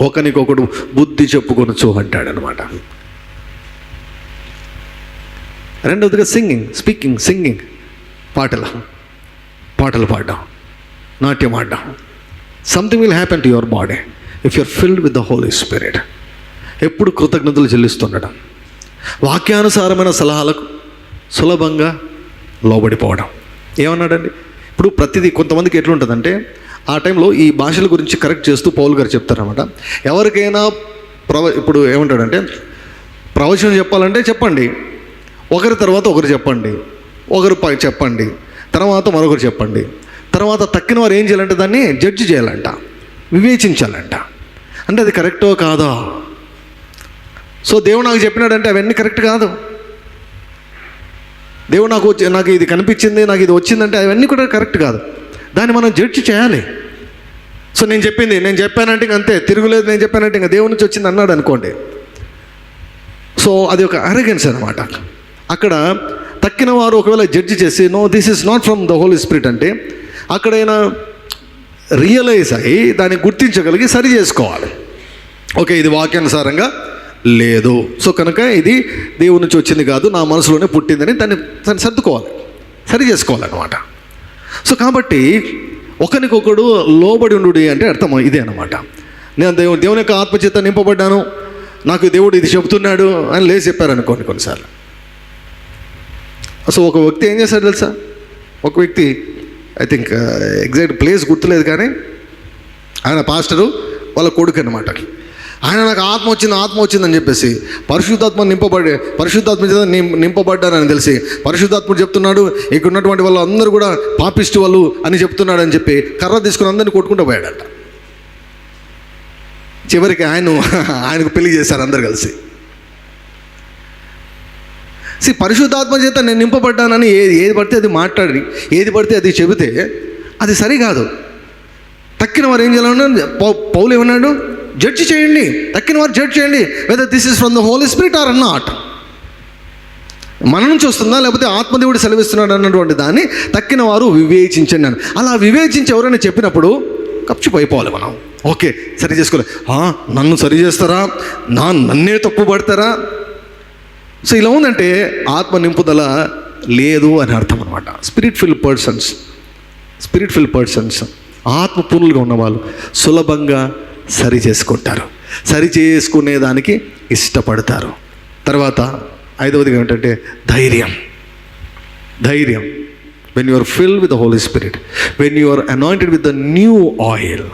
ఒకరికొకడు బుద్ధి చెప్పుకొనొచ్చు అంటాడనమాట. రెండవదిగా సింగింగ్, పాటలు పాడడం, నాట్యం ఆడడం. Something will happen to your body if you're filled with the Holi Spirit. ఎప్పుడు కృతజ్ఞతలు చెల్లిస్తుండడం, వాక్యానుసారమైన సలహాలకు సులభంగా లోబడిపోవడం. ఏమన్నాడండి? ఇప్పుడు ప్రతిదీ కొంతమందికి ఎట్లుంటుందంటే, ఆ టైంలో ఈ భాషల గురించి కరెక్ట్ చేస్తూ పౌలు గారు చెప్తారనమాట. ఎవరికైనా ఇప్పుడు ఏమంటాడంటే, ప్రవచనం చెప్పాలంటే చెప్పండి, ఒకరి తర్వాత ఒకరు చెప్పండి, ఒకరు చెప్పండి, తర్వాత మరొకరు చెప్పండి, తర్వాత తక్కిన వారు ఏం చేయాలంటే దాన్ని జడ్జి చేయాలంట, వివేచించాలంట. అంటే అది కరెక్టో కాదో. సో దేవుడు నాకు చెప్పినాడంటే అవన్నీ కరెక్ట్ కాదు. దేవుడు నాకు ఇది కనిపించింది, నాకు ఇది వచ్చిందంటే అవన్నీ కూడా కరెక్ట్ కాదు. దాన్ని మనం జడ్జి చేయాలి. సో నేను చెప్పానంటే ఇంక అంతే, తిరుగులేదు, నేను చెప్పానంటే ఇంకా దేవుడి నుంచి వచ్చింది అన్నాడు అనుకోండి. సో అది ఒక అరగెన్స్ అనమాట. అక్కడ తక్కిన వారు ఒకవేళ జడ్జి చేసి no this is not from the Holi Spirit అంటే, అక్కడైనా రియలైజ్ అయ్యి దాన్ని గుర్తించగలిగి సరి చేసుకోవాలి. ఓకే, ఇది వాక్యానుసారంగా లేదు, సో కనుక ఇది దేవుడి నుంచి వచ్చింది కాదు, నా మనసులోనే పుట్టిందని దాన్ని సర్దుకోవాలి, సరి చేసుకోవాలన్నమాట. సో కాబట్టి ఒకరికొకడు లోబడి ఉండు అంటే అర్థం ఇదే అనమాట. నేను దేవుని యొక్క ఆత్మచేత నింపబడ్డాను, నాకు దేవుడు ఇది చెబుతున్నాడు అని లేచి చెప్పారనుకోండి కొన్నిసార్లు. సో ఒక వ్యక్తి ఏం చేశాడు తెలుసా? ఒక వ్యక్తి ఐ థింక్ ఎగ్జాక్ట్ ప్లేస్ గుర్తులేదు కానీ ఆయన పాస్టరు వాళ్ళ కొడుకు అనమాట. ఆయన నాకు ఆత్మ వచ్చిందని చెప్పేసి పరిశుద్ధాత్మ చేత నింపబడ్డానని తెలిసి పరిశుద్ధాత్ముడు చెప్తున్నాడు, ఇక్కడ ఉన్నటువంటి వాళ్ళు అందరూ కూడా పాపిష్టి వాళ్ళు అని చెప్తున్నాడు అని చెప్పి కర్ర తీసుకుని అందరినీ కొట్టుకుంటూ పోయాడట. చివరికి ఆయనకు పెళ్లి చేశారు అందరు కలిసి. పరిశుద్ధాత్మ చేత నేను నింపబడ్డానని ఏది పడితే అది మాట్లాడి ఏది పడితే అది చెబితే అది సరికాదు. తక్కిన వారు ఏం చేయాలన్నా పౌలు ఏమన్నాడు, జడ్జి చేయండి, తక్కిన వారు జడ్జి చేయండి, whether this is from the Holi Spirit or not. మన నుంచి వస్తుందా లేకపోతే ఆత్మదేవుడు సెలవిస్తున్నాడు అన్నటువంటి దాన్ని తక్కిన వారు వివేచించండి అని. అలా వివేచించి ఎవరైనా చెప్పినప్పుడు కప్చిపోయిపోవాలి మనం. ఓకే, సరి చేసుకోలే, నన్ను సరి చేస్తారా, నన్నే తప్పు పడతారా? సో ఇలా ఉందంటే ఆత్మ నింపుదల లేదు అని అర్థం అనమాట. స్పిరిట్ ఫిల్ పర్సన్స్ ఆత్మపూర్ణులుగా ఉన్నవాళ్ళు సులభంగా సరి చేసుకుంటారు, సరి చేసుకునేదానికి ఇష్టపడతారు. తర్వాత 5వదిగా ఏంటంటే ధైర్యం. When you are filled with the Holi Spirit, when you are anointed with the new oil,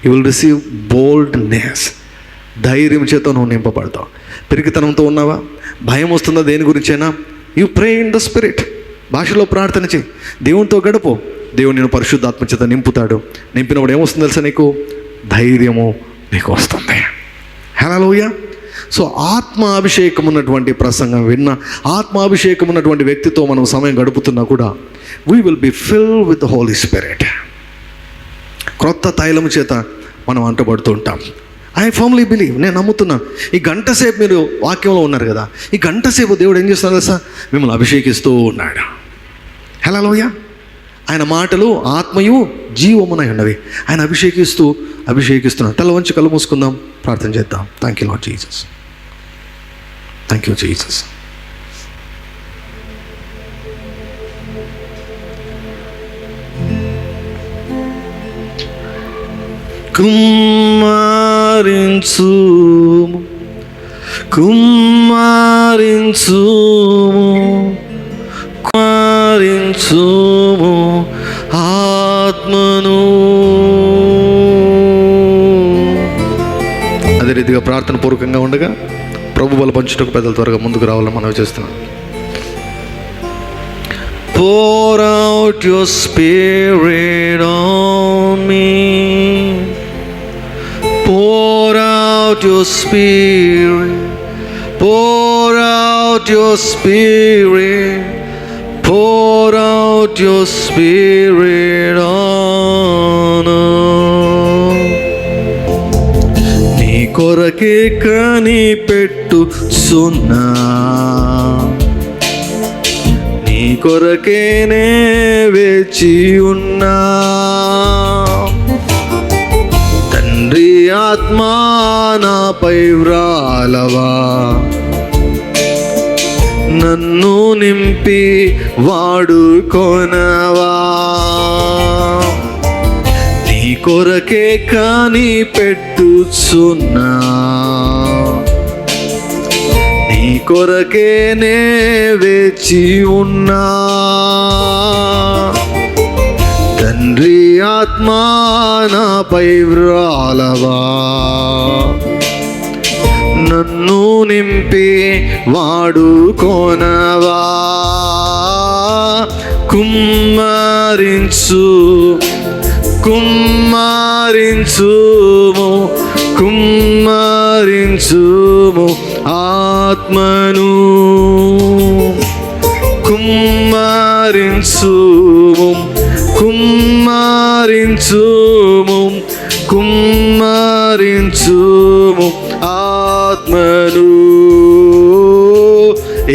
you will receive boldness. ధైర్యం చేత నువ్వు నింపబడతావు. పిరికితనంతో ఉన్నావా, భయం వస్తుందా దేని గురించైనా, you pray in the spirit, భాషలో ప్రార్థన చేయి, దేవునితో గడుపు. దేవుడు నేను పరిశుద్ధాత్మ చేత నింపుతాడు. నింపినప్పుడు ఏమొస్తుంది తెలుసా, నీకు ధైర్యము నీకు వస్తుంది. హల్లెలూయా. సో ఆత్మాభిషేకం ఉన్నటువంటి ప్రసంగం విన్న, ఆత్మాభిషేకం ఉన్నటువంటి వ్యక్తితో మనం సమయం గడుపుతున్నా కూడా we will be filled with the Holi Spirit. క్రొత్త తైలము చేత మనం అంటబడుతూ ఉంటాం. ఐ ఫర్మ్లీ బిలీవ్, నేను నమ్ముతున్నాను. ఈ గంట సేపు మీరు వాక్యంలో ఉన్నారు కదా, ఈ గంట సేపు దేవుడు ఏం చేస్తున్నాడు తెలుసా, మిమ్మల్ని అభిషేకిస్తూ ఉన్నాడు. హల్లెలూయా. ఆయన మాటలు ఆత్మయు జీవమునై ఉన్నవి. ఆయన అభిషేకిస్తున్నాడు. తల వంచి కళ్ళు మూసుకుందాం, ప్రార్థన చేద్దాం. Thank you Lord Jesus. Thank you Jesus. కుమారించుము ఆత్మను. అదే రీతిగా ప్రార్థన పూర్వకంగా ఉండగా ప్రభు బల పంచుటకు పెద్దలు త్వరగా ముందుకు రావాలని మనవి చేస్తున్నాం. Pour out your spirit on me. Pour out your spirit. Pour out your spirit. Pour out your spirit on us. నీ కొరకే కనిపెట్టుచున్నా, నీ కొరకేనే వేచి ఉన్నా. తండ్రి ఆత్మా నాపై వ్రాలవా, నన్ను నింపి వాడుకొనవా. నీ కొరకే కనిపెట్టుచున్నా, నీ కొరకేనే వేచి ఉన్నా. తండ్రి ఆత్మా నాపై వ్రాలవా, నన్ను నింపి వాడుకొనవా. కుమ్మరించుము ఆత్మను. కుమ్మరించుము ఆత్మను.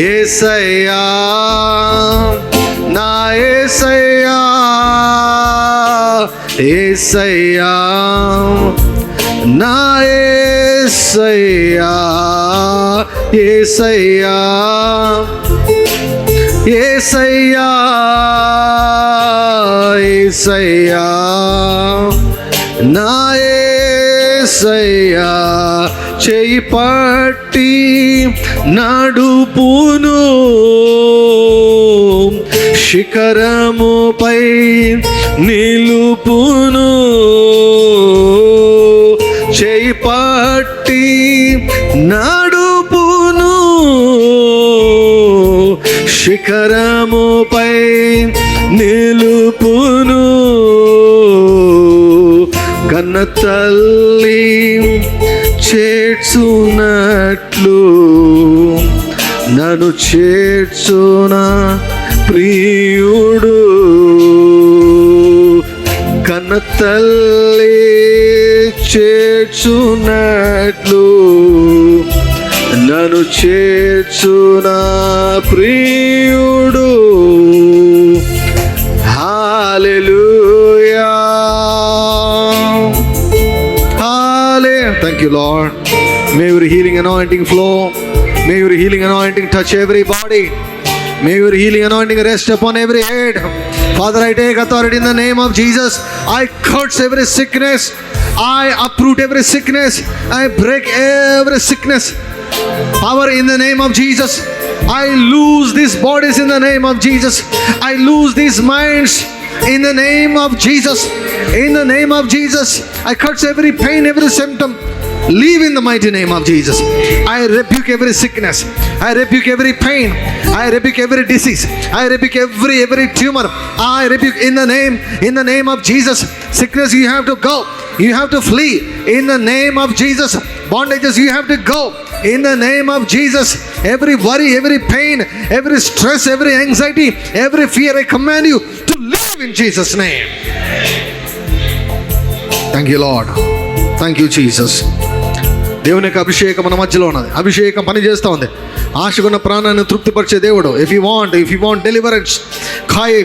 యేసయ్యా, నా యేసయ్యా, యేసయ్యా, నా యేసయ్యా, యేసయ్యా, యేసయ్యా, యేసయ్యా, నా యేసయ్యా. చేయి పట్టి నడుపును, శిఖరముపై నిలుపును. చేయి పట్టి నడుపును శిఖరముపై నిలుపును. కన్న తల్లి చేర్చునట్లు నన్ను చేర్చున ప్రియుడు. కన్న తల్లి చేర్చునట్లు నన్ను చేర్చున ప్రియుడు. హల్లెలూయా. Thank you, Lord. May your healing anointing flow. May your healing anointing touch everybody. May your healing anointing rest upon every head. Father, I take authority in the name of Jesus. I curse every sickness. I uproot every sickness. I break every sickness. Power in the name of Jesus. I lose these bodies in the name of Jesus. I lose these minds in the name of Jesus. In the name of Jesus, I curse every pain, every symptom. Leave in the mighty name of Jesus. I rebuke every sickness. I rebuke every pain. I rebuke every disease. I rebuke every tumor. I rebuke in the name of Jesus. Sickness, you have to go. You have to flee in the name of Jesus. Bondages, you have to go in the name of Jesus. Every worry, every pain, every stress, every anxiety, every fear, I command you to leave in Jesus' name. Thank you, Lord. Thank you, Jesus. దేవుని యొక్క అభిషేకం మన మధ్యలో ఉన్నది. అభిషేకం పని చేస్తూ ఉంది. ఆశకున్న ప్రాణాన్ని తృప్తిపరిచే దేవుడు. If you want deliverance,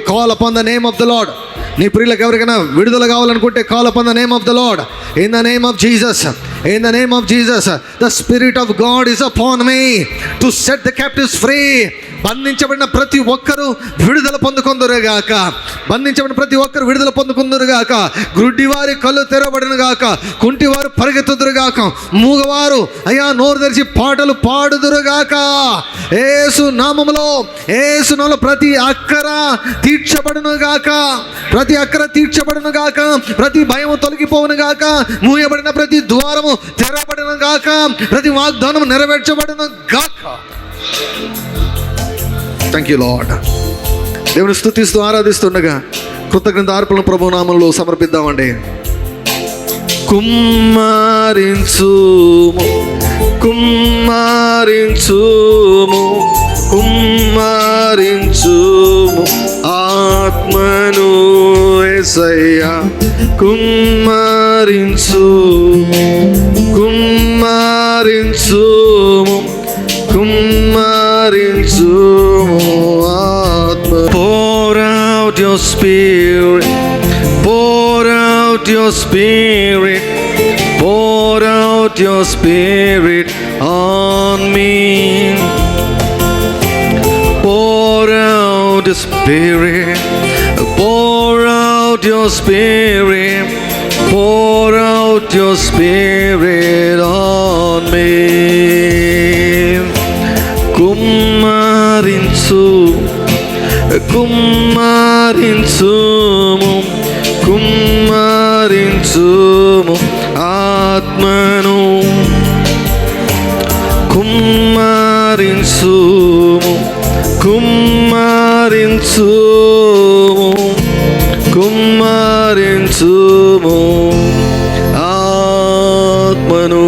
call upon the name of the lord. నీ ప్రియులకు ఎవరికైనా విడుదల కావాలనుకుంటే call upon the name of the lord. In the name of Jesus. In the name of Jesus, the Spirit of God is upon me to set the captives free. బంధించబడిన ప్రతి ఒక్కరూ విడుదల పొందుకొందురుగాక. బంధించబడిన ప్రతి ఒక్కరు విడుదల పొందుకొందురుగాక. గుడ్డివారి కళ్ళు తెరవబడునుగాక. కుంటివారు పరిగెత్తుదురుగాక. మూగవారు అయ్యా నోరు తెరిచి పాటలు పాడుదురుగాక. యేసు నామములో ప్రతి అక్కర తీర్చబడునుగాక. ప్రతి అక్కర తీర్చబడునుగాక. ప్రతి భయము తొలగిపోవునుగాక. మూయబడిన ప్రతి ద్వారము తెరవబడునుగాక. ప్రతి వాగ్దానము నెరవేర్చబడునుగాక. Thank you lord. దేవుని స్తుతిస్తూ ఆరాధిస్తుండగా కృతజ్ఞత అర్పణ ప్రభు నామంలో సమర్పిద్దామండి. కుమ్మరించుము కుమ్మరించుము కుమ్మరించుము ఆత్మను యేసయ్యా. కుమ్మరించుము కుమ్మరించుము కుమ్మరించుము ఆత్మ. Pour out your spirit, pour out your spirit, pour out your spirit on me. Pour out your spirit, pour out your spirit, pour out your spirit on me. కుమ్మరించు కుమ్మరించుము కుమ్మరించుము ఆత్మను. కుమ్మరించుము కుమ్మరించుము కుమ్మరించుము ఆత్మను.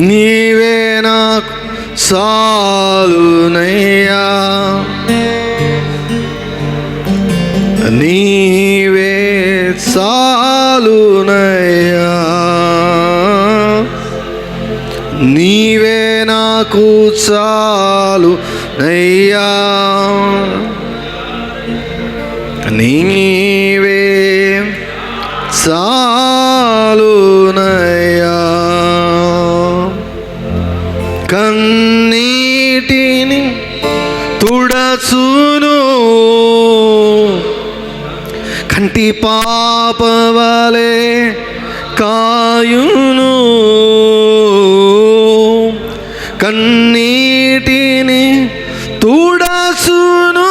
నీవే నాకు చాలునయ్యా. నీవే చాలునయ్యా. నీవే నాకు చాలునయ్యా. నీవే చాలునయ్యా. కన్నీటిని తుడచును కంటి పాపవలే కాయును. కన్నీటిని తుడచును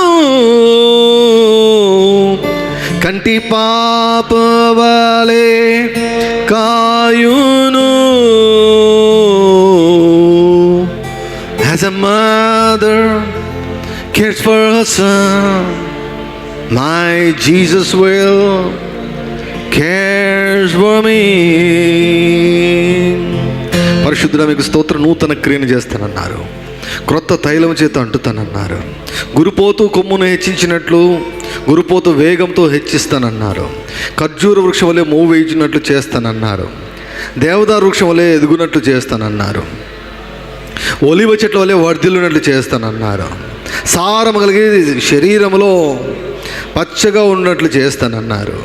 as a mother cares for her son, my Jesus will cares for me. పరిశుద్ధుడా మీకు స్తోత్రం. నూతన క్రియను చేస్తానన్నారు, క్రొత్త తైలం చేత అంటుతానన్నారు. గురుపోతూ కొమ్మును హెచ్చించినట్లు గురుపోతూ వేగంతో హెచ్చిస్తానన్నారు. ఖర్జూర వృక్షం వలె మోవు వేయించినట్లు చేస్తానన్నారు. దేవదారు వృక్షం వలె ఎదుగునట్లు చేస్తానన్నారు. ఒలివ చెట్ల వలె వర్ధిల్లునట్లు చేస్తానన్నారు. సారం కలిగి శరీరంలో పచ్చగా ఉన్నట్లు చేస్తానన్నారు.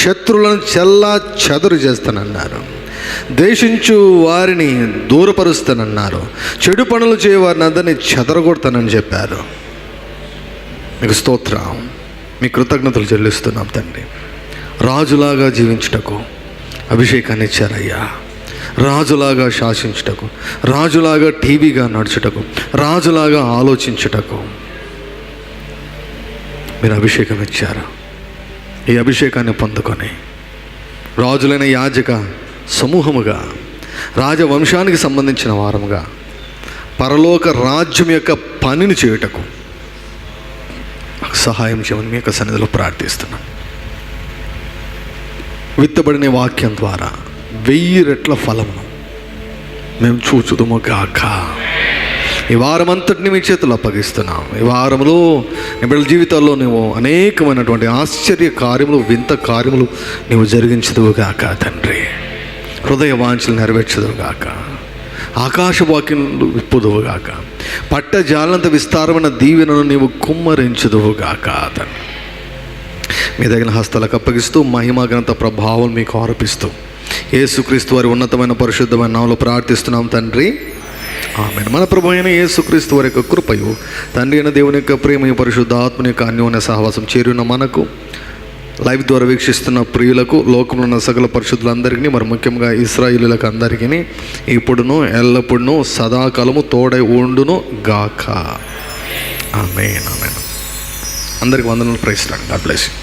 శత్రువులను చెల్లా చెదరు చేస్తానన్నారు. ద్వేషించు వారిని దూరపరుస్తానన్నారు. చెడు పనులు చేయవారిని అందరినీ చెదరగొడతానని చెప్పారు. మీకు స్తోత్రం, మీ కృతజ్ఞతలు చెల్లిస్తున్నాం తండ్రి. రాజులాగా జీవించుటకు అభిషేకాన్ని ఇచ్చారయ్యా. రాజులాగా శాసించుటకు, రాజులాగా టీవీగా నడుచుటకు, రాజులాగా ఆలోచించుటకు మీరు అభిషేకం ఇచ్చారు. ఈ అభిషేకాన్ని పొందుకొని రాజులైన యాజక సమూహముగా, రాజవంశానికి సంబంధించిన వారముగా పరలోక రాజ్యం యొక్క పనిని చేయుటకు సహాయం చేయమని మీ యొక్క సన్నిధిలో ప్రార్థిస్తున్నాను. విత్తబడిన వాక్యం ద్వారా 1000 రెట్ల ఫలమును మేము చూచుదుము గాక. ఈ వారమంతటిని మీ చేతులు అప్పగిస్తున్నాం. ఈ వారంలో నీ బిడ్డల జీవితాల్లో నువ్వు అనేకమైనటువంటి ఆశ్చర్య కార్యములు, వింత కార్యములు నీవు జరిగించదువు గాక తండ్రి. హృదయ వాంఛలు నెరవేర్చదువు గాక. ఆకాశ వాక్యములు విప్పుదువు గాక. పట్ట జాలంత విస్తారమైన దీవెనను నీవు కుమ్మరించుదువు గాక తండ్రి. మీ దగ్గర హస్తాలకు అప్పగిస్తూ మహిమ ఘనత ప్రభావం మీకు ఆరోపిస్తూ యేసుక్రీస్తు వారి ఉన్నతమైన పరిశుద్ధమైన నామములో ప్రార్థిస్తున్నాం తండ్రి, ఆమేన్. మన ప్రభు అయిన యేసుక్రీస్తు వారి యొక్క కృపయు, తండ్రి అయిన దేవుని యొక్క ప్రేమయు, పరిశుద్ధాత్మని యొక్క అన్యోన్య సహవాసం చేరిన మనకు, లైవ్ ద్వారా వీక్షిస్తున్న ప్రియులకు, లోకంలో ఉన్న సకల పరిశుద్ధులందరికీ, మరి ముఖ్యంగా ఇశ్రాయేలీయులకు అందరికీ ఇప్పుడును ఎల్లప్పుడూ సదాకాలము తోడై ఉండును గాక. ఆమేన్, ఆమేన్. అందరికి వందనాలు. Praise Lord. God bless you.